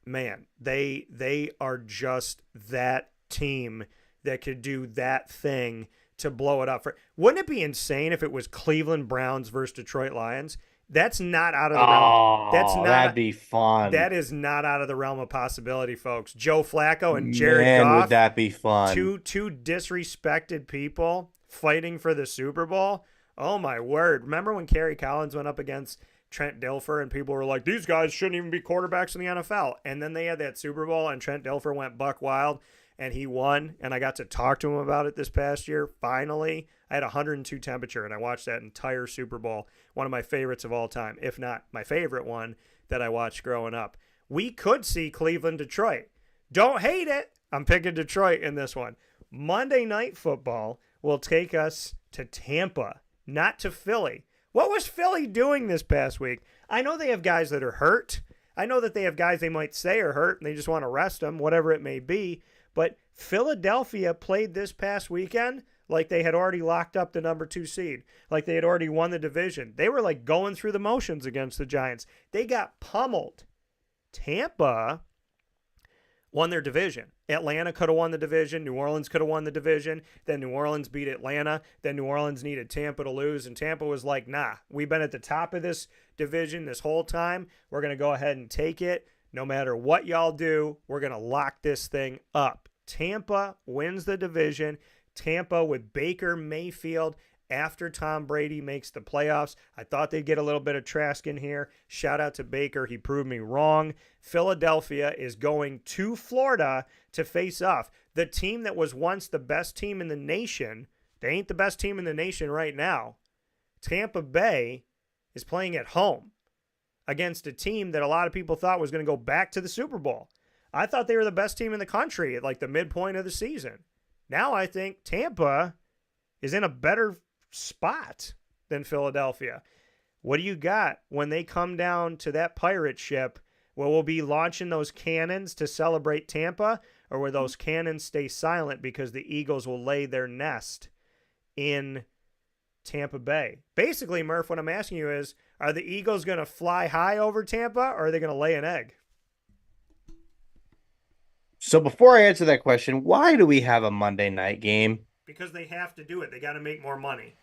Speaker 1: man, they are just that team that could do that thing to blow it up. Wouldn't it be insane if it was Cleveland Browns versus Detroit Lions? That's not out of the realm.
Speaker 2: That'd be fun.
Speaker 1: That is not out of the realm of possibility, folks. Joe Flacco and Jared Goff.
Speaker 2: Would that be fun?
Speaker 1: Two disrespected people fighting for the Super Bowl. Oh, my word. Remember when Kerry Collins went up against Trent Dilfer and people were like, these guys shouldn't even be quarterbacks in the NFL. And then they had that Super Bowl and Trent Dilfer went buck wild and he won. And I got to talk to him about it this past year. Finally, I had 102 temperature and I watched that entire Super Bowl. One of my favorites of all time, if not my favorite one that I watched growing up. We could see Cleveland, Detroit. Don't hate it. I'm picking Detroit in this one. Monday Night Football will take us to Tampa, not to Philly. What was Philly doing this past week? I know they have guys that are hurt. I know that they have guys they might say are hurt and they just want to rest them, whatever it may be. But Philadelphia played this past weekend like they had already locked up the number 2 seed, like they had already won the division. They were like going through the motions against the Giants. They got pummeled. Tampa, won their division. Atlanta could have won the division. New Orleans could have won the division. Then New Orleans beat Atlanta. Then New Orleans needed Tampa to lose. And Tampa was like, nah, we've been at the top of this division this whole time. We're going to go ahead and take it. No matter what y'all do, we're going to lock this thing up. Tampa wins the division. Tampa with Baker Mayfield after Tom Brady makes the playoffs. I thought they'd get a little bit of Trask in here. Shout out to Baker. He proved me wrong. Philadelphia is going to Florida to face off. The team that was once the best team in the nation, they ain't the best team in the nation right now. Tampa Bay is playing at home against a team that a lot of people thought was going to go back to the Super Bowl. I thought they were the best team in the country at like the midpoint of the season. Now I think Tampa is in a better spot than Philadelphia. What do you got when they come down to that pirate ship? Will we be launching those cannons to celebrate Tampa, or will those cannons stay silent because the Eagles will lay their nest in Tampa Bay? Basically, Murph, what I'm asking you is, are the Eagles going to fly high over Tampa, or are they going to lay an egg?
Speaker 2: So before I answer that question, why do we have a Monday night game?
Speaker 1: Because they have to do it. They got to make more money.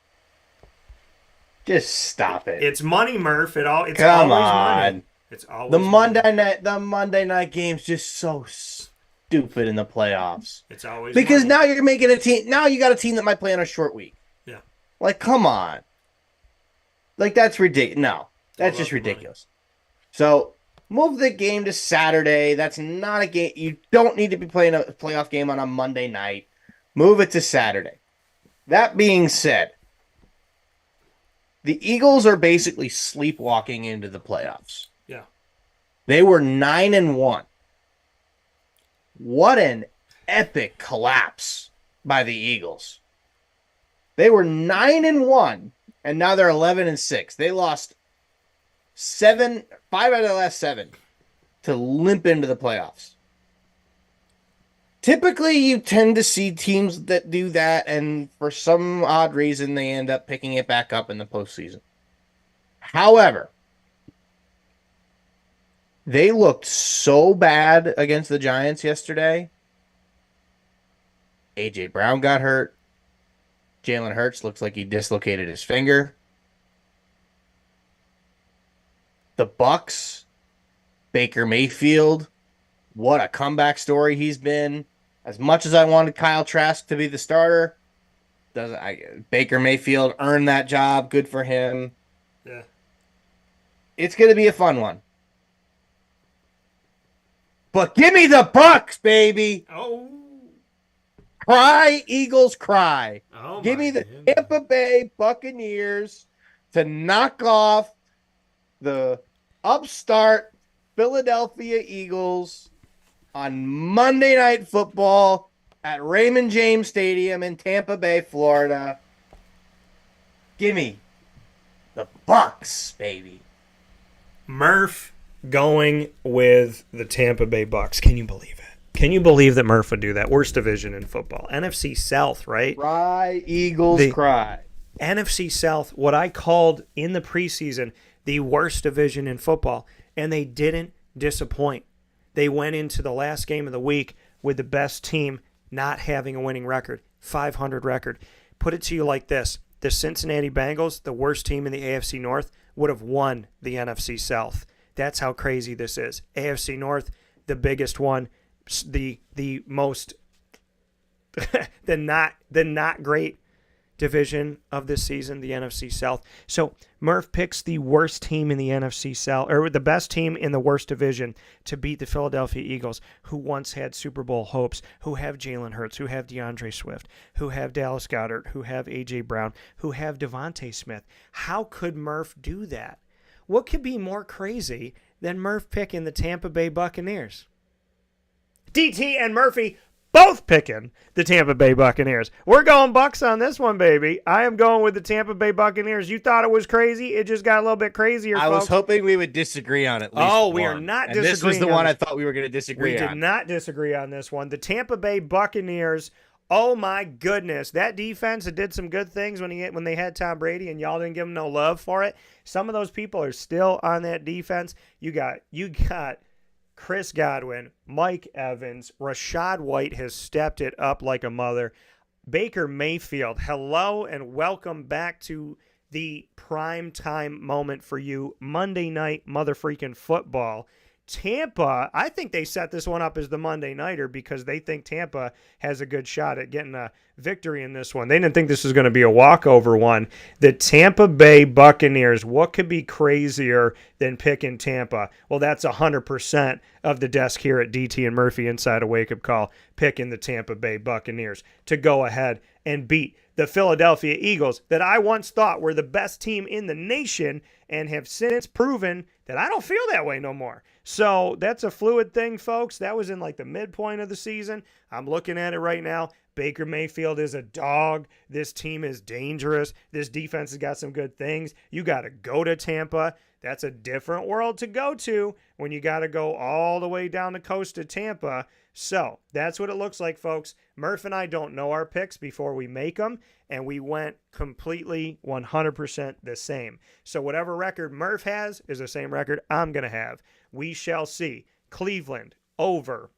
Speaker 2: Just stop it.
Speaker 1: It's money, Murph. It's
Speaker 2: Come
Speaker 1: always
Speaker 2: on.
Speaker 1: money. It's always
Speaker 2: The
Speaker 1: money.
Speaker 2: Monday night game's just so stupid in the playoffs.
Speaker 1: It's always
Speaker 2: because
Speaker 1: money.
Speaker 2: now you're making a team. Now you got a team that might play on a short week.
Speaker 1: Yeah.
Speaker 2: Like, come on. Like, that's ridiculous. No, that's just ridiculous. So move the game to Saturday. That's not a game. You don't need to be playing a playoff game on a Monday night. Move it to Saturday. That being said, the Eagles are basically sleepwalking into the playoffs.
Speaker 1: Yeah.
Speaker 2: They were 9-1. What an epic collapse by the Eagles. They were 9-1, and now they're 11-6. They lost 5 out of the last 7 to limp into the playoffs. Typically, you tend to see teams that do that, and for some odd reason, they end up picking it back up in the postseason. However, they looked so bad against the Giants yesterday. A.J. Brown got hurt. Jalen Hurts looks like he dislocated his finger. The Bucs, Baker Mayfield, what a comeback story he's been. As much as I wanted Kyle Trask to be the starter, Baker Mayfield earned that job. Good for him.
Speaker 1: Yeah.
Speaker 2: It's going to be a fun one. But give me the Bucs, baby.
Speaker 1: Oh.
Speaker 2: Cry, Eagles, cry.
Speaker 1: Oh,
Speaker 2: give me the Tampa Bay Buccaneers to knock off the upstart Philadelphia Eagles on Monday Night Football at Raymond James Stadium in Tampa Bay, Florida. Give me the Bucs, baby.
Speaker 1: Murph going with the Tampa Bay Bucs. Can you believe it? Can you believe that Murph would do that? Worst division in football. NFC South, right?
Speaker 2: Cry, Eagles, cry.
Speaker 1: NFC South, what I called in the preseason the worst division in football, and they didn't disappoint. They went into the last game of the week with the best team not having a winning record, 500 record. Put it to you like this. The Cincinnati Bengals, the worst team in the AFC North, would have won the NFC South. That's how crazy this is. AFC North, the biggest one, the most the not great division of this season, the NFC South. So Murph picks the worst team in the NFC South, or the best team in the worst division, to beat the Philadelphia Eagles, who once had Super Bowl hopes, who have Jalen Hurts, who have DeAndre Swift, who have Dallas Goedert, who have A.J. Brown, who have Devontae Smith. How could Murph do that? What could be more crazy than Murph picking the Tampa Bay Buccaneers? DT and Murphy both picking the Tampa Bay Buccaneers. We're going Bucks on this one, baby. I am going with the Tampa Bay Buccaneers. You thought it was crazy. It just got a little bit crazier,
Speaker 2: I
Speaker 1: folks.
Speaker 2: was hoping we would disagree on it.
Speaker 1: Oh, we are not disagreeing.
Speaker 2: This was the one I thought we were going to disagree on.
Speaker 1: We did not disagree on this one. The Tampa Bay Buccaneers, oh my goodness. That defense did some good things when they had Tom Brady, and y'all didn't give them no love for it. Some of those people are still on that defense. You got Chris Godwin, Mike Evans, Rashad White has stepped it up like a mother. Baker Mayfield, hello and welcome back to the prime time moment for you, Monday night mother freaking football. Tampa, I think they set this one up as the Monday nighter because they think Tampa has a good shot at getting a victory in this one. They didn't think this was going to be a walkover one. The Tampa Bay Buccaneers, what could be crazier than picking Tampa? Well, that's 100% of the desk here at DT and Murphy inside a wake-up call, picking the Tampa Bay Buccaneers to go ahead and beat the Philadelphia Eagles that I once thought were the best team in the nation and have since proven that I don't feel that way no more. So that's a fluid thing, folks. That was in like the midpoint of the season. I'm looking at it right now. Baker Mayfield is a dog. This team is dangerous. This defense has got some good things. You got to go to Tampa. That's a different world to go to when you got to go all the way down the coast to Tampa. So that's what it looks like, folks. Murph and I don't know our picks before we make them, and we went completely 100% the same. So whatever record Murph has is the same record I'm going to have. We shall see. Cleveland over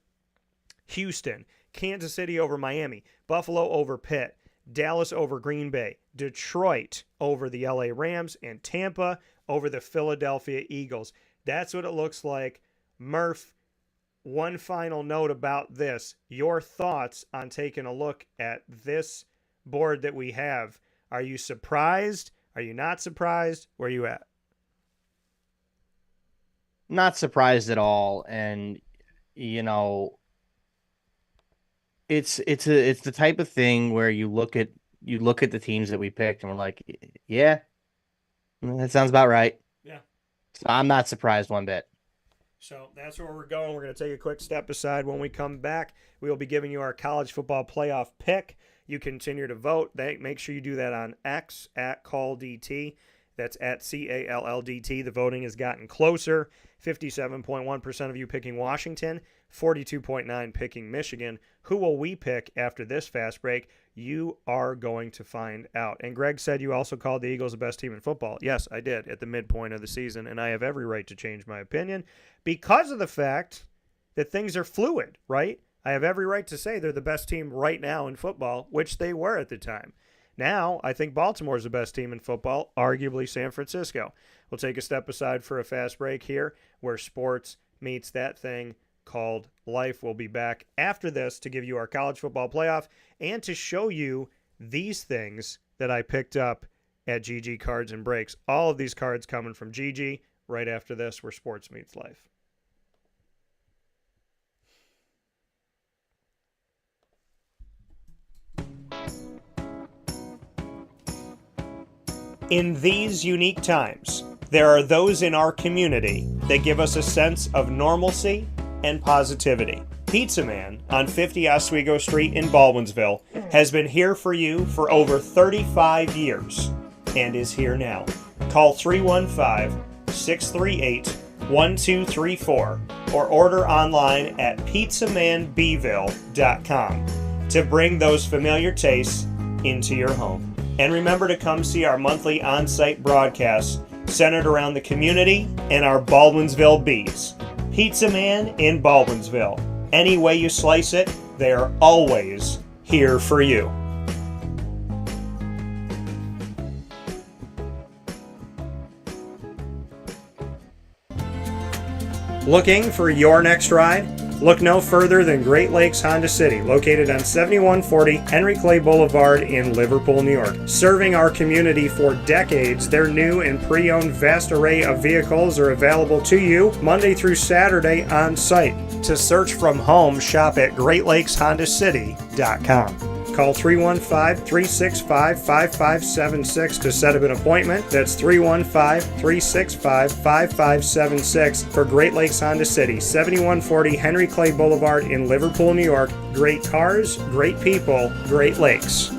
Speaker 1: Houston, Kansas City over Miami, Buffalo over Pitt, Dallas over Green Bay, Detroit over the LA Rams, and Tampa over the Philadelphia Eagles. That's what it looks like. Murph, one final note about this. Your thoughts on taking a look at this board that we have. Are you surprised? Are you not surprised? Where are you at?
Speaker 2: Not surprised at all. And, you know, it's the type of thing where you look at the teams that we picked and we're like, yeah, that sounds about right.
Speaker 1: Yeah.
Speaker 2: So I'm not surprised one bit.
Speaker 1: So that's where we're going. We're going to take a quick step aside. When we come back, we will be giving you our college football playoff pick. You continue to vote. Make sure you do that on X at CallDT. That's at CALLDT. The voting has gotten closer. 57.1% of you picking Washington, 42.9% picking Michigan. Who will we pick after this fast break? You are going to find out. And Greg said you also called the Eagles the best team in football. Yes, I did at the midpoint of the season, and I have every right to change my opinion because of the fact that things are fluid, right? I have every right to say they're the best team right now in football, which they were at the time. Now, I think Baltimore is the best team in football, arguably San Francisco. We'll take a step aside for a fast break here where sports meets that thing called life. We'll be back after this to give you our college football playoff and to show you these things that I picked up at GG Cards and Breaks. All of these cards coming from GG right after this where sports meets life. In these unique times, there are those in our community that give us a sense of normalcy and positivity. Pizza Man on 50 Oswego Street in Baldwinsville has been here for you for over 35 years and is here now. Call 315-638-1234 or order online at pizzamanbville.com to bring those familiar tastes into your home. And remember to come see our monthly on-site broadcasts centered around the community and our Baldwinsville Bees. Pizza Man in Baldwinsville. Any way you slice it, they are always here for you. Looking for your next ride? Look no further than Great Lakes Honda City, located on 7140 Henry Clay Boulevard in Liverpool, New York. Serving our community for decades, their new and pre-owned vast array of vehicles are available to you Monday through Saturday on site. To search from home, shop at GreatLakesHondaCity.com. Call 315-365-5576 to set up an appointment. That's 315-365-5576 for Great Lakes Honda City, 7140 Henry Clay Boulevard in Liverpool, New York. Great cars, great people, Great Lakes.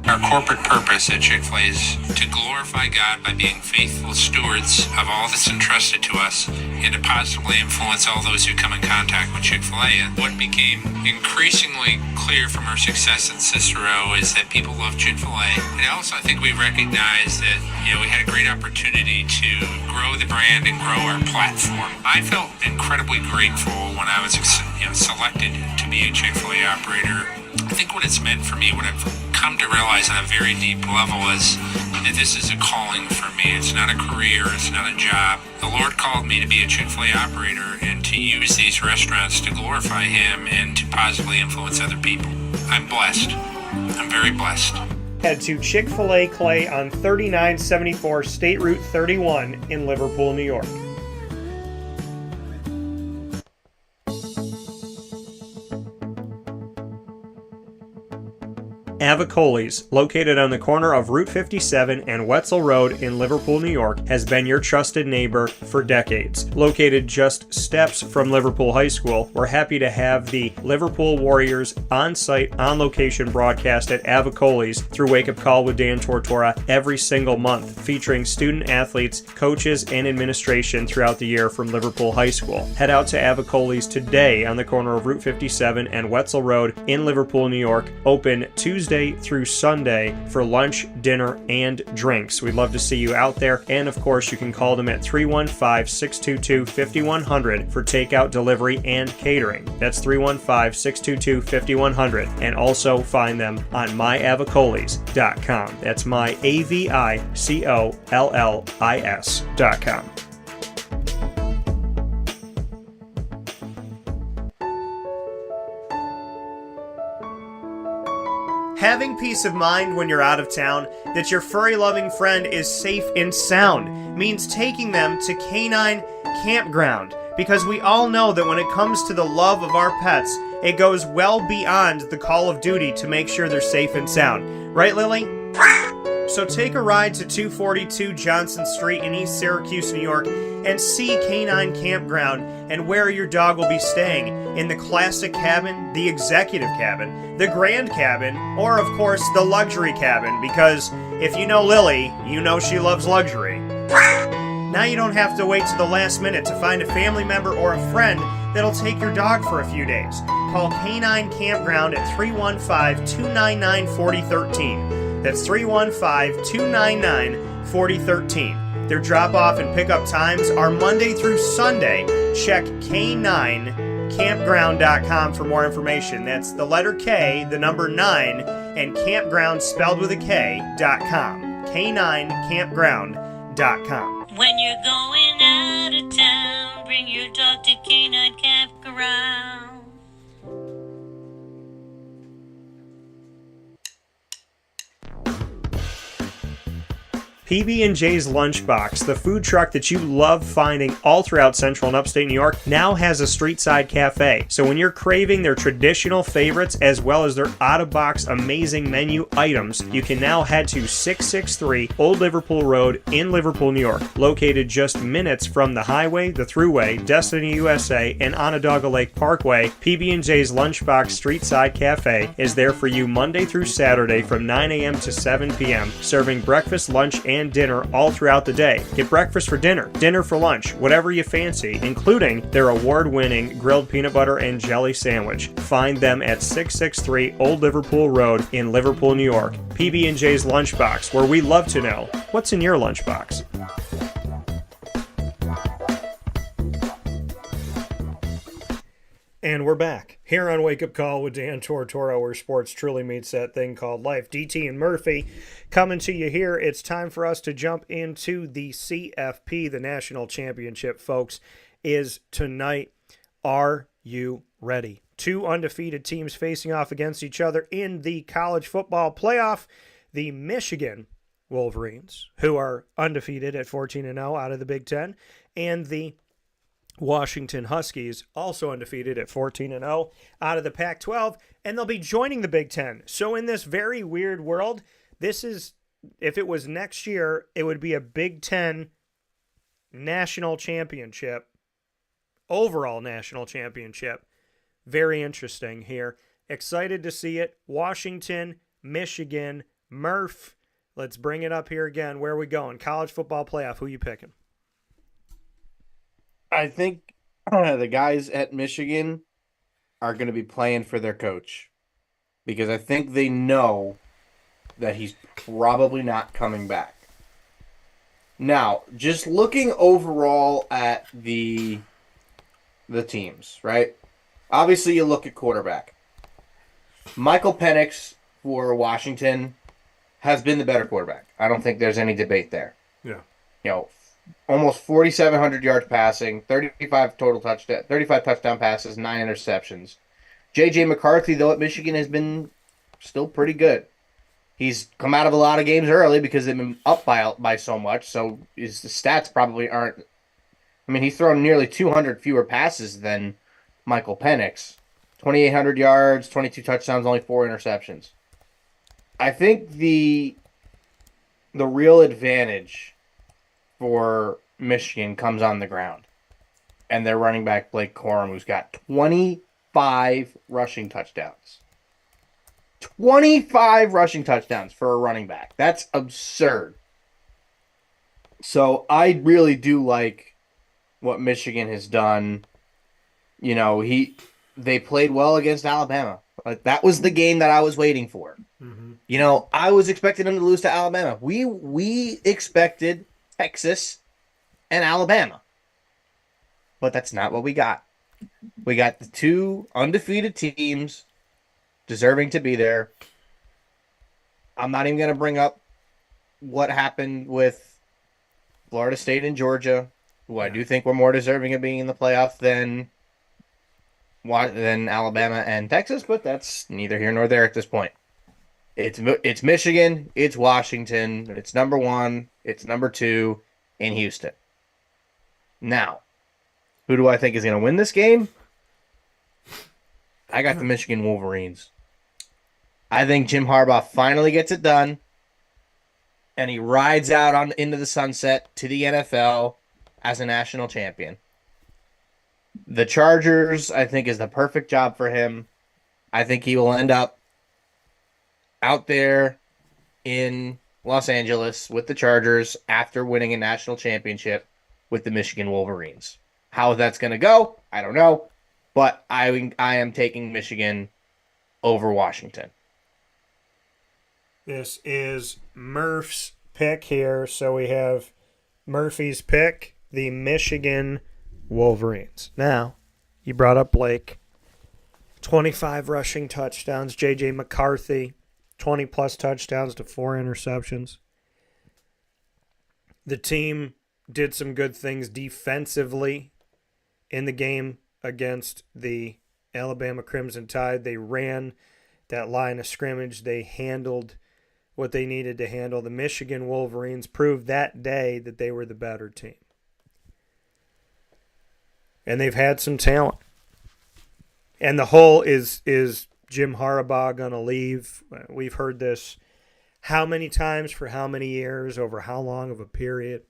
Speaker 7: Our corporate purpose at Chick-fil-A is to glorify God by being faithful stewards of all that's entrusted to us and to positively influence all those who come in contact with Chick-fil-A. And what became increasingly clear from our success in Cicero is that people love Chick-fil-A. And also, I think we recognized that, we had a great opportunity to grow the brand and grow our platform. I felt incredibly grateful when I was selected to be a Chick-fil-A operator. I think what it's meant for me, what I've come to realize on a very deep level is that this is a calling for me. It's not a career, it's not a job. The Lord called me to be a Chick-fil-A operator and to use these restaurants to glorify Him and to positively influence other people. I'm blessed. I'm very blessed.
Speaker 1: Head to Chick-fil-A Clay on 3974 State Route 31 in Liverpool, New York. Avicoli's, located on the corner of Route 57 and Wetzel Road in Liverpool, New York, has been your trusted neighbor for decades. Located just steps from Liverpool High School, we're happy to have the Liverpool Warriors on-site, on-location broadcast at Avicoli's through Wake Up Call with Dan Tortora every single month, featuring student athletes, coaches, and administration throughout the year from Liverpool High School. Head out to Avicoli's today on the corner of Route 57 and Wetzel Road in Liverpool, New York, open Tuesday through Sunday for lunch, dinner, and drinks. We'd love to see you out there, and of course you can call them at 315-622-5100 for takeout, delivery, and catering. That's 315-622-5100, and also find them on myavicolis.com. That's myavicollis.com. Having peace of mind when you're out of town that your furry-loving friend is safe and sound means taking them to Canine Campground, because we all know that when it comes to the love of our pets, it goes well beyond the call of duty to make sure they're safe and sound. Right, Lily? So take a ride to 242 Johnson Street in East Syracuse, New York, and see Canine Campground and where your dog will be staying, in the classic cabin, the executive cabin, the grand cabin, or of course the luxury cabin, because if you know Lily, you know she loves luxury. Now you don't have to wait to the last minute to find a family member or a friend that'll take your dog for a few days. Call Canine Campground at 315-299-4013. That's 315-299-4013. Their drop-off and pickup times are Monday through Sunday. Check K9campground.com for more information. That's the letter K, the number 9, and campground spelled with a K.com. K9campground.com.
Speaker 8: When you're going out of town, bring your dog to Canine Campground.
Speaker 1: PB&J's Lunchbox, the food truck that you love finding all throughout central and upstate New York, now has a streetside cafe. So when you're craving their traditional favorites as well as their out-of-box amazing menu items, you can now head to 663 Old Liverpool Road in Liverpool, New York. Located just minutes from the highway, the Thruway, Destiny USA, and Onondaga Lake Parkway, PB&J's Lunchbox Streetside Cafe is there for you Monday through Saturday from 9 a.m. to 7 p.m., serving breakfast, lunch, and dinner all throughout the day. Get breakfast for dinner, dinner for lunch, whatever you fancy, including their award-winning grilled peanut butter and jelly sandwich. Find them at 663 Old Liverpool Road in Liverpool, New York. PB&J's Lunchbox, where we love to know what's in your lunchbox. And we're back here on Wake Up Call with Dan Tortora, where sports truly meets that thing called life. DT and Murphy coming to you here. It's time for us to jump into the CFP. The national championship, folks, is tonight. Are you ready? Two undefeated teams facing off against each other in the college football playoff. The Michigan Wolverines, who are undefeated at 14-0 out of the Big Ten, and the Washington Huskies, also undefeated at 14-0 out of the Pac-12, and they'll be joining the Big Ten. So in this very weird world, this is, if it was next year, it would be a Big Ten national championship, overall national championship. Very interesting here. Excited to see it. Washington, Michigan, Murph. Let's bring it up here again. Where are we going? College football playoff. Who you picking?
Speaker 2: I think the guys at Michigan are going to be playing for their coach because I think they know that he's probably not coming back. Now, just looking overall at the teams, right? Obviously, you look at quarterback. Michael Penix for Washington has been the better quarterback. I don't think there's any debate there.
Speaker 1: Yeah.
Speaker 2: Almost 4,700 yards passing, 35 touchdown passes, 9 interceptions. J.J. McCarthy, though, at Michigan has been still pretty good. He's come out of a lot of games early because they've been up by so much, so the stats probably aren't. I mean, he's thrown nearly 200 fewer passes than Michael Penix. 2,800 yards, 22 touchdowns, only 4 interceptions. I think the real advantage for Michigan comes on the ground. And their running back, Blake Corum, who's got 25 rushing touchdowns. 25 rushing touchdowns for a running back. That's absurd. So I really do like what Michigan has done. They played well against Alabama. Like, that was the game that I was waiting for. Mm-hmm. I was expecting them to lose to Alabama. We expected Texas and Alabama. But that's not what we got. We got the two undefeated teams deserving to be there. I'm not even going to bring up what happened with Florida State and Georgia, who I do think were more deserving of being in the playoff than Alabama and Texas, but that's neither here nor there at this point. It's Michigan, it's Washington, it's number 1, it's number 2 in Houston. Now, who do I think is going to win this game? I got the Michigan Wolverines. I think Jim Harbaugh finally gets it done, and he rides out into the sunset to the NFL as a national champion. The Chargers, I think, is the perfect job for him. I think he will end up out there in Los Angeles with the Chargers after winning a national championship with the Michigan Wolverines. How that's going to go, I don't know. But I am taking Michigan over Washington.
Speaker 1: This is Murph's pick here. So we have Murphy's pick, the Michigan Wolverines. Now, you brought up Blake. 25 rushing touchdowns. J.J. McCarthy, 20-plus touchdowns to 4 interceptions. The team did some good things defensively in the game against the Alabama Crimson Tide. They ran that line of scrimmage. They handled what they needed to handle. The Michigan Wolverines proved that day that they were the better team. And they've had some talent. And the whole is Jim Harbaugh going to leave? We've heard this how many times for how many years, over how long of a period?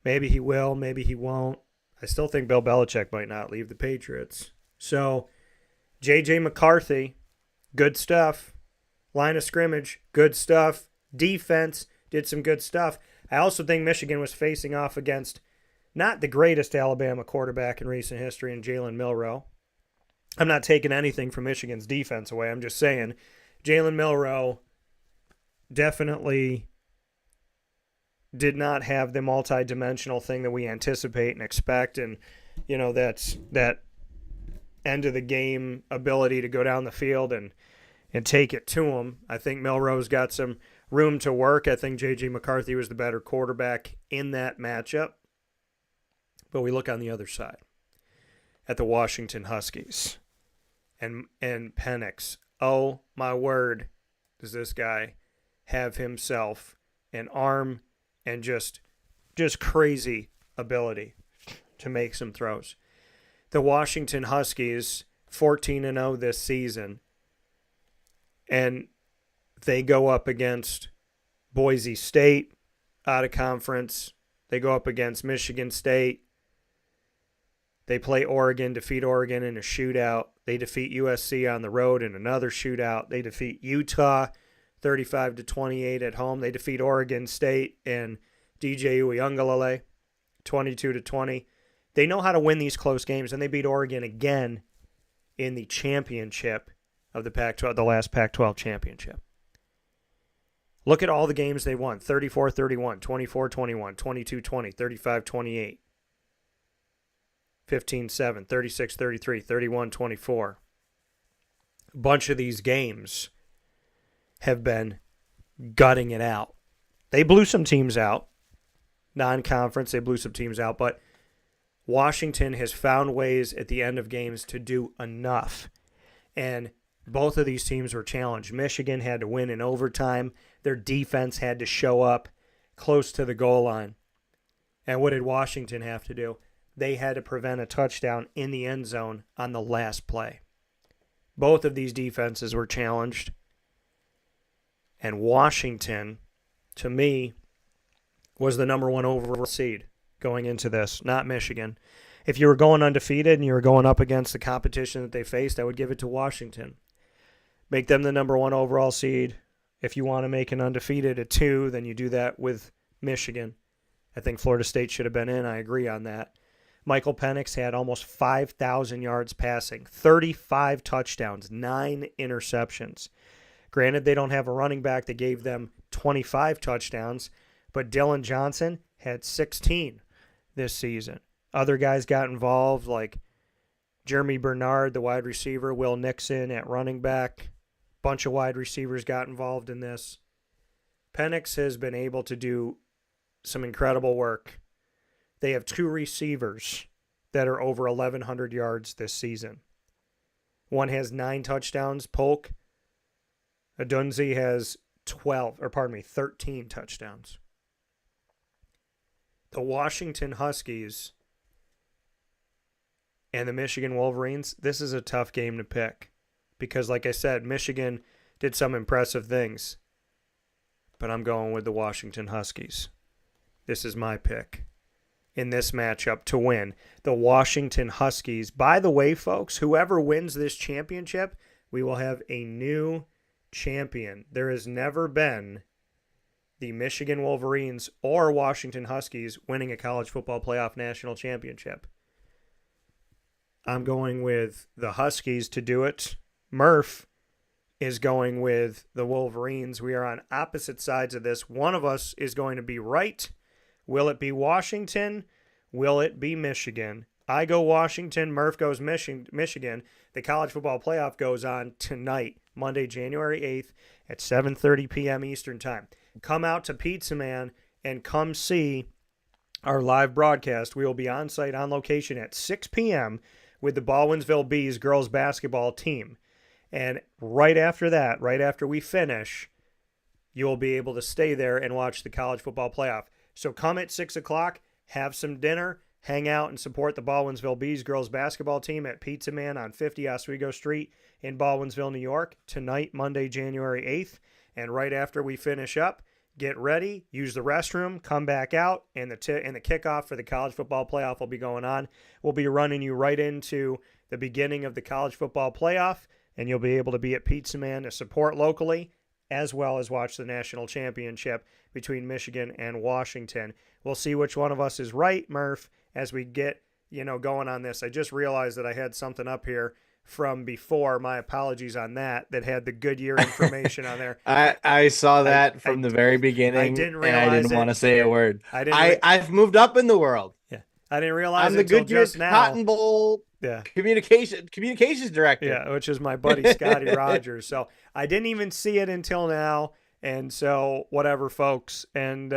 Speaker 1: Maybe he will, maybe he won't. I still think Bill Belichick might not leave the Patriots. So, J.J. McCarthy, good stuff. Line of scrimmage, good stuff. Defense, did some good stuff. I also think Michigan was facing off against not the greatest Alabama quarterback in recent history in Jalen Milroe. I'm not taking anything from Michigan's defense away. I'm just saying Jalen Milroe definitely did not have the multi-dimensional thing that we anticipate and expect. And, that's that end of the game ability to go down the field and take it to him. I think Milroe's got some room to work. I think J.J. McCarthy was the better quarterback in that matchup. But we look on the other side at the Washington Huskies and Penix. Oh, my word, does this guy have himself an arm and just crazy ability to make some throws. The Washington Huskies, 14-0 this season, and they go up against Boise State out of conference. They go up against Michigan State. They play Oregon, defeat Oregon in a shootout. They defeat USC on the road in another shootout. They defeat Utah 35-28 at home. They defeat Oregon State and DJ Uiagalelei 22-20. They know how to win these close games, and they beat Oregon again in the championship of the Pac-12, the last Pac-12 championship. Look at all the games they won: 34-31, 24-21, 22-20, 35-28, 15-7, 36-33, 31-24. A bunch of these games have been gutting it out. They blew some teams out. Non-conference, they blew some teams out, but Washington has found ways at the end of games to do enough. And both of these teams were challenged. Michigan had to win in overtime. Their defense had to show up close to the goal line. And what did Washington have to do? They had to prevent a touchdown in the end zone on the last play. Both of these defenses were challenged. And Washington, to me, was the number one overall seed going into this, not Michigan. If you were going undefeated and you were going up against the competition that they faced, I would give it to Washington. Make them the number one overall seed. If you want to make an undefeated a 2, then you do that with Michigan. I think Florida State should have been in. I agree on that. Michael Penix had almost 5,000 yards passing, 35 touchdowns, 9 interceptions. Granted, they don't have a running back that gave them 25 touchdowns, but Dylan Johnson had 16 this season. Other guys got involved, like Jeremy Bernard, the wide receiver, Will Nixon at running back. Bunch of wide receivers got involved in this. Penix has been able to do some incredible work. They have 2 receivers that are over 1,100 yards this season. One has 9 touchdowns, Polk. Adunzi has 13 touchdowns. The Washington Huskies and the Michigan Wolverines, this is a tough game to pick. Because, like I said, Michigan did some impressive things. But I'm going with the Washington Huskies. This is my pick in this matchup to win. The Washington Huskies. By the way, folks, whoever wins this championship, we will have a new champion. There has never been the Michigan Wolverines or Washington Huskies winning a college football playoff national championship. I'm going with the Huskies to do it. Murph is going with the Wolverines. We are on opposite sides of this. One of us is going to be right. Will it be Washington? Will it be Michigan? I go Washington. Murph goes Michigan. The college football playoff goes on tonight, Monday, January 8th at 7:30 p.m. Eastern Time. Come out to Pizza Man and come see our live broadcast. We will be on site on location at 6 p.m. with the Baldwinsville Bees girls basketball team. And right after that, right after we finish, you'll be able to stay there and watch the college football playoff. So come at 6 o'clock, have some dinner, hang out, and support the Baldwinsville Bees girls basketball team at Pizza Man on 50 Oswego Street in Baldwinsville, New York, tonight, Monday, January 8th. And right after we finish up, get ready, use the restroom, come back out, and the kickoff for the college football playoff will be going on. We'll be running you right into the beginning of the college football playoff, and you'll be able to be at Pizza Man to support locally, as well as watch the national championship between Michigan and Washington. We'll see which one of us is right, Murph, as we get going on this. I just realized that I had something up here from before. My apologies on that had the Goodyear information on there.
Speaker 2: I saw that from the very beginning.
Speaker 1: I didn't realize
Speaker 2: and I didn't want to say a word. I've moved up in the world.
Speaker 1: Yeah, I didn't realize
Speaker 2: I'm the
Speaker 1: until
Speaker 2: Goodyear
Speaker 1: just now.
Speaker 2: Cotton Bowl communications director.
Speaker 1: Yeah, which is my buddy Scotty Rogers. So I didn't even see it until now, and so whatever, folks. And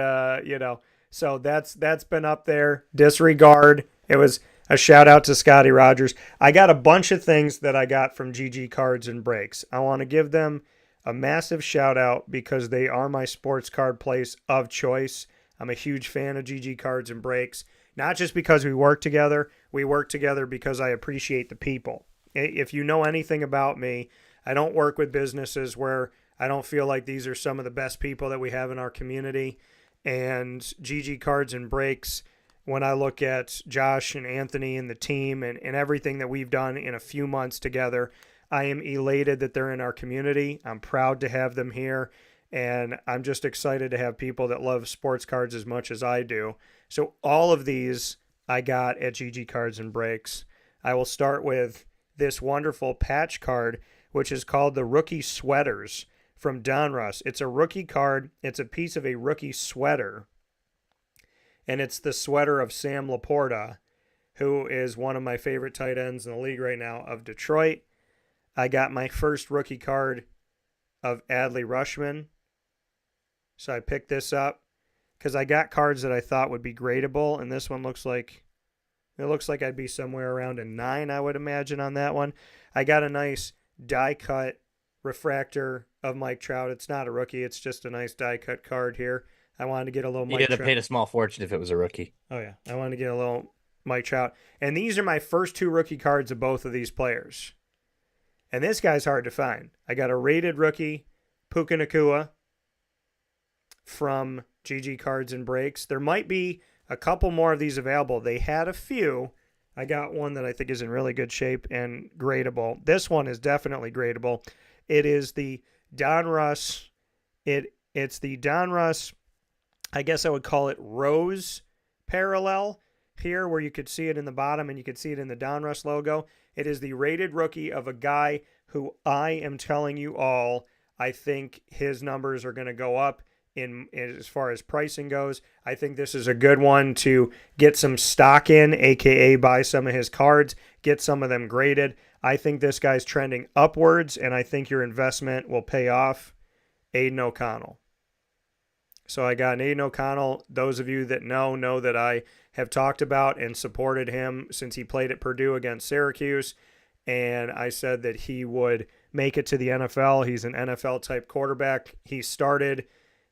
Speaker 1: so that's been up there. Disregard. It was a shout out to Scotty Rogers. I got a bunch of things that I got from GG Cards and Breaks. I want to give them a massive shout out because they are my sports card place of choice. I'm a huge fan of GG Cards and Breaks. Not just because we work together because I appreciate the people. If you know anything about me, I don't work with businesses where I don't feel like these are some of the best people that we have in our community. And GG Cards and Breaks, when I look at Josh and Anthony and the team and everything that we've done in a few months together, I am elated that they're in our community. I'm proud to have them here. And I'm just excited to have people that love sports cards as much as I do. So all of these I got at GG Cards and Breaks. I will start with this wonderful patch card, which is called the Rookie Sweaters from Donruss. It's a rookie card. It's a piece of a rookie sweater. And it's the sweater of Sam Laporta, who is one of my favorite tight ends in the league right now, of Detroit. I got my first rookie card of Adley Rushman. So I picked this up because I got cards that I thought would be gradable, and this one looks like I'd be somewhere around a 9, I would imagine, on that one. I got a nice die-cut refractor of Mike Trout. It's not a rookie. It's just a nice die-cut card here. I wanted to get a little Mike Trout.
Speaker 2: You'd have paid a small fortune if it was a rookie.
Speaker 1: Oh, yeah. I wanted to get a little Mike Trout. And these are my first 2 rookie cards of both of these players. And this guy's hard to find. I got a rated rookie, Puka Nacua, from GG Cards and Breaks. There might be a couple more of these available. They had a few. I got one that I think is in really good shape and gradable. This one is definitely gradable. It is the Donruss. It's the Donruss, I guess I would call it Rose parallel here, where you could see it in the bottom and you could see it in the Donruss logo. It is the rated rookie of a guy who I am telling you all, I think his numbers are going to go up in as far as pricing goes. I think this is a good one to get some stock in, aka buy some of his cards, get some of them graded. I think this guy's trending upwards, and I think your investment will pay off. Aiden O'Connell. So I got an Aiden O'Connell. Those of you that know that I have talked about and supported him since he played at Purdue against Syracuse, and I said that he would make it to the NFL. He's an NFL-type quarterback. He started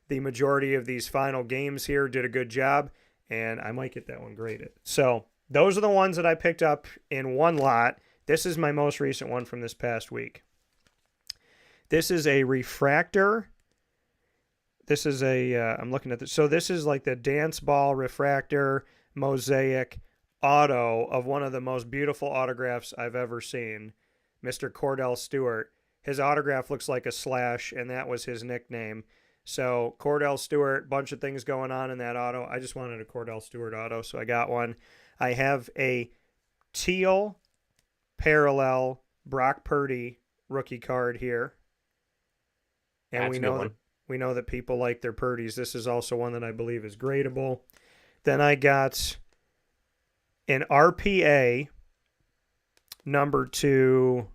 Speaker 1: the majority of these final games here, did a good job, and I might get that one graded. So those are the ones that I picked up in one lot. This is my most recent one from this past week. This is a refractor. This is I'm looking at this. So this is like the dance ball refractor mosaic auto of one of the most beautiful autographs I've ever seen, Mr. Cordell Stewart. His autograph looks like a slash, and that was his nickname. So Cordell Stewart, bunch of things going on in that auto. I just wanted a Cordell Stewart auto, so I got one. I have a teal parallel Brock Purdy rookie card here. And we know that people like their Purdy's. This is also one that I believe is gradable. Then I got an RPA number to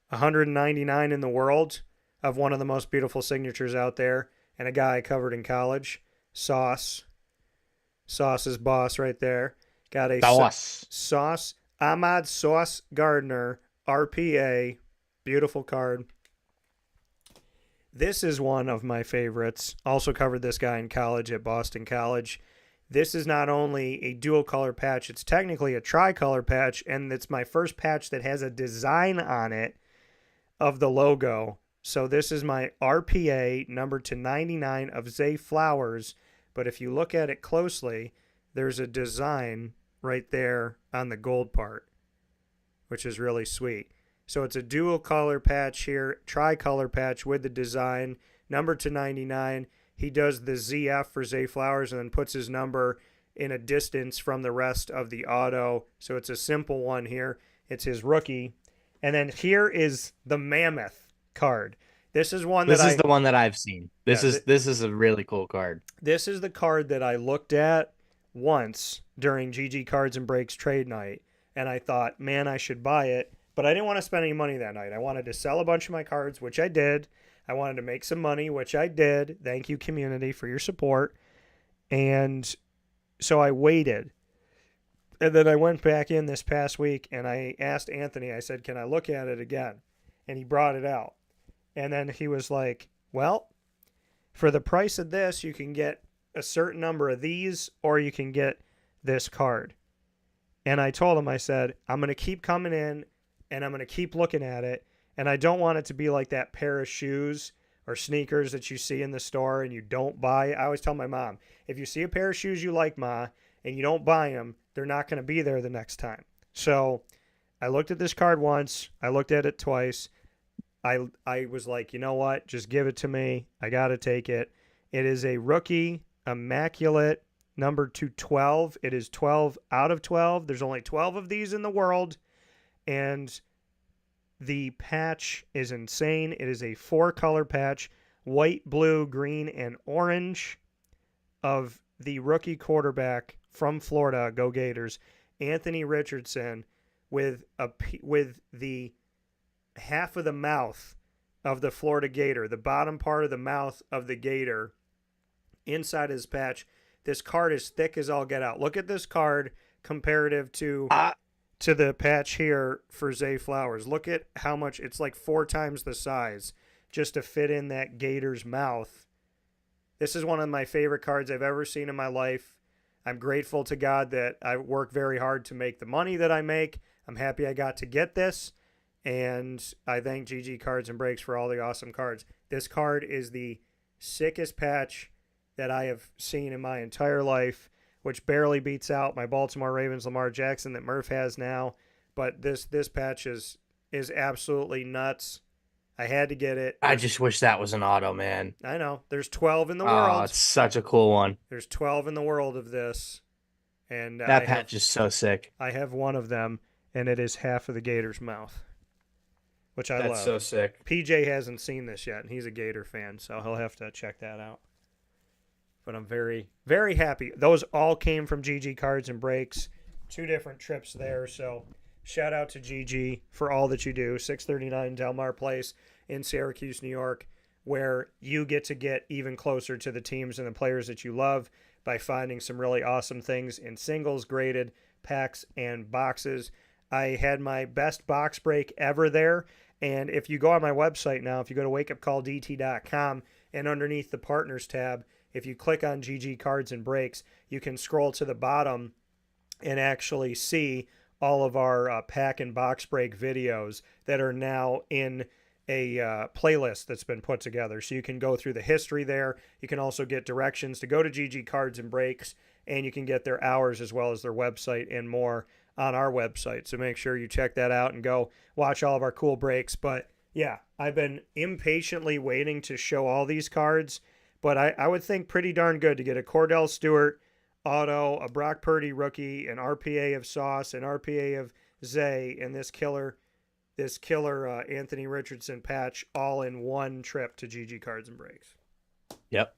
Speaker 1: 199 in the world of one of the most beautiful signatures out there, and a guy I covered in college, Sauce. Sauce's boss right there. Got a Sauce, Ahmad Sauce Gardner, RPA, beautiful card. This is one of my favorites. Also covered this guy in college at Boston College. This is not only a dual color patch, it's technically a tricolor patch, and it's my first patch that has a design on it of the logo. So this is my RPA number to 99 of Zay Flowers, but if you look at it closely, there's a design right there on the gold part, which is really sweet. So it's a dual color patch here, tricolor patch with the design, number to 99. He does the ZF for Zay Flowers and then puts his number in a distance from the rest of the auto. So it's a simple one here. It's his rookie. And then here is the Mammoth card. This is one
Speaker 2: This is the one that I've seen. This is a really cool card.
Speaker 1: This is the card that I looked at once during GG Cards and Breaks trade night, and I thought, man, I should buy it. But I didn't want to spend any money that night. I wanted to sell a bunch of my cards, which I did. I wanted to make some money, which I did. Thank you, community, for your support. And so I waited. And then I went back in this past week, and I asked Anthony, I said, can I look at it again? And he brought it out. And then he was like, well, for the price of this, you can get a certain number of these, or you can get this card. And I told him, I said, I'm going to keep coming in, and I'm going to keep looking at it. And I don't want it to be like that pair of shoes or sneakers that you see in the store and you don't buy. I always tell my mom, if you see a pair of shoes you like, Ma, and you don't buy them, they're not going to be there the next time. So I looked at this card once. I looked at it twice. I was like, you know what? Just give it to me. I got to take it. It is a rookie, immaculate number to 12. It is 12 out of 12. There's only 12 of these in the world, and the patch is insane. It is a 4-color patch, white, blue, green, and orange, of the rookie quarterback from Florida, go Gators, Anthony Richardson, with the half of the mouth of the Florida Gator, the bottom part of the mouth of the Gator inside his patch. This card is thick as all get out. Look at this card comparative to the patch here for Zay Flowers. Look at how much, it's like 4 times the size just to fit in that Gator's mouth. This is one of my favorite cards I've ever seen in my life. I'm grateful to God that I work very hard to make the money that I make. I'm happy I got to get this, and I thank GG Cards and Breaks for all the awesome cards. This card is the sickest patch that I have seen in my entire life, which barely beats out my Baltimore Ravens Lamar Jackson that Murph has now. But this patch is absolutely nuts. I had to get it.
Speaker 2: I just wish that was an auto, man.
Speaker 1: I know. There's 12 in the
Speaker 2: Oh,
Speaker 1: world.
Speaker 2: it's such a cool one.
Speaker 1: There's 12 in the world of this. And
Speaker 2: that patch is so sick.
Speaker 1: I have one of them, and it is half of the Gator's mouth, which I love.
Speaker 2: That's so sick.
Speaker 1: PJ hasn't seen this yet, and he's a Gator fan, so he'll have to check that out. But I'm very, very happy. Those all came from GG Cards and Breaks. 2 different trips there, so shout out to GG for all that you do. 639 Delmar Place in Syracuse, New York, where you get to get even closer to the teams and the players that you love by finding some really awesome things in singles, graded, packs, and boxes. I had my best box break ever there, and if you go on my website now, if you go to wakeupcalldt.com, and underneath the Partners tab, if you click on GG Cards and Breaks, you can scroll to the bottom and actually see all of our pack and box break videos that are now in a playlist that's been put together. So you can go through the history there. You can also get directions to go to GG Cards and Breaks, and you can get their hours as well as their website and more on our website. So make sure you check that out and go watch all of our cool breaks. But yeah, I've been impatiently waiting to show all these cards, but I would think pretty darn good to get a Cordell Stewart auto, a Brock Purdy rookie, an RPA of Sauce, an RPA of Zay, and this killer Anthony Richardson patch all in one trip to GG Cards and Breaks.
Speaker 2: Yep.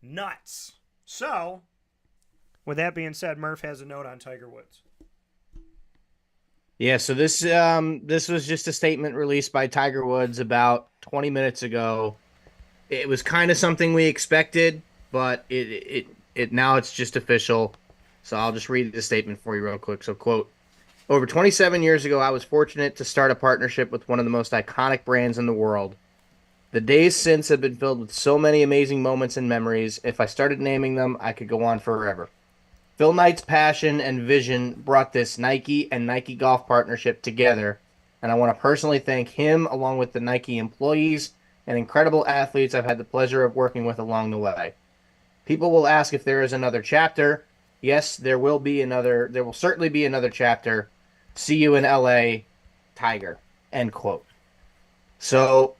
Speaker 1: Nuts. So, with that being said, Murph has a note on Tiger Woods.
Speaker 2: Yeah, so this was just a statement released by Tiger Woods about 20 minutes ago. It was kind of something we expected, but it now it's just official. So I'll just read the statement for you real quick. So, quote, "Over 27 years ago, I was fortunate to start a partnership with one of the most iconic brands in the world. The days since have been filled with so many amazing moments and memories. If I started naming them, I could go on forever. Phil Knight's passion and vision brought this Nike and Nike Golf partnership together, and I want to personally thank him along with the Nike employees and incredible athletes I've had the pleasure of working with along the way. People will ask if there is another chapter. Yes, there will certainly be another chapter. See you in LA, Tiger." End quote. So,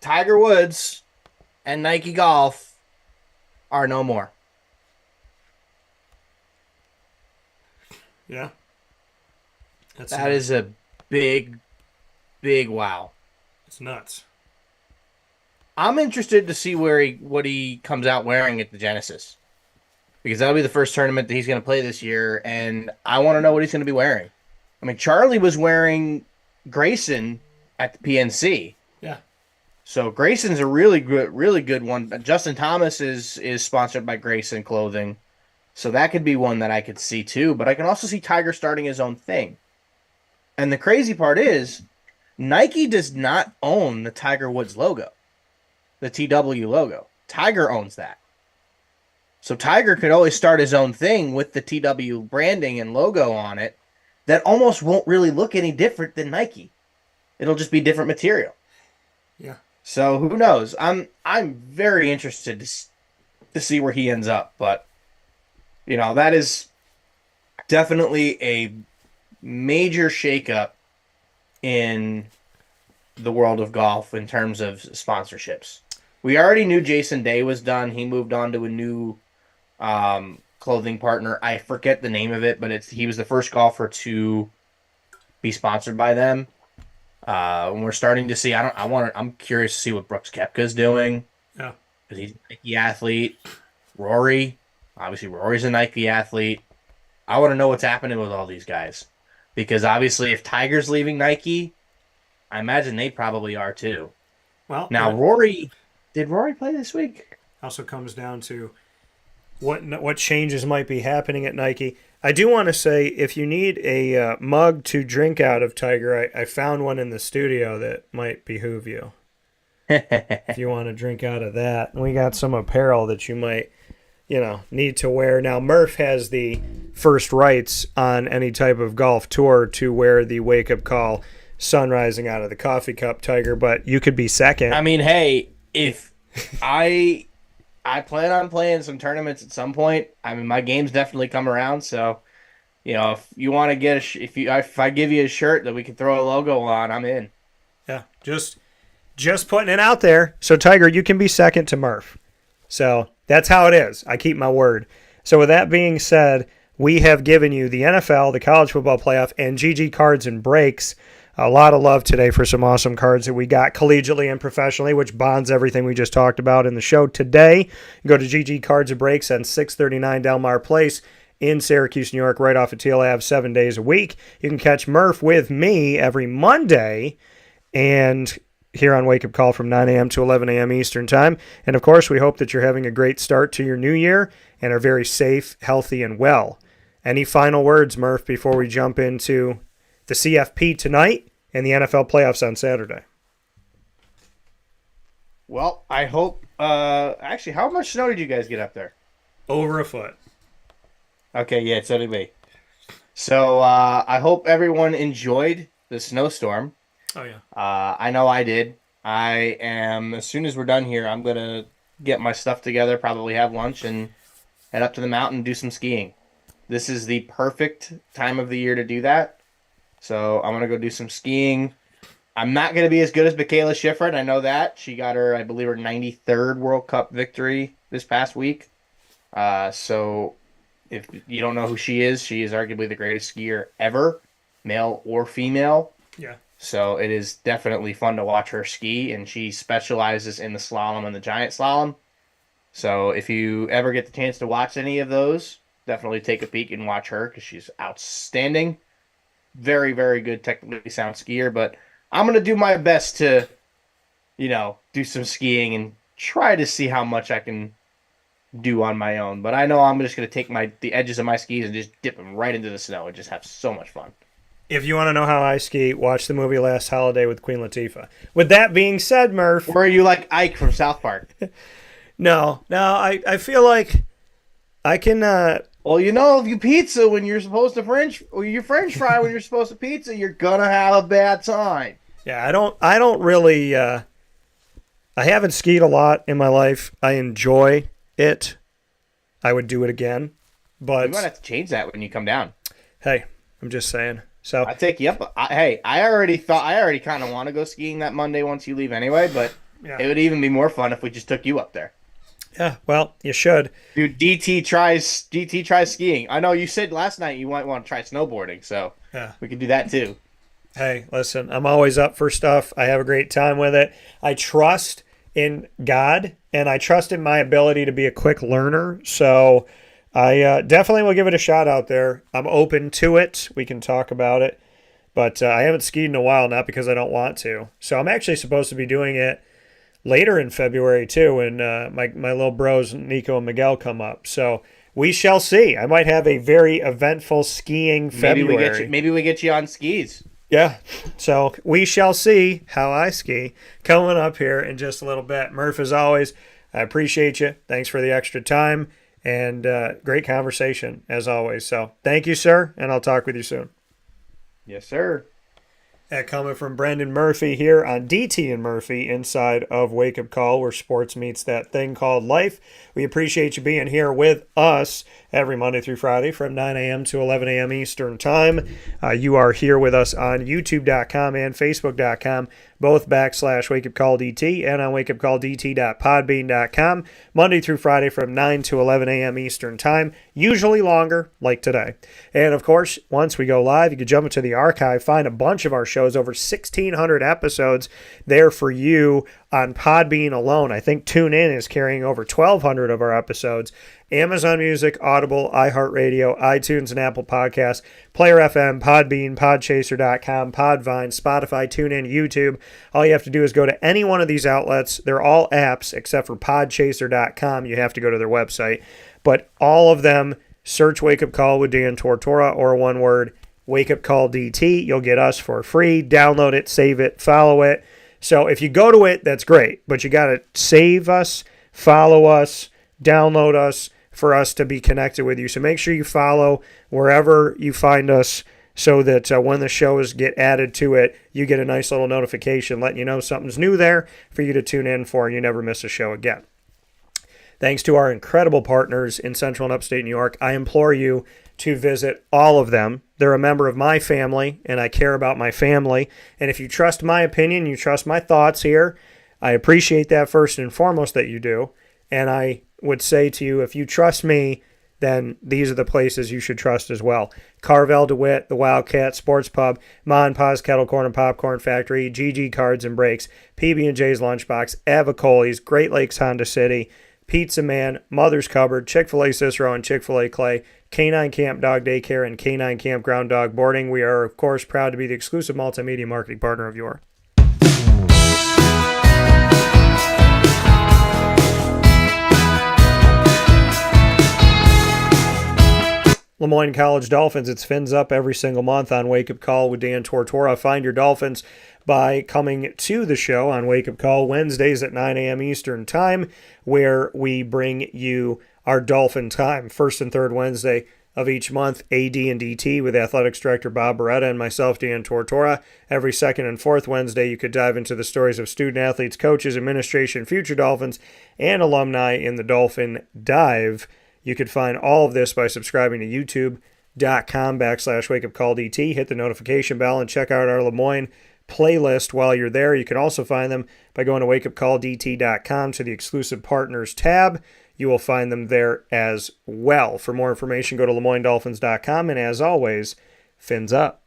Speaker 2: Tiger Woods and Nike Golf are no more.
Speaker 1: Yeah.
Speaker 2: That is a big, big wow.
Speaker 1: It's nuts.
Speaker 2: I'm interested to see what he comes out wearing at the Genesis, because that'll be the first tournament that he's going to play this year, and I want to know what he's going to be wearing. I mean, Charlie was wearing Grayson at the PNC.
Speaker 1: Yeah.
Speaker 2: So Grayson's a really good one. Justin Thomas is sponsored by Grayson Clothing, so that could be one that I could see too. But I can also see Tiger starting his own thing. And the crazy part is, Nike does not own the Tiger Woods logo, the TW logo. Tiger owns that. So Tiger could always start his own thing with the TW branding and logo on it that almost won't really look any different than Nike. It'll just be different material.
Speaker 1: Yeah.
Speaker 2: So who knows? I'm very interested to see where he ends up. But, you know, that is definitely a major shakeup in the world of golf in terms of sponsorships, We already knew Jason Day was done. He moved on to a new clothing partner. I forget the name of it, but he was the first golfer to be sponsored by them. And we're starting to see. I'm curious to see what Brooks Koepka's doing.
Speaker 1: Yeah,
Speaker 2: because he's a Nike athlete. Rory, obviously, Rory's a Nike athlete. I want to know what's happening with all these guys, because obviously, if Tiger's leaving Nike, I imagine they probably are too.
Speaker 1: Well,
Speaker 2: now Rory, did Rory play this week?
Speaker 1: Also comes down to what changes might be happening at Nike. I do want to say, if you need a mug to drink out of, Tiger, I found one in the studio that might behoove you. If you want to drink out of that. And we got some apparel that you might, need to wear. Now, Murph has the first rights on any type of golf tour to wear the wake-up call sun rising out of the coffee cup, Tiger, but you could be second.
Speaker 2: I mean, hey, if I plan on playing some tournaments at some point. I mean, my game's definitely come around. So, if you want to get if I give you a shirt that we can throw a logo on, I'm in.
Speaker 1: Yeah, just putting it out there. So, Tiger, you can be second to Murph. So that's how it is. I keep my word. So with that being said, we have given you the NFL, the college football playoff, and GG cards and breaks. A lot of love today for some awesome cards that we got collegiately and professionally, which bonds everything we just talked about in the show today. Go to GG Cards and Breaks on 639 Delmar Place in Syracuse, New York, right off of Teal Ave, 7 days a week. You can catch Murph with me every Monday and here on Wake Up Call from 9 a.m. to 11 a.m. Eastern Time. And, of course, we hope that you're having a great start to your new year and are very safe, healthy, and well. Any final words, Murph, before we jump into the CFP tonight and the NFL playoffs on Saturday?
Speaker 2: Well, I hope... actually, how much snow did you guys get up there?
Speaker 1: Over a foot.
Speaker 2: Okay, yeah, so did we. So I hope everyone enjoyed the snowstorm.
Speaker 1: Oh, yeah.
Speaker 2: I know I did. I am, as soon as we're done here, I'm going to get my stuff together, probably have lunch, and head up to the mountain and do some skiing. This is the perfect time of the year to do that. So I'm going to go do some skiing. I'm not going to be as good as Michaela Schifrin. I know that. She got her, I believe, her 93rd World Cup victory this past week. So if you don't know who she is arguably the greatest skier ever, male or female.
Speaker 1: Yeah.
Speaker 2: So it is definitely fun to watch her ski, and she specializes in the slalom and the giant slalom. So if you ever get the chance to watch any of those, definitely take a peek and watch her because she's outstanding. Very, very good, technically sound skier. But I'm going to do my best to, do some skiing and try to see how much I can do on my own. But I know I'm just going to take the edges of my skis and just dip them right into the snow and just have so much fun.
Speaker 1: If you want to know how I ski, watch the movie Last Holiday with Queen Latifah. With that being said, Murph...
Speaker 2: Or are you like Ike from South Park?
Speaker 1: No, I feel like I can...
Speaker 2: Well, if you pizza when you're supposed to French fry when you're supposed to pizza, you're going to have a bad time.
Speaker 1: Yeah, I don't really... I haven't skied a lot in my life. I enjoy it. I would do it again, but...
Speaker 2: You might have to change that when you come down.
Speaker 1: Hey, I'm just saying... So
Speaker 2: I take you up. I already kind of want to go skiing that Monday once you leave anyway, but It would even be more fun if we just took you up there.
Speaker 1: Yeah, well, you should.
Speaker 2: Dude, DT tries skiing. I know you said last night you might want to try snowboarding, so we could do that too.
Speaker 1: Hey, listen, I'm always up for stuff. I have a great time with it. I trust in God, and I trust in my ability to be a quick learner, so... I definitely will give it a shot out there. I'm open to it. We can talk about it. But I haven't skied in a while, not because I don't want to. So I'm actually supposed to be doing it later in February, too, when my little bros, Nico and Miguel, come up. So we shall see. I might have a very eventful skiing February.
Speaker 2: Maybe we get you on skis.
Speaker 1: Yeah. So we shall see how I ski coming up here in just a little bit. Murph, as always, I appreciate you. Thanks for the extra time. And great conversation, as always. So thank you, sir, and I'll talk with you soon.
Speaker 2: Yes, sir.
Speaker 1: That coming from Brendan Murphy here on DT and Murphy inside of Wake Up Call, where sports meets that thing called life. We appreciate you being here with us every Monday through Friday from 9 a.m. to 11 a.m. Eastern Time. You are here with us on YouTube.com and Facebook.com both / Wake Up Call DT, and on wakeupcalldt.podbean.com, Monday through Friday from 9 to 11 a.m. Eastern Time, usually longer, like today. And, of course, once we go live, you can jump into the archive, find a bunch of our shows, over 1,600 episodes there for you on Podbean alone. I think TuneIn is carrying over 1,200 of our episodes. Amazon Music, Audible, iHeartRadio, iTunes and Apple Podcasts, Player FM, Podbean, Podchaser.com, Podvine, Spotify, TuneIn, YouTube. All you have to do is go to any one of these outlets. They're all apps except for Podchaser.com. You have to go to their website. But all of them, search Wake Up Call with Dan Tortora, or one word, Wake Up Call DT. You'll get us for free. Download it, save it, follow it. So if you go to it, that's great. But you got to save us, follow us, download us, for us to be connected with you. So make sure you follow wherever you find us so that when the shows get added to it, you get a nice little notification letting you know something's new there for you to tune in for and you never miss a show again. Thanks to our incredible partners in Central and Upstate New York, I implore you to visit all of them. They're a member of my family, and I care about my family. And if you trust my opinion, you trust my thoughts here, I appreciate that first and foremost that you do. And I would say to you, if you trust me, then these are the places you should trust as well. Carvel DeWitt, the Wildcat Sports Pub, Ma and Pa's Kettle Corn and Popcorn Factory, GG Cards and Breaks, PB&J's Lunchbox, Avicoli's, Great Lakes Honda City, Pizza Man, Mother's Cupboard, Chick-fil-A Cicero and Chick-fil-A Clay, Canine Camp Dog Daycare, and Canine Campground Dog Boarding. We are, of course, proud to be the exclusive multimedia marketing partner of your Lemoyne College Dolphins. It's Fins Up every single month on Wake Up Call with Dan Tortora. Find your Dolphins by coming to the show on Wake Up Call Wednesdays at 9 a.m. Eastern Time, where we bring you our Dolphin Time. First and third Wednesday of each month, AD and DT with Athletics Director Bob Beretta and myself, Dan Tortora. Every second and fourth Wednesday, you could dive into the stories of student athletes, coaches, administration, future Dolphins, and alumni in the Dolphin Dive. You could find all of this by subscribing to youtube.com/wakeupcalldt. Hit the notification bell and check out our Lemoyne playlist while you're there. You can also find them by going to wakeupcalldt.com to the exclusive partners tab. You will find them there as well. For more information, go to LeMoyneDolphins.com. And as always, Fins Up.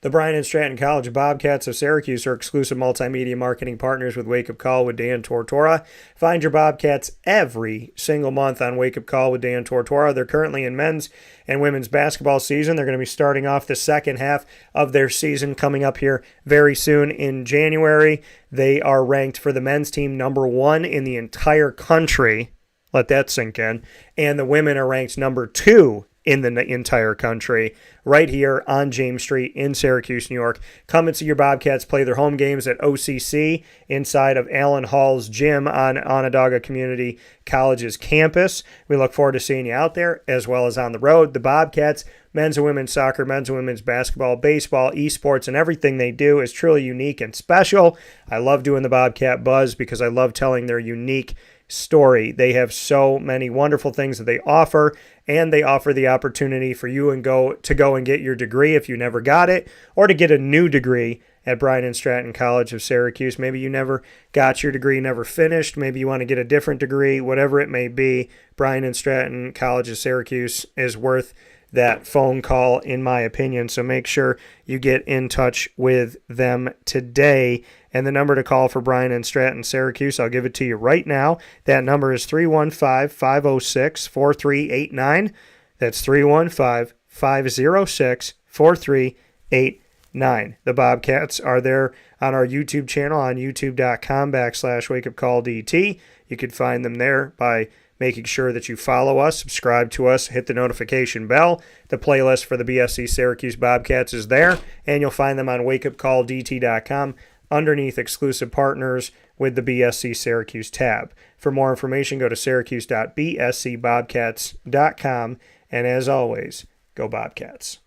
Speaker 1: The Bryan and Stratton College Bobcats of Syracuse are exclusive multimedia marketing partners with Wake Up Call with Dan Tortora. Find your Bobcats every single month on Wake Up Call with Dan Tortora. They're currently in men's and women's basketball season. They're going to be starting off the second half of their season coming up here very soon in January. They are ranked for the men's team number 1 in the entire country. Let that sink in. And the women are ranked number 2 in the entire country, right here on James Street in Syracuse, New York. Come and see your Bobcats play their home games at OCC inside of Allen Hall's gym on Onondaga Community College's campus. We look forward to seeing you out there as well as on the road. The Bobcats, men's and women's soccer, men's and women's basketball, baseball, esports, and everything they do is truly unique and special. I love doing the Bobcat Buzz because I love telling their unique story. They have so many wonderful things that they offer, and they offer the opportunity for you and go and get your degree if you never got it, or to get a new degree at Bryan and Stratton College of Syracuse. Maybe you never got your degree, never finished. Maybe you want to get a different degree, whatever it may be. Bryan and Stratton College of Syracuse is worth that phone call, in my opinion. So make sure you get in touch with them today. And the number to call for Bryan and Stratton Syracuse, I'll give it to you right now. That number is 315-506-4389. That's 315-506-4389. The Bobcats are there on our YouTube channel on youtube.com/wakeupcalldt. You could find them there by making sure that you follow us, subscribe to us, hit the notification bell. The playlist for the BSC Syracuse Bobcats is there, and you'll find them on wakeupcalldt.com underneath exclusive partners with the BSC Syracuse tab. For more information, go to syracuse.bscbobcats.com, and as always, go Bobcats.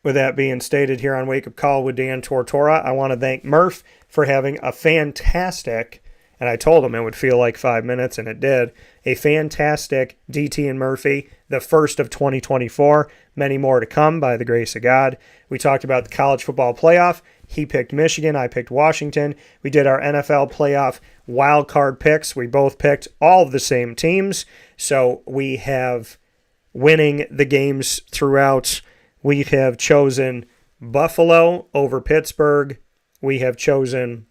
Speaker 1: With that being stated here on Wake Up Call with Dan Tortora, I want to thank Murph for having a fantastic and I told him it would feel like 5 minutes, and it did. A fantastic DT and Murphy, the first of 2024. Many more to come by the grace of God. We talked about the college football playoff. He picked Michigan. I picked Washington. We did our NFL playoff wild card picks. We both picked all of the same teams. So we have winning the games throughout. We have chosen Buffalo over Pittsburgh. We have chosen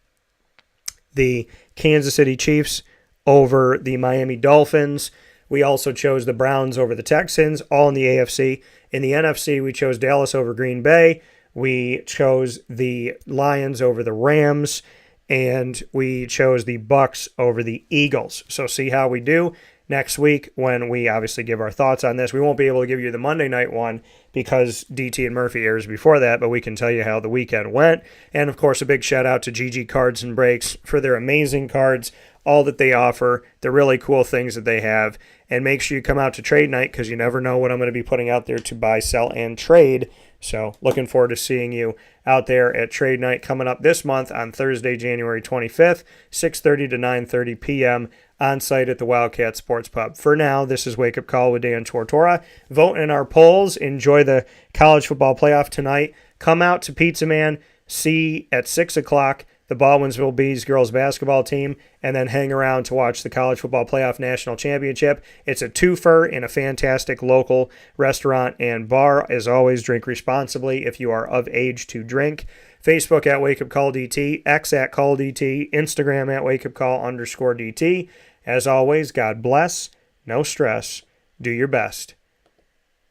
Speaker 1: the Kansas City Chiefs over the Miami Dolphins. We also chose the Browns over the Texans, all in the AFC. In the NFC, we chose Dallas over Green Bay. We chose the Lions over the Rams. And we chose the Bucks over the Eagles. So see how we do next week when we obviously give our thoughts on this. We won't be able to give you the Monday night one because DT and Murphy airs before that, but we can tell you how the weekend went. And, of course, a big shout-out to GG Cards and Breaks for their amazing cards, all that they offer, the really cool things that they have. And make sure you come out to trade night because you never know what I'm going to be putting out there to buy, sell, and trade. So looking forward to seeing you out there at trade night coming up this month on Thursday, January 25th, 6:30 to 9:30 p.m. on site at the Wildcat Sports Pub. For now, this is Wake Up Call with Dan Tortora. Vote in our polls. Enjoy the college football playoff tonight. Come out to Pizza Man. See at 6 o'clock the Baldwinsville Bees girls basketball team, and then hang around to watch the College Football Playoff National Championship. It's a twofer in a fantastic local restaurant and bar. As always, drink responsibly if you are of age to drink. Facebook at Wake Up Call DT, X at Call DT, Instagram at Wake Up Call _DT. As always, God bless, no stress, do your best.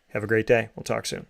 Speaker 1: Have a great day. We'll talk soon.